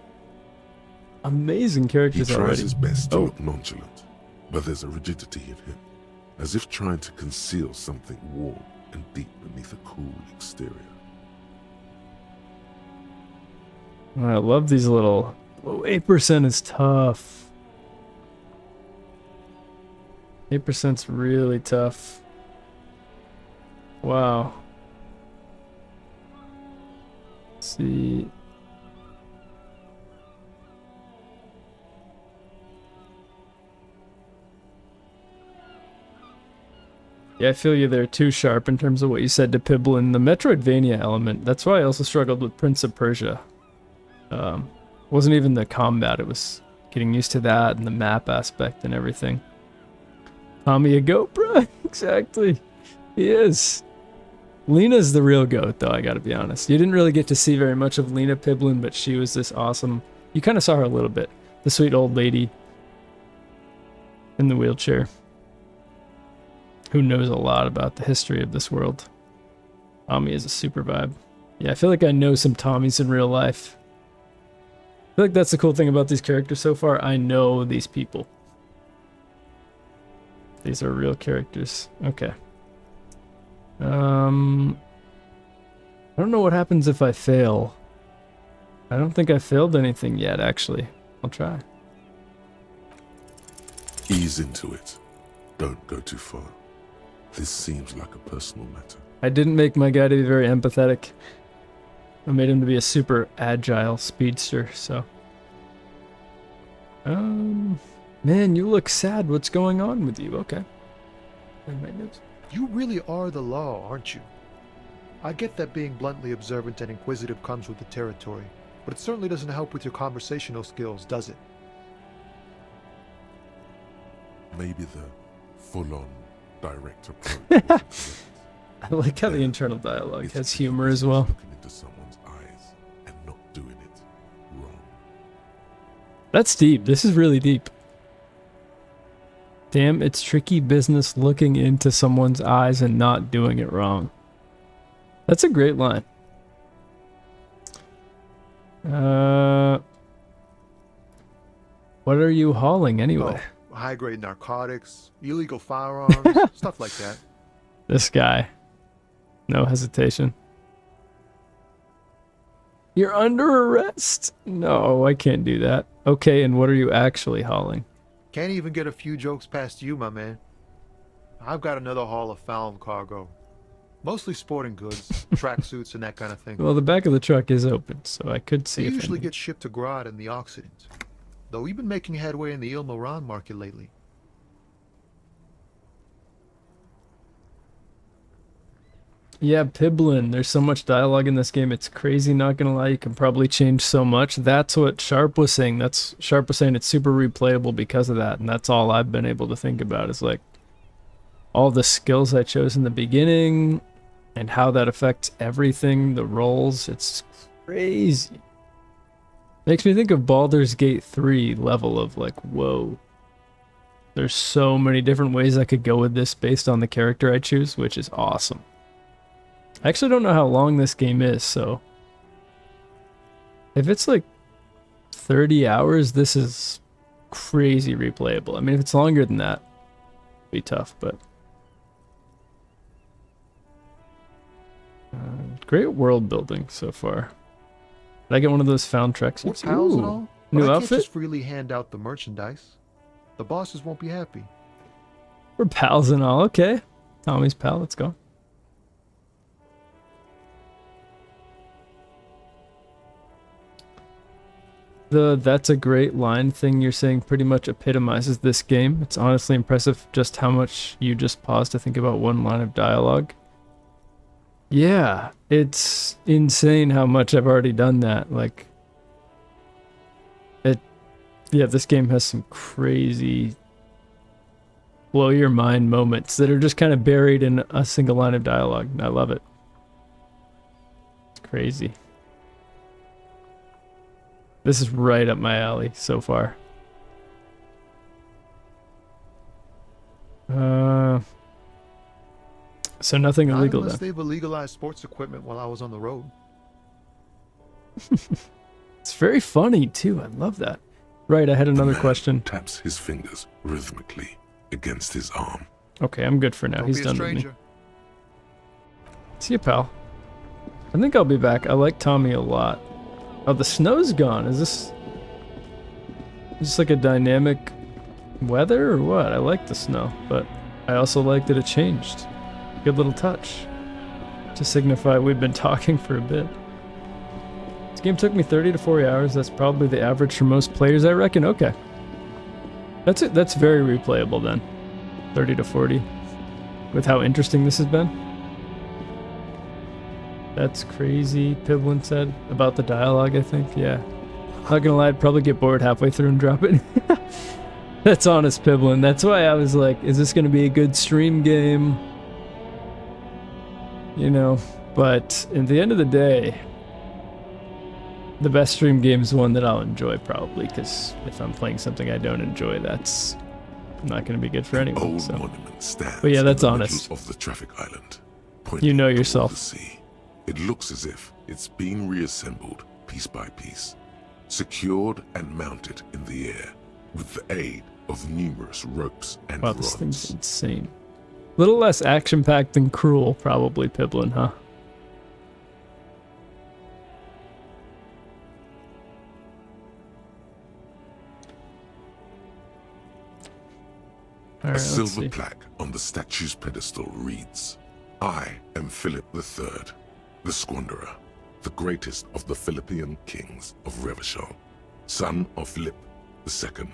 [SPEAKER 1] Amazing characters
[SPEAKER 3] He tries
[SPEAKER 1] already.
[SPEAKER 3] his best to look nonchalant, but there's a rigidity in him, as if trying to conceal something warm and deep beneath a cool exterior.
[SPEAKER 1] I love these little... 8% is tough. 8%'s really tough. Wow. Let's see... Yeah, I feel you there too, Sharp, in terms of what you said to Piblin. The Metroidvania element, that's why I also struggled with Prince of Persia. Wasn't even the combat, it was getting used to that and the map aspect and everything. Tommy a goat, bro. Exactly. He is. Lena's the real goat, though, I gotta be honest. You didn't really get to see very much of Lena Piblin, but she was this awesome... You kind of saw her a little bit. The sweet old lady in the wheelchair, who knows a lot about the history of this world. Tommy is a super vibe. Yeah, I feel like I know some Tommies in real life. I feel like that's the cool thing about these characters so far. I know these people. These are real characters. Okay. I don't know what happens if I fail. I don't think I failed anything yet, actually. I'll try.
[SPEAKER 3] Ease into it. Don't go too far. This seems like a personal matter.
[SPEAKER 1] I didn't make my guy to be very empathetic. I made him to be a super agile speedster, so. Man, you look sad. What's going on with you? Okay.
[SPEAKER 9] You really are the law, aren't you? I get that being bluntly observant and inquisitive comes with the territory, but it certainly doesn't help with your conversational skills, does it?
[SPEAKER 3] Maybe the full-on direct approach.
[SPEAKER 1] I like how the internal dialogue has humor as well.
[SPEAKER 3] Looking into someone's eyes and not doing it wrong.
[SPEAKER 1] That's deep. This is really deep. Damn, it's tricky business looking into someone's eyes and not doing it wrong. That's a great line. What are you hauling anyway?
[SPEAKER 9] Oh, high-grade narcotics, illegal firearms, stuff like that.
[SPEAKER 1] This guy. No hesitation. You're under arrest. No, I can't do that. Okay, and what are you actually hauling?
[SPEAKER 9] Can't even get a few jokes past you, my man. I've got another haul of found cargo. Mostly sporting goods, tracksuits, and that kind of thing.
[SPEAKER 1] Well, the back of the truck is open, so I could see
[SPEAKER 9] They
[SPEAKER 1] if
[SPEAKER 9] usually
[SPEAKER 1] any-
[SPEAKER 9] get shipped to Grad and the Occident. Though we've been making headway in the Il Moran market lately.
[SPEAKER 1] Yeah, Piblin. There's so much dialogue in this game. It's crazy, not gonna lie. You can probably change so much. That's what Sharp was saying. Sharp was saying it's super replayable because of that, and that's all I've been able to think about is like all the skills I chose in the beginning and how that affects everything, the roles. It's crazy. Makes me think of Baldur's Gate 3 level of like, whoa. There's so many different ways I could go with this based on the character I choose, which is awesome. I actually don't know how long this game is, so if it's like 30 hours, this is crazy replayable. I mean, if it's longer than that, it'd be tough, but great world building so far. Did I get one of those found track
[SPEAKER 9] We're
[SPEAKER 1] suits?
[SPEAKER 9] pals and
[SPEAKER 1] Ooh,
[SPEAKER 9] all,
[SPEAKER 1] new
[SPEAKER 9] but I
[SPEAKER 1] outfit?
[SPEAKER 9] can't just freely hand out the merchandise. The bosses won't be happy.
[SPEAKER 1] We're pals and all. Okay, Tommy's pal. Let's go. That's a great line thing you're saying pretty much epitomizes this game. It's honestly impressive just how much you just paused to think about one line of dialogue. Yeah, it's insane how much I've already done that. Like, yeah, this game has some crazy blow your mind moments that are just kind of buried in a single line of dialogue. I love it. It's crazy. This is right up my alley so far. So nothing
[SPEAKER 9] Not
[SPEAKER 1] illegal
[SPEAKER 9] unless
[SPEAKER 1] then.
[SPEAKER 9] they've illegalized sports equipment while I was on the road.
[SPEAKER 1] It's very funny too. I love that. Right, I had another
[SPEAKER 3] Man
[SPEAKER 1] question.
[SPEAKER 3] taps his fingers rhythmically against his arm.
[SPEAKER 1] Okay, I'm good for now.
[SPEAKER 9] Don't
[SPEAKER 1] He's
[SPEAKER 9] be a
[SPEAKER 1] done with me.
[SPEAKER 9] stranger.
[SPEAKER 1] See you, pal. I think I'll be back. I like Tommy a lot. Oh, the snow's gone. Is this like a dynamic weather or what? I like the snow, but I also like that it changed. Good little touch to signify we've been talking for a bit. This game took me 30 to 40 hours. That's probably the average for most players, I reckon. Okay. That's it. That's very replayable then. 30 to 40. With how interesting this has been. That's crazy, Piblin said. About the dialogue, I think. Yeah. Not gonna lie, I'd probably get bored halfway through and drop it. That's honest, Piblin. That's why I was like, is this gonna be a good stream game? You know, but at the end of the day, the best stream game is one that I'll enjoy probably, because if I'm playing something I don't enjoy, that's not going to be good for anyone.
[SPEAKER 3] Old
[SPEAKER 1] So.
[SPEAKER 3] monument stands
[SPEAKER 1] But yeah, that's
[SPEAKER 3] in the
[SPEAKER 1] honest.
[SPEAKER 3] middle of the traffic island.
[SPEAKER 1] You know
[SPEAKER 3] pointing
[SPEAKER 1] yourself.
[SPEAKER 3] toward the sea. It looks as if it's been reassembled piece by piece, secured and mounted in the air with the aid of numerous ropes and
[SPEAKER 1] Wow,
[SPEAKER 3] rods.
[SPEAKER 1] this thing's insane. Little less action-packed than Cruel, probably, Piblin, huh? All
[SPEAKER 3] A
[SPEAKER 1] right, let's
[SPEAKER 3] silver
[SPEAKER 1] see.
[SPEAKER 3] plaque on the statue's pedestal reads, "I am Philip III, the Squanderer, the greatest of the Philippian kings of Revachol, son of Philip II,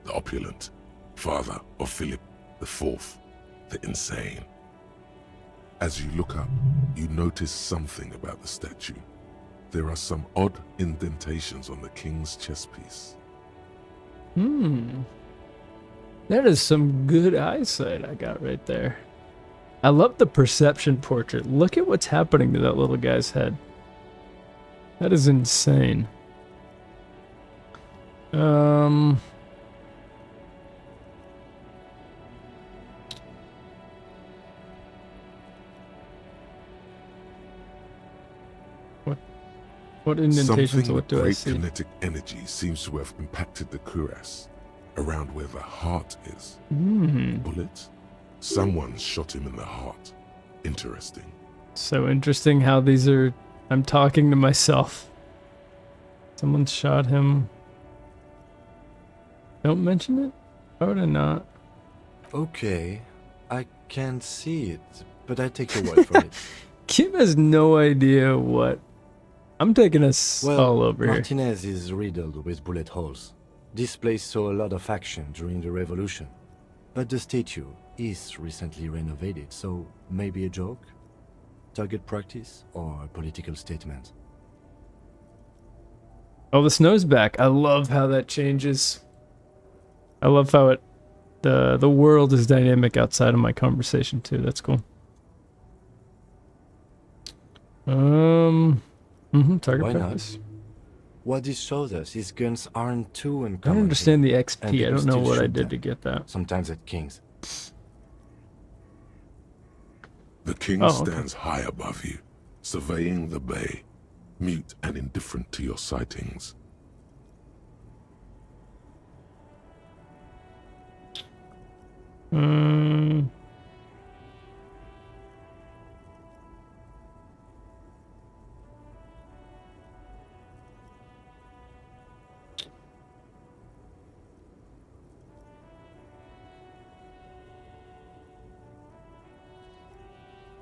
[SPEAKER 3] the opulent, father of Philip IV, the insane." As you look up, you notice something about the statue. There are some odd indentations on the king's chest piece.
[SPEAKER 1] That is some good eyesight I got right there. I love the perception portrait. Look at what's happening to that little guy's head. That is insane. What indentations?
[SPEAKER 3] Something
[SPEAKER 1] What
[SPEAKER 3] with
[SPEAKER 1] do I
[SPEAKER 3] great
[SPEAKER 1] see?
[SPEAKER 3] kinetic energy seems to have impacted the cuirass, around where the heart is. Bullet? Someone shot him in the heart. Interesting.
[SPEAKER 1] So interesting how these are. I'm talking to myself. Someone shot him. Don't mention it? Why would I not?
[SPEAKER 7] Okay, I can't see it, but I take your word for it.
[SPEAKER 1] Kim has no idea what. I'm taking us
[SPEAKER 7] Well,
[SPEAKER 1] all over here.
[SPEAKER 7] Martinez is riddled with bullet holes. This place saw a lot of action during the revolution. But the statue is recently renovated, so maybe a joke? Target practice or a political statement?
[SPEAKER 1] Oh, the snow's back. I love how that changes. I love how it the world is dynamic outside of my conversation too. That's cool. Target
[SPEAKER 7] Why not?
[SPEAKER 1] practice.
[SPEAKER 7] What this shows us is guns aren't too uncommon.
[SPEAKER 1] I don't understand the
[SPEAKER 7] and
[SPEAKER 1] XP. I
[SPEAKER 7] people
[SPEAKER 1] don't know
[SPEAKER 7] still
[SPEAKER 1] what I
[SPEAKER 7] shoot
[SPEAKER 1] did
[SPEAKER 7] them,
[SPEAKER 1] to get that.
[SPEAKER 7] Sometimes at King's.
[SPEAKER 3] The king
[SPEAKER 1] Oh, okay.
[SPEAKER 3] stands high above you, surveying the bay, mute and indifferent to your sightings.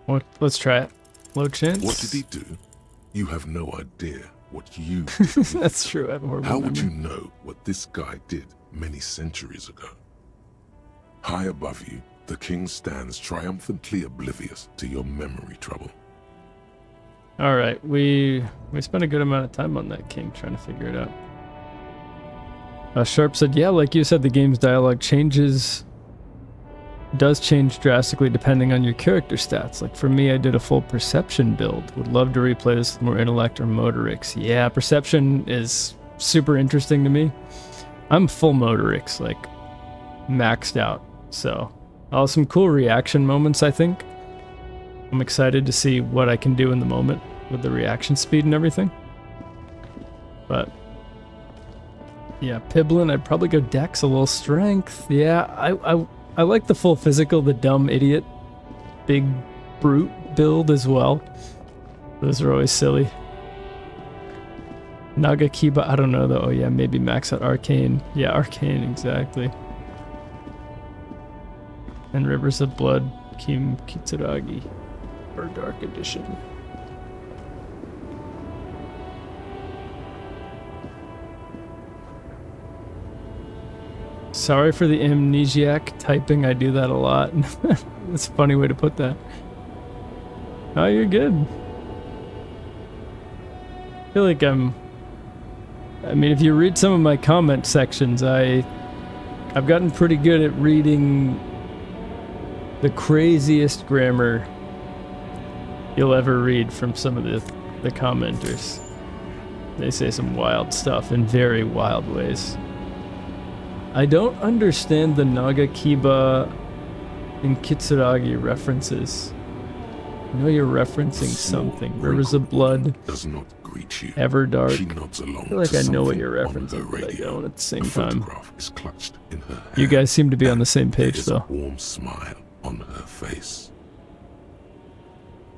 [SPEAKER 1] What? Let's try it. Low chance.
[SPEAKER 3] What did he do? You have no idea what you did.
[SPEAKER 1] That's true. I have a horrible
[SPEAKER 3] How would you
[SPEAKER 1] memory.
[SPEAKER 3] know what this guy did many centuries ago? High above you, the king stands triumphantly oblivious to your memory trouble.
[SPEAKER 1] All right, we spent a good amount of time on that king trying to figure it out. Sharp said, "Yeah, like you said, the game's dialogue does change drastically depending on your character stats. Like for me, I did a full perception build. Would love to replay this with more intellect or motorics. Yeah, perception is super interesting to me. I'm full motorics, like maxed out. So, some cool reaction moments, I think. I'm excited to see what I can do in the moment with the reaction speed and everything. But yeah, Piblin, I'd probably go Dex, a little strength. Yeah, I like the full physical, the dumb idiot, big brute build as well. Those are always silly. Naga Kiba, I don't know though. Oh yeah, maybe max out Arcane. Yeah, Arcane, exactly. And Rivers of Blood, Kim Kitsuragi, or Dark Edition. Sorry for the amnesiac typing, I do that a lot. That's a funny way to put that. Oh, you're good. I feel like I mean, if you read some of my comment sections, I've gotten pretty good at reading the craziest grammar you'll ever read from some of the commenters. They say some wild stuff in very wild ways. I don't understand the Nagakiba and Kitsuragi references. I know you're referencing something. Rivers of Blood,
[SPEAKER 3] does not greet you.
[SPEAKER 1] Everdark.
[SPEAKER 3] She nods along
[SPEAKER 1] I feel like
[SPEAKER 3] to
[SPEAKER 1] I know what
[SPEAKER 3] something
[SPEAKER 1] you're
[SPEAKER 3] on her
[SPEAKER 1] referencing, but I
[SPEAKER 3] radio.
[SPEAKER 1] don't at the same
[SPEAKER 3] A
[SPEAKER 1] time.
[SPEAKER 3] photograph is clutched in her hand.
[SPEAKER 1] You guys seem to be on the same
[SPEAKER 3] and
[SPEAKER 1] page,
[SPEAKER 3] there is
[SPEAKER 1] though.
[SPEAKER 3] a warm smile on her face.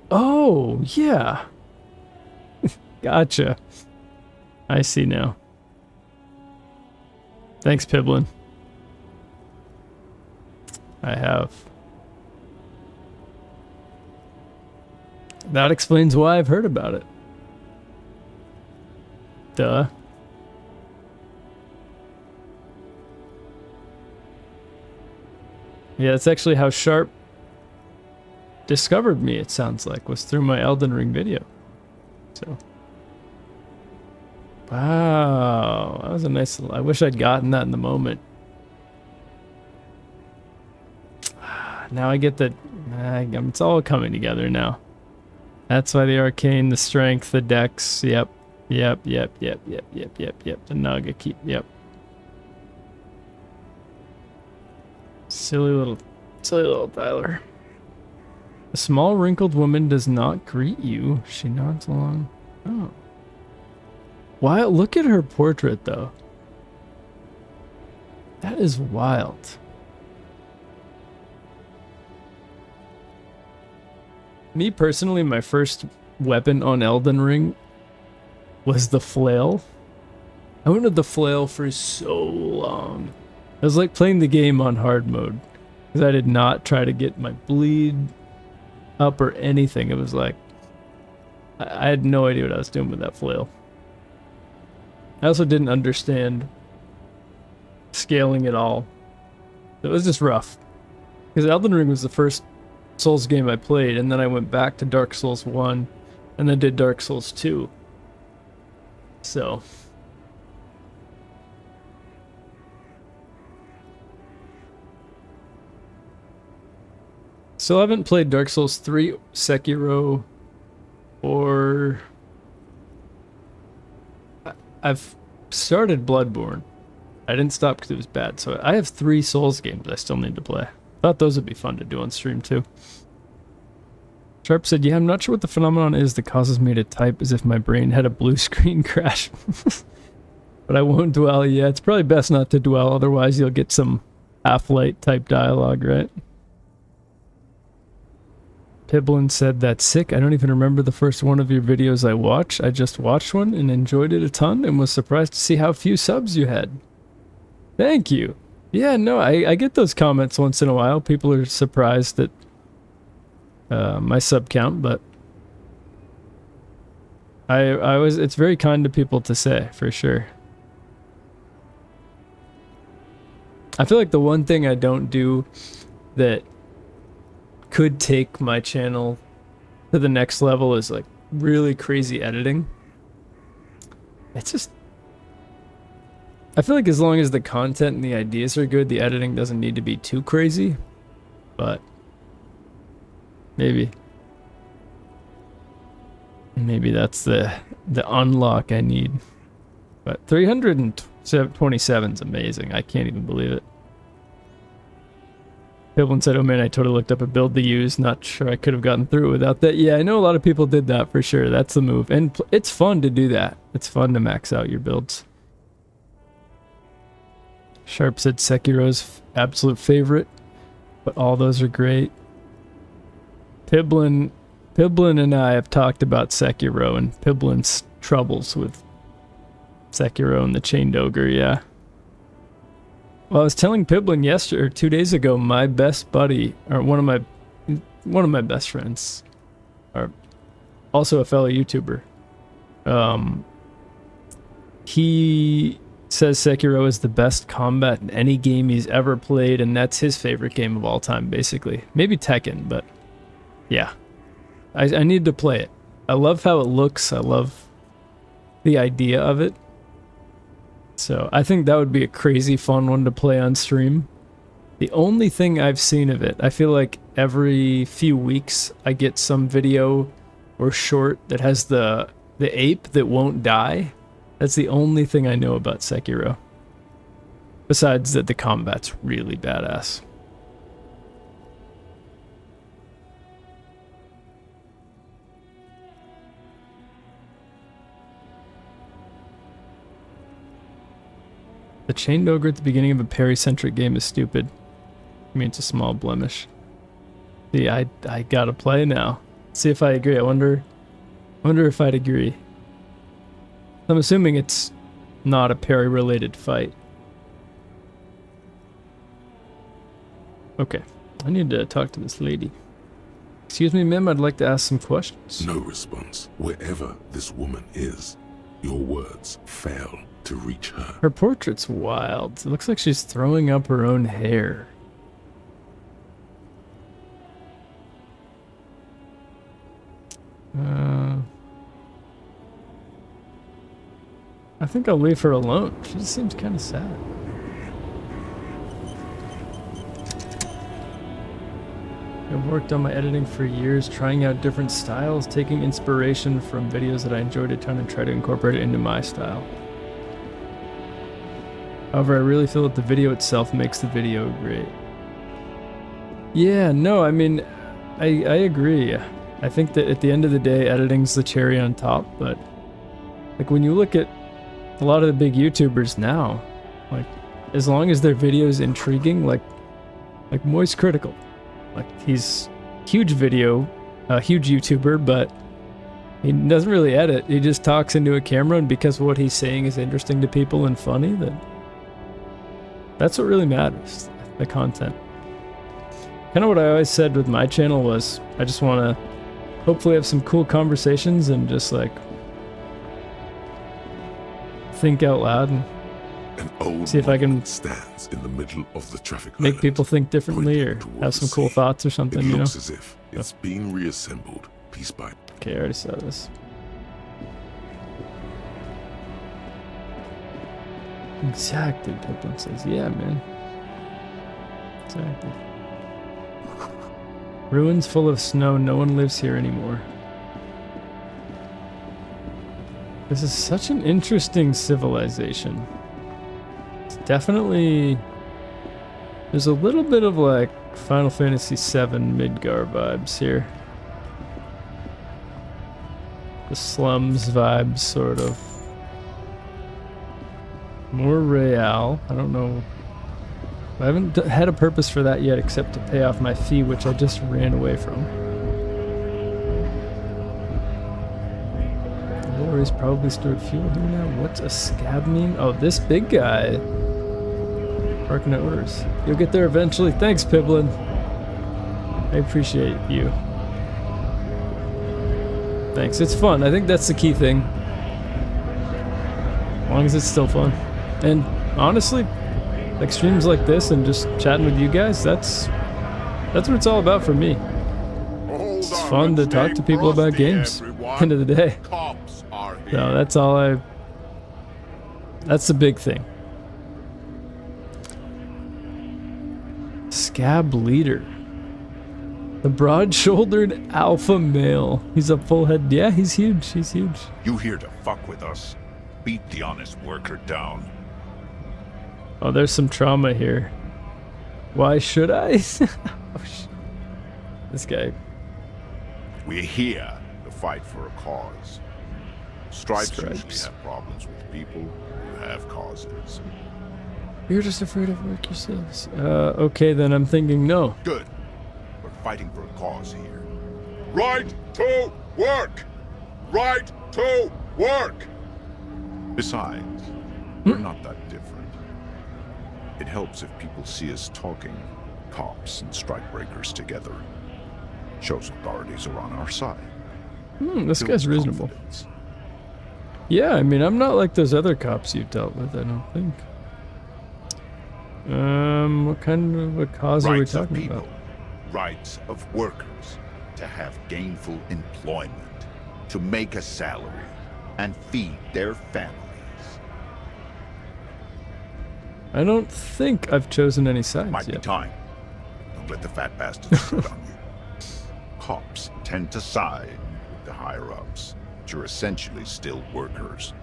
[SPEAKER 1] Oh, yeah. Gotcha. I see now. Thanks, Piblin. I have. That explains why I've heard about it. Duh. Yeah, that's actually how Sharp discovered me, it sounds like, was through my Elden Ring video. So. Wow. That was a nice... I wish I'd gotten that in the moment. Now I get the... It's all coming together now. That's why the arcane, the strength, the dex, yep. Yep. The Naga keep, yep. Silly little Tyler. A small wrinkled woman does not greet you. She nods along. Oh. Wow, look at her portrait though. That is wild. Me personally, my first weapon on Elden Ring was the flail. I went with the flail for so long. It was like playing the game on hard mode. Because I did not try to get my bleed up or anything. It was like... I had no idea what I was doing with that flail. I also didn't understand scaling at all. It was just rough. Because Elden Ring was the first Souls game I played, and then I went back to Dark Souls 1, and then did Dark Souls 2. So... Still haven't played Dark Souls 3, Sekiro, or... I've started Bloodborne. I didn't stop because it was bad, so I have 3 Souls games I still need to play. Thought those would be fun to do on stream too. Sharp said, yeah, I'm not sure what the phenomenon is that causes me to type as if my brain had a blue screen crash. But I won't dwell. Yeah, it's probably best not to dwell, otherwise you'll get some Half-Light type dialogue, right? Piblin said, that's sick. I don't even remember the first one of your videos I watched. I just watched one and enjoyed it a ton and was surprised to see how few subs you had. Thank you. Yeah, no, I get those comments once in a while. People are surprised at my sub count, but I was, it's very kind to people to say, for sure. I feel like the one thing I don't do that could take my channel to the next level is like really crazy editing. It's just, I feel like as long as the content and the ideas are good, the editing doesn't need to be too crazy. But maybe that's the unlock I need. But 327 is amazing. I can't even believe it. Piblin said, oh man, I totally looked up a build to use. Not sure I could have gotten through it without that. Yeah, I know a lot of people did that for sure. That's the move. And it's fun to do that. It's fun to max out your builds. Sharp said Sekiro's absolute favorite, but all those are great. Piblin and I have talked about Sekiro and Piblin's troubles with Sekiro and the Chained Ogre, yeah. Well, I was telling Piblin yesterday, or 2 days ago, my best buddy, or one of my best friends, or also a fellow YouTuber, he says Sekiro is the best combat in any game he's ever played, and that's his favorite game of all time, basically. Maybe Tekken, but yeah. I need to play it. I love how it looks. I love the idea of it. So I think that would be a crazy fun one to play on stream. The only thing I've seen of it, I feel like every few weeks I get some video or short that has the ape that won't die. That's the only thing I know about Sekiro. Besides that, the combat's really badass. The chained ogre at the beginning of a parry-centric game is stupid. I mean, it's a small blemish. See, I gotta play now. See if I agree. I wonder if I'd agree. I'm assuming it's not a parry-related fight. Okay, I need to talk to this lady. Excuse me, ma'am, I'd like to ask some questions.
[SPEAKER 3] No response. Wherever this woman is, your words fail to reach her.
[SPEAKER 1] Her portrait's wild. It looks like she's throwing up her own hair. I think I'll leave her alone. She just seems kind of sad. I've worked on my editing for years, trying out different styles, taking inspiration from videos that I enjoyed a ton and try to incorporate it into my style. However, I really feel that the video itself makes the video great. Yeah, no, I mean, I agree. I think that at the end of the day, editing's the cherry on top, but like when you look at a lot of the big YouTubers now, like as long as their video is intriguing, like Moist Critical, like he's huge YouTuber, but he doesn't really edit. He just talks into a camera, and because what he's saying is interesting to people and funny, that's what really matters, the content. Kind of what I always said with my channel was, I just want to hopefully have some cool conversations and just like think out loud and
[SPEAKER 3] An old
[SPEAKER 1] see if I can
[SPEAKER 3] monument stands in the middle of the traffic
[SPEAKER 1] make
[SPEAKER 3] island,
[SPEAKER 1] people think differently or
[SPEAKER 3] pointing
[SPEAKER 1] have
[SPEAKER 3] towards
[SPEAKER 1] some
[SPEAKER 3] the
[SPEAKER 1] cool
[SPEAKER 3] sea.
[SPEAKER 1] thoughts or something,
[SPEAKER 3] It
[SPEAKER 1] you know?
[SPEAKER 3] looks as if it's being reassembled piece by
[SPEAKER 1] Okay, I already saw this. Exactly, Pippin says. Yeah, man. Exactly. Ruins full of snow. No one lives here anymore. This is such an interesting civilization. It's definitely... There's a little bit of like Final Fantasy VII Midgar vibes here. The slums vibes, sort of. More Real. I don't know. I haven't had a purpose for that yet except to pay off my fee, which I just ran away from. Lori's probably stored fuel here now. What's a scab mean? Oh, this big guy. Barking at orders. You'll get there eventually. Thanks, Piblin. I appreciate you. Thanks. It's fun. I think that's the key thing. As long as it's still fun. And honestly, like streams like this and just chatting with you guys, that's what it's all about for me. It's fun to talk to people about games. End of the day. So that's all that's the big thing. Scab leader. The broad-shouldered alpha male. He's a full head. Yeah, he's huge. He's huge.
[SPEAKER 10] You here to fuck with us? Beat the honest worker down.
[SPEAKER 1] Oh, there's some trauma here. Why should I? Oh, this guy.
[SPEAKER 10] We're here to fight for a cause. Stripes usually
[SPEAKER 1] Stripes.
[SPEAKER 10] have problems with people who have causes.
[SPEAKER 1] You're just afraid of work yourselves. Okay, then I'm thinking no.
[SPEAKER 10] Good. We're fighting for a cause here. Right to work! Right to work! Besides, we're not that different. It helps if people see us talking, cops and strikebreakers together. Shows authorities are on our side.
[SPEAKER 1] This
[SPEAKER 10] Builds
[SPEAKER 1] guy's reasonable.
[SPEAKER 10] confidence.
[SPEAKER 1] Yeah, I mean, I'm not like those other cops you've dealt with, I don't think. What kind of a cause are we
[SPEAKER 10] Rights of
[SPEAKER 1] talking
[SPEAKER 10] people,
[SPEAKER 1] about?
[SPEAKER 10] rights of workers, to have gainful employment, to make a salary, and feed their families.
[SPEAKER 1] I don't think I've chosen any sides
[SPEAKER 10] Might be
[SPEAKER 1] yet.
[SPEAKER 10] time. Don't let the fat bastards tread on you. Cops tend to side with the higher-ups, but you're essentially still workers.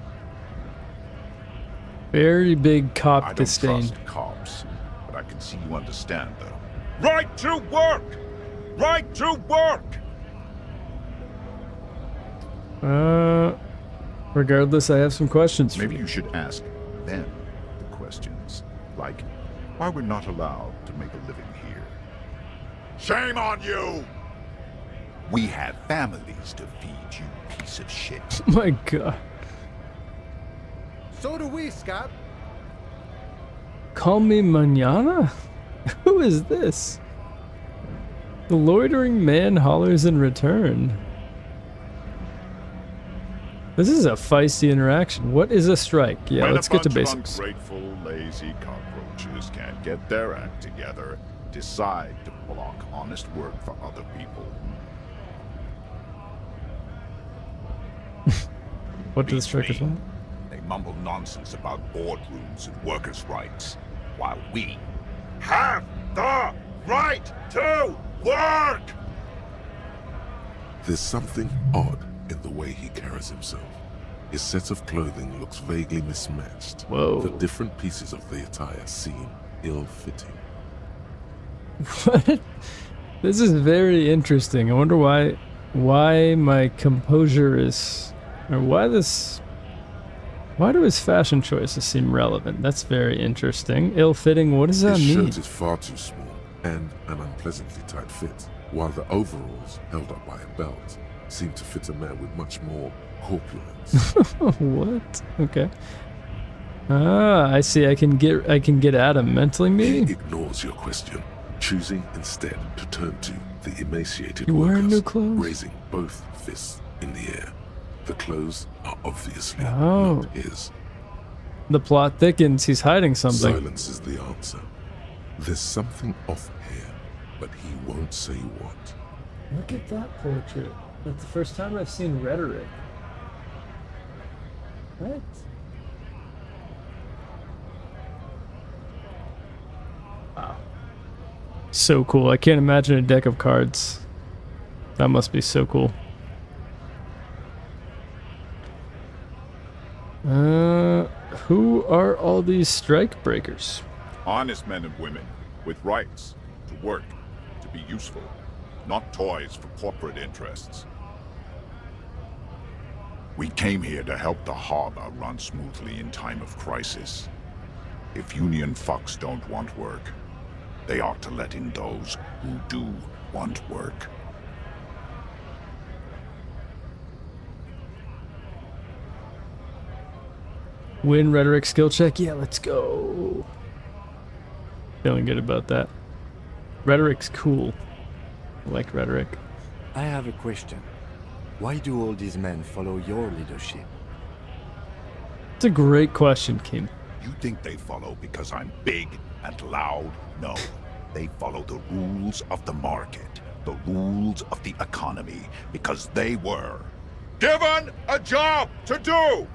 [SPEAKER 1] Very big
[SPEAKER 10] I
[SPEAKER 1] cop
[SPEAKER 10] don't
[SPEAKER 1] disdain.
[SPEAKER 10] trust cops, but I can see you understand them. Right to work! Right to work!
[SPEAKER 1] Regardless, I have some questions for
[SPEAKER 10] Maybe
[SPEAKER 1] you.
[SPEAKER 10] you should ask them the questions, like why we're not allowed to make a living here. Shame on you! We have families to feed, you piece of shit.
[SPEAKER 1] My God.
[SPEAKER 9] So do we, Scott.
[SPEAKER 1] Call me mañana? Who is this? The loitering man hollers in return. This is a feisty interaction. What is a strike? Yeah,
[SPEAKER 10] When
[SPEAKER 1] let's
[SPEAKER 10] a
[SPEAKER 1] get to
[SPEAKER 10] bunch
[SPEAKER 1] basics.
[SPEAKER 10] of ungrateful, lazy cockroaches can't get their act together, decide to block honest work for other people.
[SPEAKER 1] What do the
[SPEAKER 10] Beats
[SPEAKER 1] strikers
[SPEAKER 10] me.
[SPEAKER 1] want?
[SPEAKER 10] They mumble nonsense about boardrooms and workers' rights, while we have the right to work!
[SPEAKER 3] There's something odd in the way he carries himself. His set of clothing looks vaguely mismatched.
[SPEAKER 1] Whoa.
[SPEAKER 3] The different pieces of the attire seem ill-fitting.
[SPEAKER 1] What? This is very interesting. I wonder why my composure is, or why do his fashion choices seem relevant? That's very interesting. Ill-fitting, what does that
[SPEAKER 3] His
[SPEAKER 1] mean?
[SPEAKER 3] shirt is far too small and an unpleasantly tight fit, while the overalls, held up by a belt, seem to fit a man with much more corpulence.
[SPEAKER 1] What? Okay. Ah, I see. I can get at him mentally,
[SPEAKER 3] He
[SPEAKER 1] maybe?
[SPEAKER 3] ignores your question, choosing instead to turn to the emaciated
[SPEAKER 1] You wearing
[SPEAKER 3] workers,
[SPEAKER 1] new clothes?
[SPEAKER 3] raising both fists in the air. The clothes are obviously
[SPEAKER 1] Oh.
[SPEAKER 3] not his.
[SPEAKER 1] The plot thickens. He's hiding something.
[SPEAKER 3] Silence is the answer. There's something off here, but he won't say what.
[SPEAKER 1] Look at that portrait. That's the first time I've seen rhetoric. What? Wow. So cool. I can't imagine a deck of cards. That must be so cool. Who are all these strike breakers?
[SPEAKER 10] Honest men and women with rights to work, to be useful, not toys for corporate interests. We came here to help the harbor run smoothly in time of crisis. If union fucks don't want work, they ought to let in those who do want work.
[SPEAKER 1] Win rhetoric skill check? Yeah, let's go. Feeling good about that. Rhetoric's cool. I like rhetoric.
[SPEAKER 7] I have a question. Why do all these men follow your leadership?
[SPEAKER 1] It's a great question, Kim.
[SPEAKER 10] You think they follow because I'm big and loud? No. They follow the rules of the market, the rules of the economy, because they were given a job to do!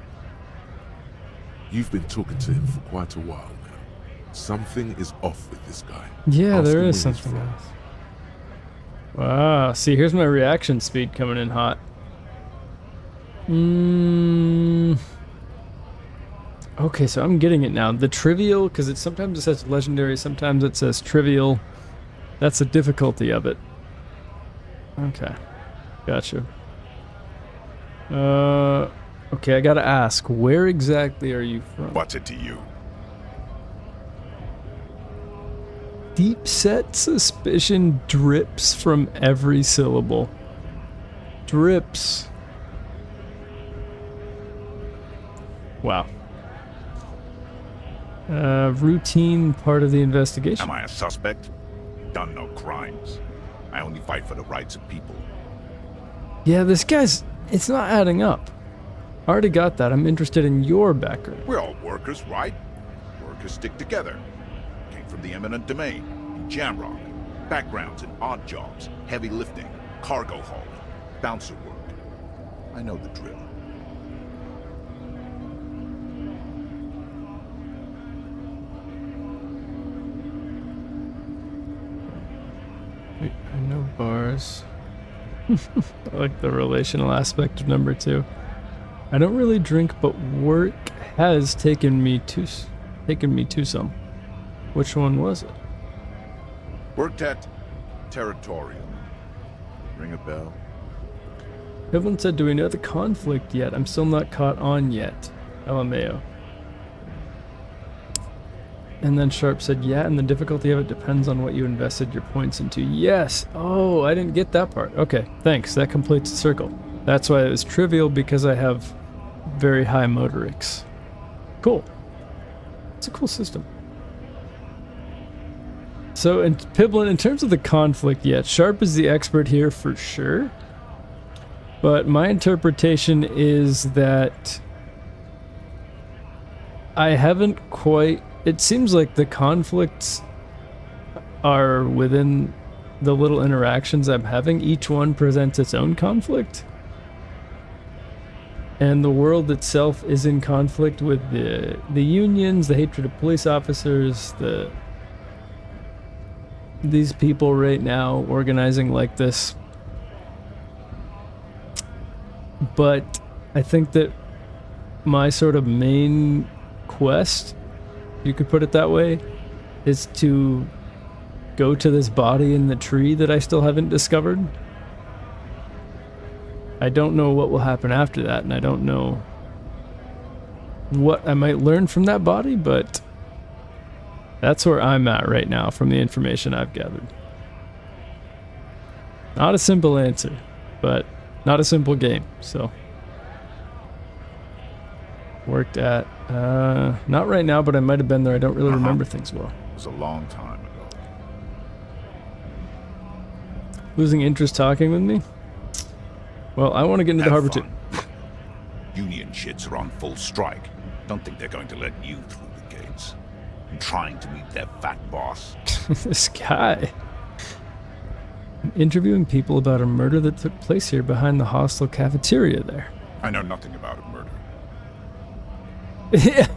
[SPEAKER 3] You've been talking to him for quite a while now. Something is off with this guy.
[SPEAKER 1] Yeah,
[SPEAKER 3] Ask
[SPEAKER 1] there
[SPEAKER 3] him
[SPEAKER 1] is
[SPEAKER 3] where he's
[SPEAKER 1] something
[SPEAKER 3] from.
[SPEAKER 1] else. Wow, see, here's my reaction speed coming in hot. Okay, so I'm getting it now. The trivial, because sometimes it says legendary, sometimes it says trivial. That's the difficulty of it. Okay, gotcha. Okay, I gotta ask, where exactly are you from?
[SPEAKER 10] What's it to you?
[SPEAKER 1] Deep set suspicion drips from every syllable. Drips. Wow. Routine part of the investigation.
[SPEAKER 10] Am I a suspect? Done no crimes. I only fight for the rights of people.
[SPEAKER 1] Yeah, this guy's... It's not adding up. I already got that. I'm interested in your background.
[SPEAKER 10] We're all workers, right? Workers stick together. Came from the eminent domain, in Jamrock. Backgrounds in odd jobs, heavy lifting, cargo hauling, bouncer work. I know the drill.
[SPEAKER 1] I know bars. I like the relational aspect of number 2. I don't really drink, but work has taken me to some. Which one was it?
[SPEAKER 10] Worked at Territorium. Ring a bell?
[SPEAKER 1] Evelyn said, do we know the conflict yet? I'm still not caught on yet. LMAO. And then Sharp said, yeah, and the difficulty of it depends on what you invested your points into. Yes! Oh, I didn't get that part. Okay, thanks. That completes the circle. That's why it was trivial, because I have very high motorics. Cool. It's a cool system. So, Piblin, in terms of the conflict yet, Sharp is the expert here for sure. But my interpretation is that I haven't quite... It seems like the conflicts are within the little interactions I'm having. Each one presents its own conflict. And the world itself is in conflict with the unions, the hatred of police officers, these people right now organizing like this. But I think that my sort of main quest, you could put it that way, is to go to this body in the tree that I still haven't discovered. I don't know what will happen after that, and I don't know what I might learn from that body, but that's where I'm at right now from the information I've gathered. Not a simple answer, but not a simple game, so. Worked at, not right now, but I might have been there. I don't really remember things well.
[SPEAKER 10] It was a long time ago.
[SPEAKER 1] Losing interest talking with me? Well, I want to get into the harbor too.
[SPEAKER 10] Union shits are on full strike. Don't think they're going to let you through the gates. I'm trying to meet their fat boss.
[SPEAKER 1] This guy. I'm interviewing people about a murder that took place here behind the hostel cafeteria there.
[SPEAKER 10] I know nothing about a murder.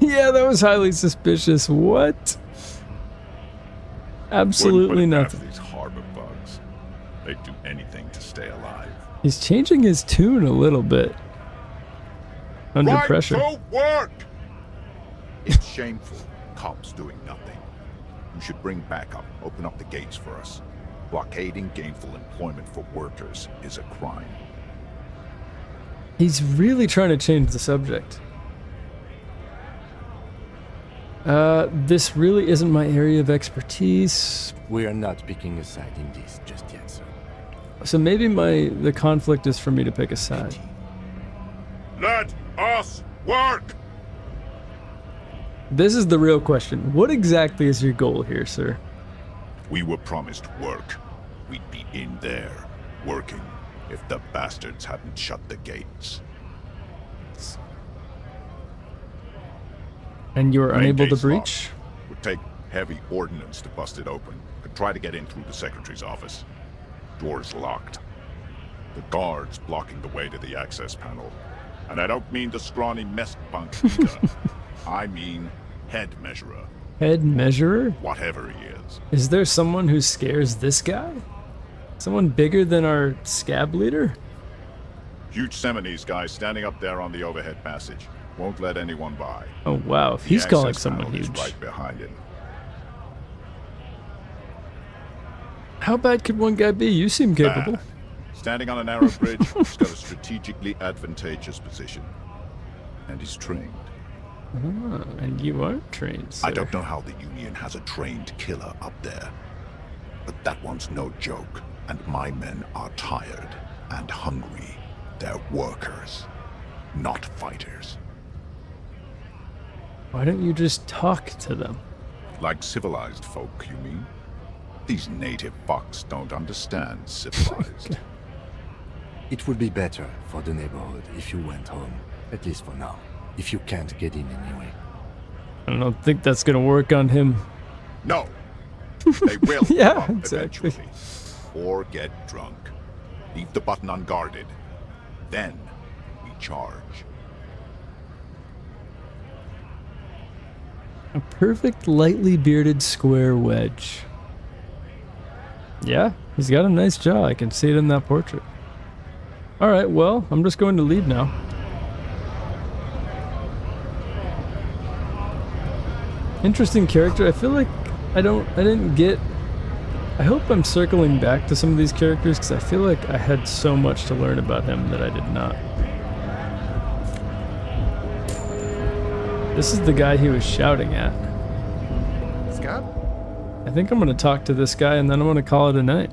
[SPEAKER 1] Yeah, that was highly suspicious. What? Absolutely nothing.
[SPEAKER 10] These harbor bugs. They'd do anything to stay alive.
[SPEAKER 1] He's changing his tune a little bit. Under pressure.
[SPEAKER 10] To work! It's shameful. Cops doing nothing. You should bring backup. Open up the gates for us. Blockading gainful employment for workers is a crime.
[SPEAKER 1] He's really trying to change the subject. This really isn't my area of expertise.
[SPEAKER 7] We are not picking a side in this just yet, sir.
[SPEAKER 1] So maybe the conflict is for me to pick a side.
[SPEAKER 10] Let us work!
[SPEAKER 1] This is the real question. What exactly is your goal here, sir?
[SPEAKER 10] We were promised work. We'd be in there, working, if the bastards hadn't shut the gates.
[SPEAKER 1] And you were
[SPEAKER 10] Main
[SPEAKER 1] unable to
[SPEAKER 10] gate's
[SPEAKER 1] breach?
[SPEAKER 10] locked. Would take heavy ordnance to bust it open. Could try to get in through the secretary's office. Door's locked. The guards blocking the way to the access panel. And I don't mean the scrawny mess punk either. I mean head measurer.
[SPEAKER 1] Head measurer?
[SPEAKER 10] Whatever he is.
[SPEAKER 1] Is there someone who scares this guy? Someone bigger than our scab leader?
[SPEAKER 10] Huge Seminese guy standing up there on the overhead passage. Won't let anyone by.
[SPEAKER 1] Oh wow, if
[SPEAKER 10] The
[SPEAKER 1] he's calling
[SPEAKER 10] access
[SPEAKER 1] someone
[SPEAKER 10] panel is
[SPEAKER 1] huge.
[SPEAKER 10] right behind him.
[SPEAKER 1] How bad could one guy be? You seem capable.
[SPEAKER 10] Bad. Standing on a narrow bridge, he's got a strategically advantageous position. And he's trained.
[SPEAKER 1] Ah, and you aren't trained, sir.
[SPEAKER 10] I don't know how the Union has a trained killer up there. But that one's no joke. And my men are tired and hungry. They're workers, not fighters.
[SPEAKER 1] Why don't you just talk to them?
[SPEAKER 10] Like civilized folk, you mean? These native fucks don't understand civilized.
[SPEAKER 7] It would be better for the neighborhood if you went home, at least for now, if you can't get in anyway.
[SPEAKER 1] I don't think that's gonna work on him.
[SPEAKER 10] No, they will
[SPEAKER 1] Yeah,
[SPEAKER 10] give up
[SPEAKER 1] exactly.
[SPEAKER 10] eventually. Or get drunk. Leave the button unguarded. Then we charge.
[SPEAKER 1] A perfect lightly bearded square wedge. Yeah, he's got a nice jaw. I can see it in that portrait. Alright, well, I'm just going to leave now. Interesting character. I feel like I didn't get... I hope I'm circling back to some of these characters because I feel like I had so much to learn about him that I did not. This is the guy he was shouting at.
[SPEAKER 9] Scab?
[SPEAKER 1] I think I'm going to talk to this guy and then I'm going to call it a night.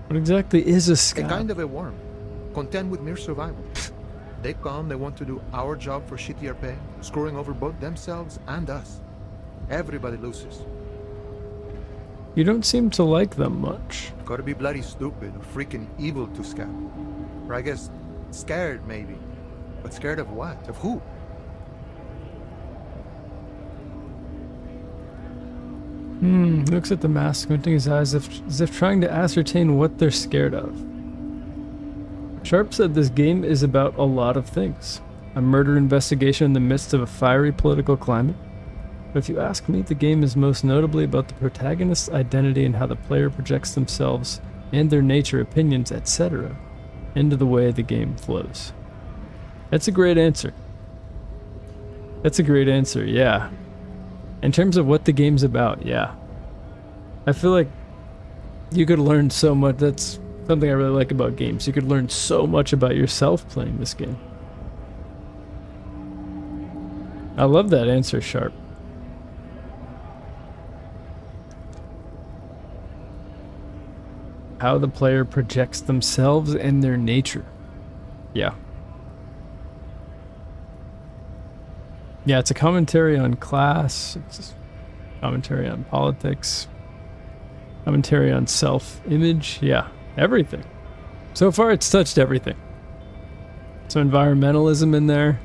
[SPEAKER 1] What exactly is a
[SPEAKER 9] A
[SPEAKER 1] scab?
[SPEAKER 9] kind of a worm, content with mere survival. They come, they want to do our job for shittier pay, screwing over both themselves and us. Everybody loses.
[SPEAKER 1] You don't seem to like them much.
[SPEAKER 9] Gotta be bloody stupid or freaking evil to Scab. Or I guess scared, maybe. But scared of what? Of who?
[SPEAKER 1] Looks at the mask, squinting his eyes as if trying to ascertain what they're scared of. Sharp said this game is about a lot of things. A murder investigation in the midst of a fiery political climate. But if you ask me, the game is most notably about the protagonist's identity and how the player projects themselves and their nature, opinions, etc. into the way the game flows. That's a great answer. That's a great answer, yeah. In terms of what the game's about, yeah. I feel like you could learn so much. That's something I really like about games. You could learn so much about yourself playing this game. I love that answer, Sharp. How the player projects themselves and their nature. Yeah. Yeah, it's a commentary on class, it's a commentary on politics, commentary on self-image, yeah, everything. So far it's touched everything. Some environmentalism in there.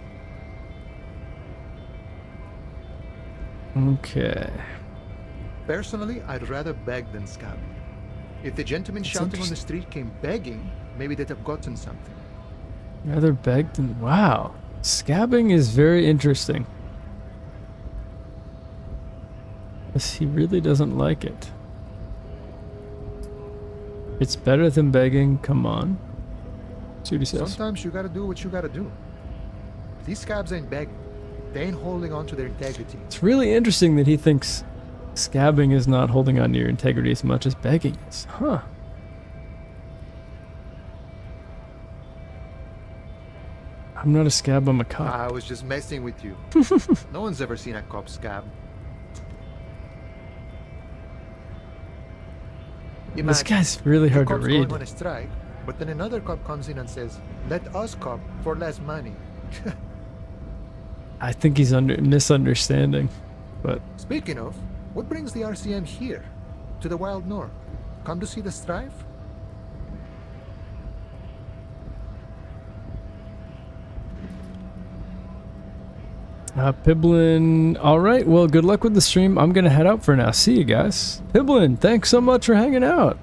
[SPEAKER 1] Okay.
[SPEAKER 9] Personally, I'd rather beg than scab. If the gentleman shouting on the street came begging, maybe they'd have gotten something.
[SPEAKER 1] Rather beg than... Wow. Scabbing is very interesting. He really doesn't like it. It's better than begging, come on. See what he says.
[SPEAKER 9] Sometimes you gotta do what you gotta do. These scabs ain't begging. They ain't holding on to their integrity.
[SPEAKER 1] It's really interesting that he thinks scabbing is not holding on to your integrity as much as begging is. Huh. I'm not a scab, I'm a cop.
[SPEAKER 9] I was just messing with you. No one's ever seen a cop scab.
[SPEAKER 1] This
[SPEAKER 9] Imagine,
[SPEAKER 1] guy's really hard to
[SPEAKER 9] the cop's
[SPEAKER 1] read.
[SPEAKER 9] going on a strike, but then another cop comes in and says, "Let us cop for less money."
[SPEAKER 1] I think he's misunderstanding, but
[SPEAKER 9] Speaking of, what brings the RCM here, to the Wild North? Come to see the strife?
[SPEAKER 1] Piblin, alright, well, good luck with the stream. I'm gonna head out for now. See you guys. Piblin, thanks so much for hanging out.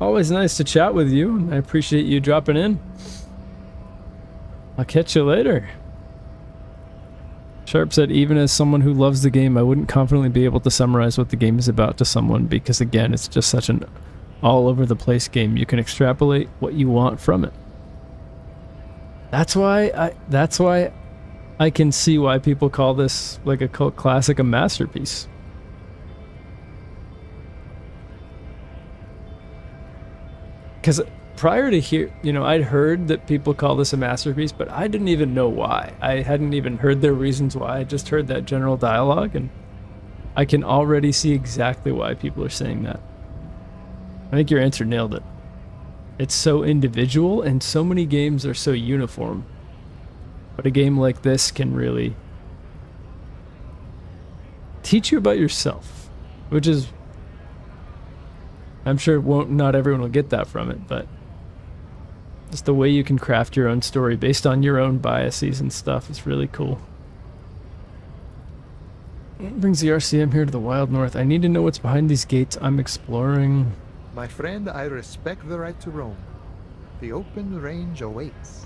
[SPEAKER 1] Always nice to chat with you, and I appreciate you dropping in. I'll catch you later. Sharp said, even as someone who loves the game, I wouldn't confidently be able to summarize what the game is about to someone because, again, it's just such an all-over-the-place game. You can extrapolate what you want from it. That's why I can see why people call this like a cult classic, a masterpiece. Because prior to here, you know, I'd heard that people call this a masterpiece, but I didn't even know why. I hadn't even heard their reasons why. I just heard that general dialogue, and I can already see exactly why people are saying that. I think your answer nailed it. It's so individual, and so many games are so uniform. But a game like this can really teach you about yourself, which is, I'm sure not everyone will get that from it, but just the way you can craft your own story based on your own biases and stuff is really cool. What brings the RCM here to the Wild North? I need to know what's behind these gates. I'm exploring.
[SPEAKER 9] My friend, I respect the right to roam. The open range awaits.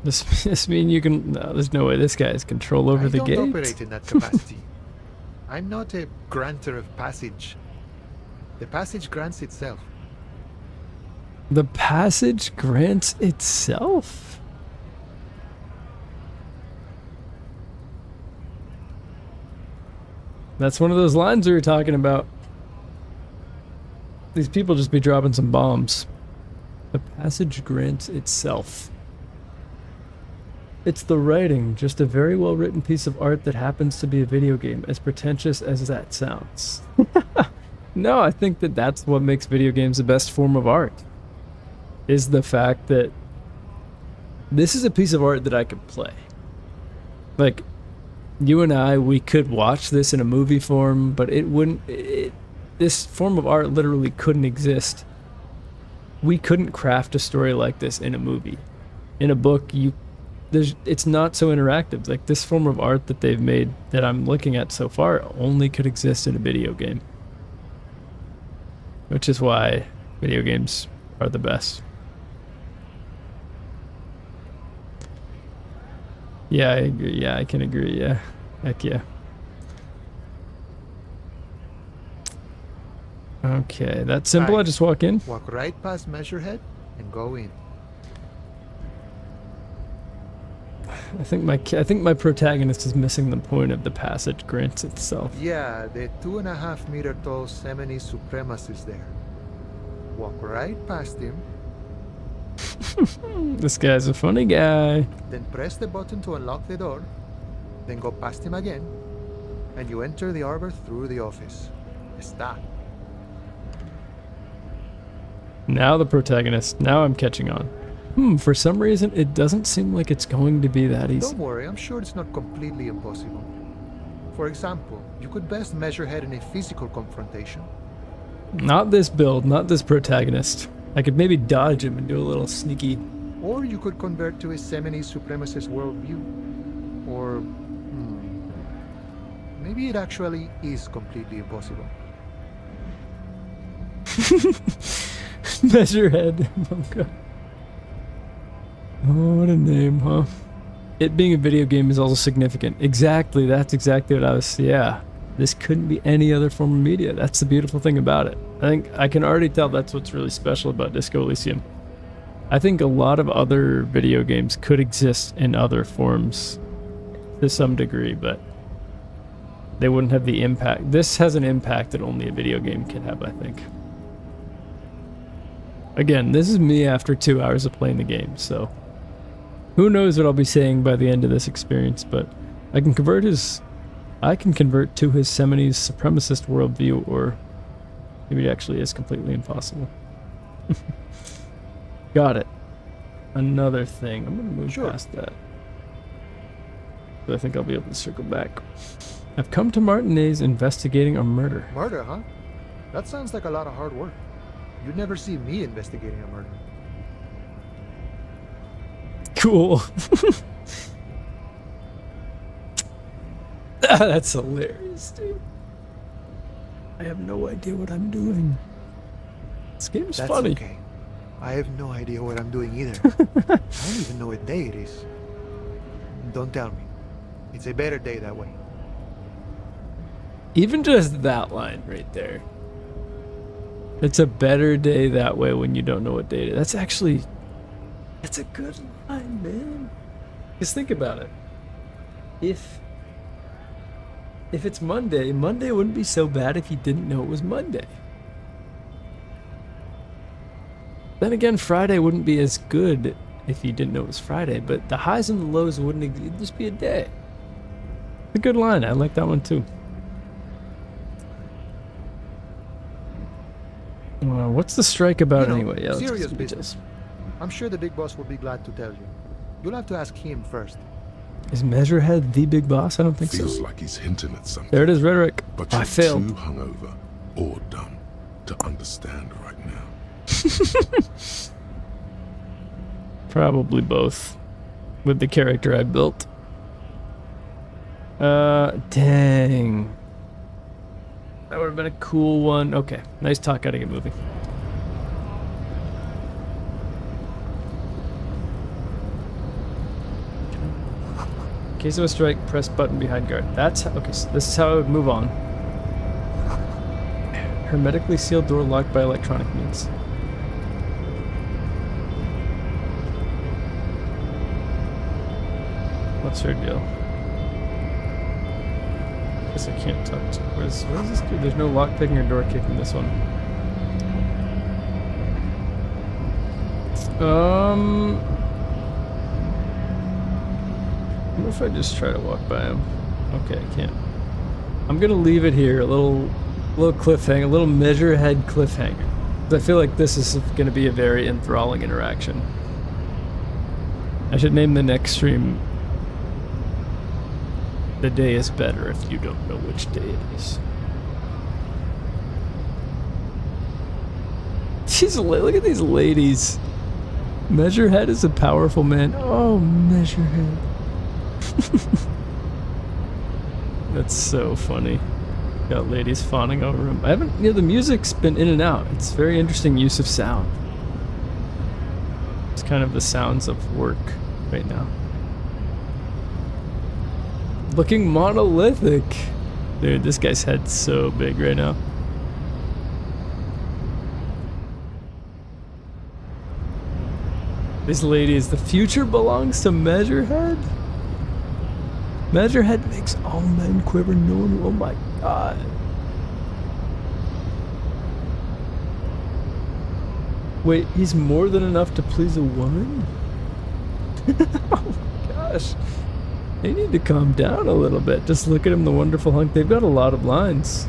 [SPEAKER 1] Does this mean you can... No, there's no way this guy has control over the
[SPEAKER 9] I
[SPEAKER 1] gate.
[SPEAKER 9] don't operate in that capacity. I'm not a granter of passage. The passage grants itself.
[SPEAKER 1] The passage grants itself? That's one of those lines we were talking about. These people just be dropping some bombs. The passage grants itself. It's the writing, just a very well written piece of art that happens to be a video game, as pretentious as that sounds. No, I think that that's what makes video games the best form of art. Is the fact that this is a piece of art that I could play. Like, you and I, we could watch this in a movie form, but it wouldn't... this form of art literally couldn't exist. We couldn't craft a story like this in a movie. In a book, it's not so interactive. Like, this form of art that they've made that I'm looking at so far only could exist in a video game. Which is why video games are the best. Yeah, I agree. Yeah, I can agree. Yeah. Heck yeah. Okay, that's simple. I just walk in.
[SPEAKER 9] Walk right past Measurehead and go in.
[SPEAKER 1] I think my protagonist is missing the point of the passage grants itself.
[SPEAKER 9] Yeah, the 2.5 meter tall Semini supremacist there. Walk right past him,
[SPEAKER 1] This guy's a funny guy.
[SPEAKER 9] then press the button to unlock the door, then go past him again, and you enter the arbor through the office. Está.
[SPEAKER 1] Now the protagonist. Now I'm catching on. For some reason, it doesn't seem like it's going to be that easy.
[SPEAKER 9] Don't worry, I'm sure it's not completely impossible. For example, you could best Measurehead in a physical confrontation.
[SPEAKER 1] Not this build, not this protagonist. I could maybe dodge him and do a little sneaky...
[SPEAKER 9] Or you could convert to a Semini supremacist worldview. Or... maybe it actually is completely impossible.
[SPEAKER 1] Measurehead. Oh, God. Oh, what a name, huh? It being a video game is also significant. Exactly, that's exactly what I was... Yeah. This couldn't be any other form of media. That's the beautiful thing about it. I think I can already tell that's what's really special about Disco Elysium. I think a lot of other video games could exist in other forms to some degree, but they wouldn't have the impact. This has an impact that only a video game can have, I think. Again, this is me after 2 hours of playing the game, so who knows what I'll be saying by the end of this experience, but I can convert to his Semini's supremacist worldview, or maybe it actually is completely impossible. Got it. Another thing. I'm gonna move past that. But I think I'll be able to circle back. I've come to Martinez investigating a murder.
[SPEAKER 9] Murder, huh? That sounds like a lot of hard work. You'd never see me investigating a murder.
[SPEAKER 1] Cool. That's hilarious, dude. I have no idea what I'm doing. This game's
[SPEAKER 9] That's
[SPEAKER 1] funny.
[SPEAKER 9] Okay. I have no idea what I'm doing either. I don't even know what day it is. Don't tell me. It's a better day that way.
[SPEAKER 1] Even just that line right there. It's a better day that way when you don't know what day it is. That's a good line, man. Just think about it. If it's Monday wouldn't be so bad if you didn't know it was Monday. Then again, Friday wouldn't be as good if you didn't know it was Friday, but the highs and the lows wouldn't it'd just be a day. It's a good line. I like that one too. What's the strike about anyway? Yeah, let's
[SPEAKER 9] serious
[SPEAKER 1] get some
[SPEAKER 9] business.
[SPEAKER 1] details.
[SPEAKER 9] I'm sure the big boss will be glad to tell you. You'll have to ask him first.
[SPEAKER 1] Is Measurehead the big boss? I don't think
[SPEAKER 3] Feels
[SPEAKER 1] so.
[SPEAKER 3] like he's hinting at something.
[SPEAKER 1] There it is, rhetoric.
[SPEAKER 3] But
[SPEAKER 1] I
[SPEAKER 3] you're
[SPEAKER 1] failed.
[SPEAKER 3] too hungover or dumb to understand right now.
[SPEAKER 1] Probably both. With the character I built. Dang. That would have been a cool one. Okay, nice talk. Gotta get moving. In case of a strike, press button behind guard. That's okay. So this is how I would move on. Hermetically sealed door locked by electronic means. What's her deal? Guess I can't talk to. What is this do? There's no lock picking or door kicking this one. What if I just try to walk by him? Okay, I can't. I'm gonna leave it here. A little cliffhanger, a little measurehead cliffhanger. 'Cause I feel like this is gonna be a very enthralling interaction. I should name the next stream "The Day is Better If You Don't Know Which Day It Is." Look at these ladies. Measurehead is a powerful man. Oh, Measurehead. That's so funny. Got ladies fawning over him. I haven't, the music's been in and out. It's very interesting use of sound. It's kind of the sounds of work right now. Looking monolithic. Dude, this guy's head's so big right now. These ladies, the future belongs to Measurehead? Measurehead makes all men quiver. Oh my god. Wait, he's more than enough to please a woman? Oh my gosh. They need to calm down a little bit. Just look at him, the wonderful hunk. They've got a lot of lines.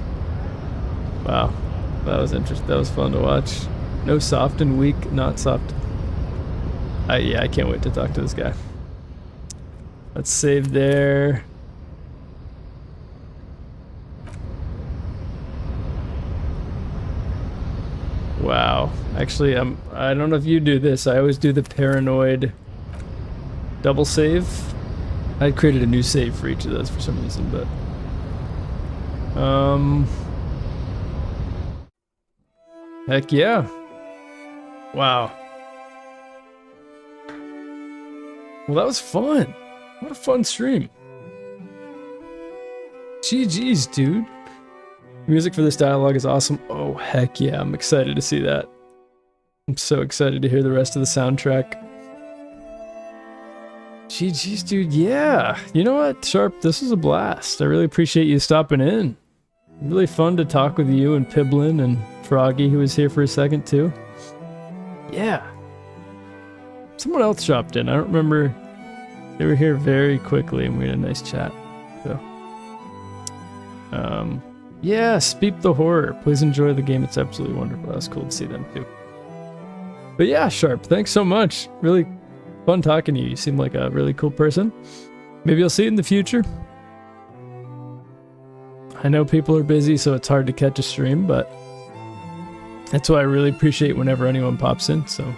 [SPEAKER 1] Wow. That was interesting. That was fun to watch. No soft and weak, not soft. Yeah, I can't wait to talk to this guy. Let's save there. Wow. Actually, I don't know if you do this. I always do the paranoid double save. I created a new save for each of those for some reason, but heck yeah. Wow. Well, that was fun. What a fun stream. GG's, dude. Music for this dialogue is awesome. Oh, heck yeah. I'm excited to see that. I'm so excited to hear the rest of the soundtrack. GG's, dude. Yeah. You know what, Sharp? This was a blast. I really appreciate you stopping in. Really fun to talk with you and Piblin and Froggy, who was here for a second, too. Yeah. Someone else dropped in. I don't remember. They were here very quickly and we had a nice chat. So, yeah, Speep the Horror. Please enjoy the game. It's absolutely wonderful. That was cool to see them too. But yeah, Sharp, thanks so much. Really fun talking to you. You seem like a really cool person. Maybe I'll see you in the future. I know people are busy, so it's hard to catch a stream, but that's why I really appreciate whenever anyone pops in. So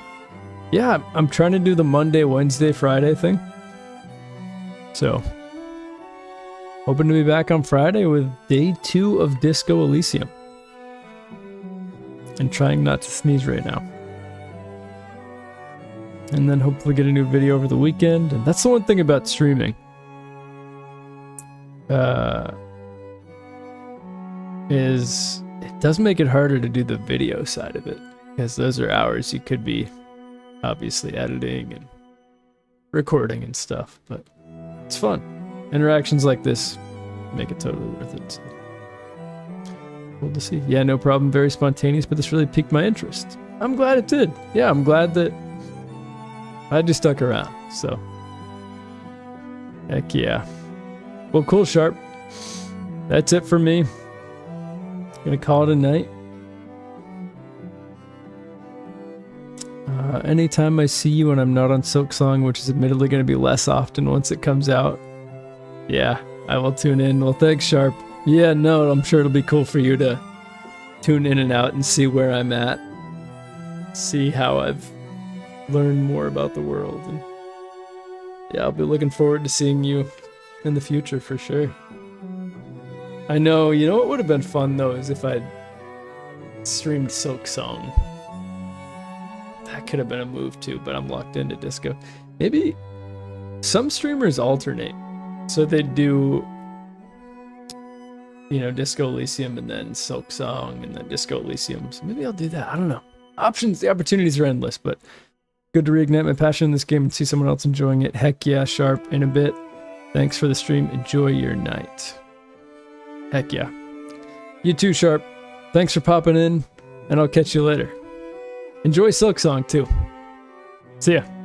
[SPEAKER 1] yeah, I'm trying to do the Monday, Wednesday, Friday thing. So, hoping to be back on Friday with day 2 of Disco Elysium. And trying not to sneeze right now. And then hopefully get a new video over the weekend. And that's the one thing about streaming. Is it does make it harder to do the video side of it. Because those are hours you could be obviously editing and recording and stuff. But it's fun. Interactions like this make it totally worth it. So. Cool to see. Yeah, no problem. Very spontaneous, but this really piqued my interest. I'm glad it did. Yeah, I'm glad that I just stuck around. So, heck yeah. Well, cool, Sharp. That's it for me. Gonna call it a night. Anytime I see you when I'm not on Silksong, which is admittedly going to be less often once it comes out, yeah, I will tune in. Well, thanks, Sharp. Yeah, no, I'm sure it'll be cool for you to tune in and out and see where I'm at. See how I've learned more about the world. And yeah, I'll be looking forward to seeing you in the future for sure. I know, you know what would have been fun though is if I'd streamed Silksong. That could have been a move too, but I'm locked into disco. Maybe some streamers alternate. So they do you know, Disco Elysium and then Silk Song and then Disco Elysium. So maybe I'll do that. I don't know. Options, the opportunities are endless, but good to reignite my passion in this game and see someone else enjoying it. Heck yeah, Sharp, in a bit. Thanks for the stream. Enjoy your night. Heck yeah. You too, Sharp. Thanks for popping in, and I'll catch you later. Enjoy Silk Song, too. See ya.